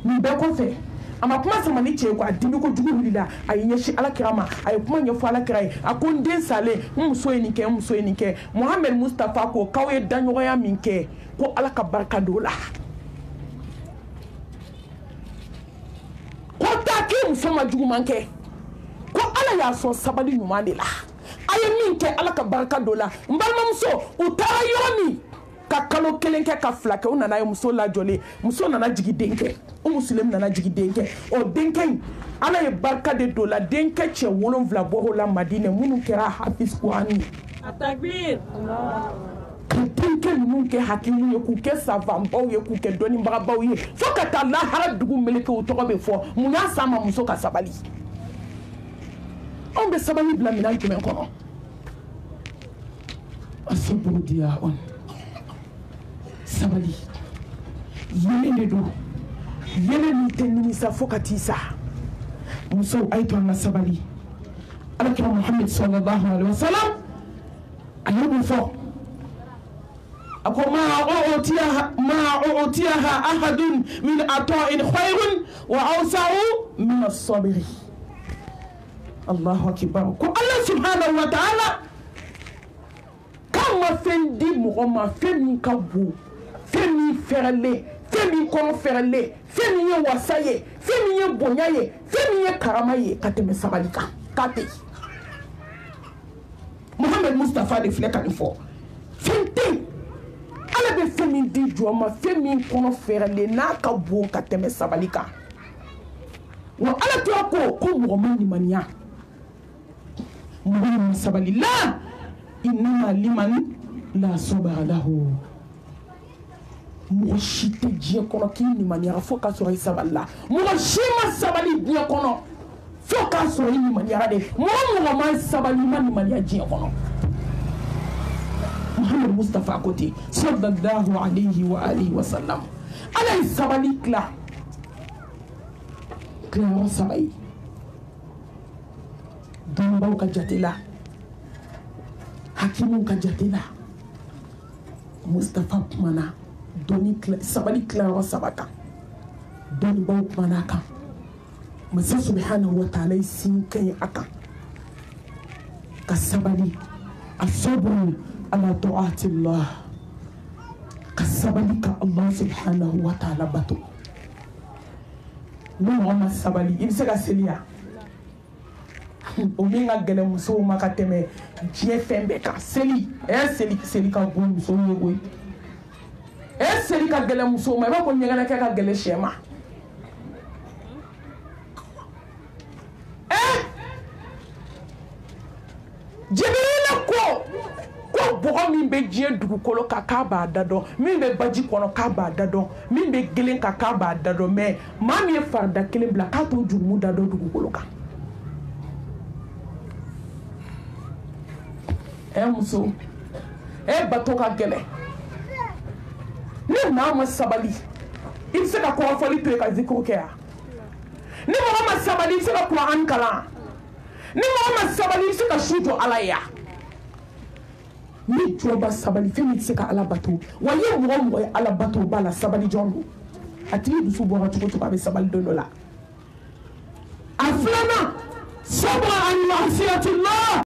nin bɛɛ kɔfɛ a ma kuma sama ni cɛ ye ko a dimi kojugu wulila a ye ɲɛsin alakira ma a ye kuma ɲɛfɔ alakira ye a ko n den salen n muso ye nin kɛ n muso ye nin kɛ Muhamɛd Mustafa ko k'aw ye daɲɔgɔnya min kɛ ko ala ka barika don o la ko taa k'i muso ma juguman kɛ ko ala y'a sɔn sabali ɲuman de la a ye min kɛ ala ka barika don o la n balimamuso u taara yɔrɔ min ka kalo 1 kɛ ka 2 kɛ u nana ye muso lajɔlen muso nana jigi denkɛ o musulem nana jigi denkɛ o denkɛ in ala ye barika de don la denkɛ cɛ 7 bɔr'o la Madinɛ minnu kɛra hafiz Kurani Atakbir. ka denkɛ ninnu kɛ hakimu ye k'u kɛ savanbaw ye k'u kɛ dɔnnibagabaw ye fo ka taa lahara dugu melekew tɔgɔ bɛ fɔ mun y'a s'a ma muso ka sabali anw bɛ sabali bila minɛn jumɛn kɔnɔ asaburu diya on sabali yelen de don yelen min tɛ nimisa fo ka t'i sa musow a ye to an ka sabali alakira Muhamɛd sallallahu alaihi wa sallam a ye mun fɔ a ko ma utiyaha ahadun min ata'in khayrun wa awsa'u min as-sabri Allahu akbar ko Allah subhanahu wa ta'ala kan ma fɛn di mɔgɔ ma fɛn min ka bon fɛn min fɛrɛlen fɛn min kɔnɔ fɛrɛlen fɛn min ye wasa ye fɛn min ye bonya ye fɛn min ye karama ye ka tɛmɛ sabali kan k'a tɛ Muhamɛd Mustafa de filɛ ka nin fɔ fɛn tɛ yen ala bɛ fɛn min di jɔn ma fɛn min kɔnɔ fɛrɛlen n'a ka bon ka tɛmɛ sabali kan wa ala tora ko mɔgɔ ma limaniya mɔgɔ min sabali la innama liman la sabara lahu mɔgɔ si tɛ diɲɛ kɔnɔ k'i limaniyara fo k'a sɔrɔ i sabali la mɔgɔ si ma sabali diɲɛ kɔnɔ fo k'a sɔrɔ i limaniyara de mɔgɔ ma sabali ma limaniya diɲɛ kɔnɔ Muhamɛd Mustafa ko ten sallallahu alayhi wa alihi wa sallam ala ye sabali tilayɔrɔ 3 ye dɔnnibaw ka jate la hakimuw ka jate la Mustafa kumana sabali tilayɔrɔ 3 kan dɔnnibaw kumana a kan masa subhanahu wa ta'ala ye sin kɛɲɛ a kan ka sabali a saburu ala ta'atillah ka sabali ka Allah subhanahu wa ta'ala bato ni mɔgɔ ma sabali i bɛ se ka seli ya o min ka gɛlɛn musow ma ka tɛmɛ diɲɛ fɛn bɛɛ kan seli seli ka bon musow ye koyi seli ka gɛlɛn musow ma i b'a fɔ ɲɛgɛnɛkɛ ka gɛlɛn sɛ ma Jibrila ko bɔgɔ min bɛ diɲɛ dugukolo kan k'a b'a da dɔn min bɛ baji kɔnɔ k'a b'a da dɔn min bɛ gelen kan k'a b'a da dɔn mais maa min ye farida kelen bila k'a t'o jurumu da dɔn dugukolo kan muso bato ka gɛlɛn ni maa ma sabali i bɛ se ka kɔrɔfɔli to yen ka zikuru kɛ yan ni mɔgɔ ma sabali i bɛ se ka Kuran kalan ni mɔgɔ ma sabali i bɛ se ka su jɔ Ala ye yan ni jɔba sabali fɛn min tɛ se ka Ala bato wa i ye mɔgɔ ye Ala bato b'a la sabali jɔn don a tigi dusu bɔra cogo cogo a bɛ sabali don dɔ la a filanan sabra an ma'siyatillah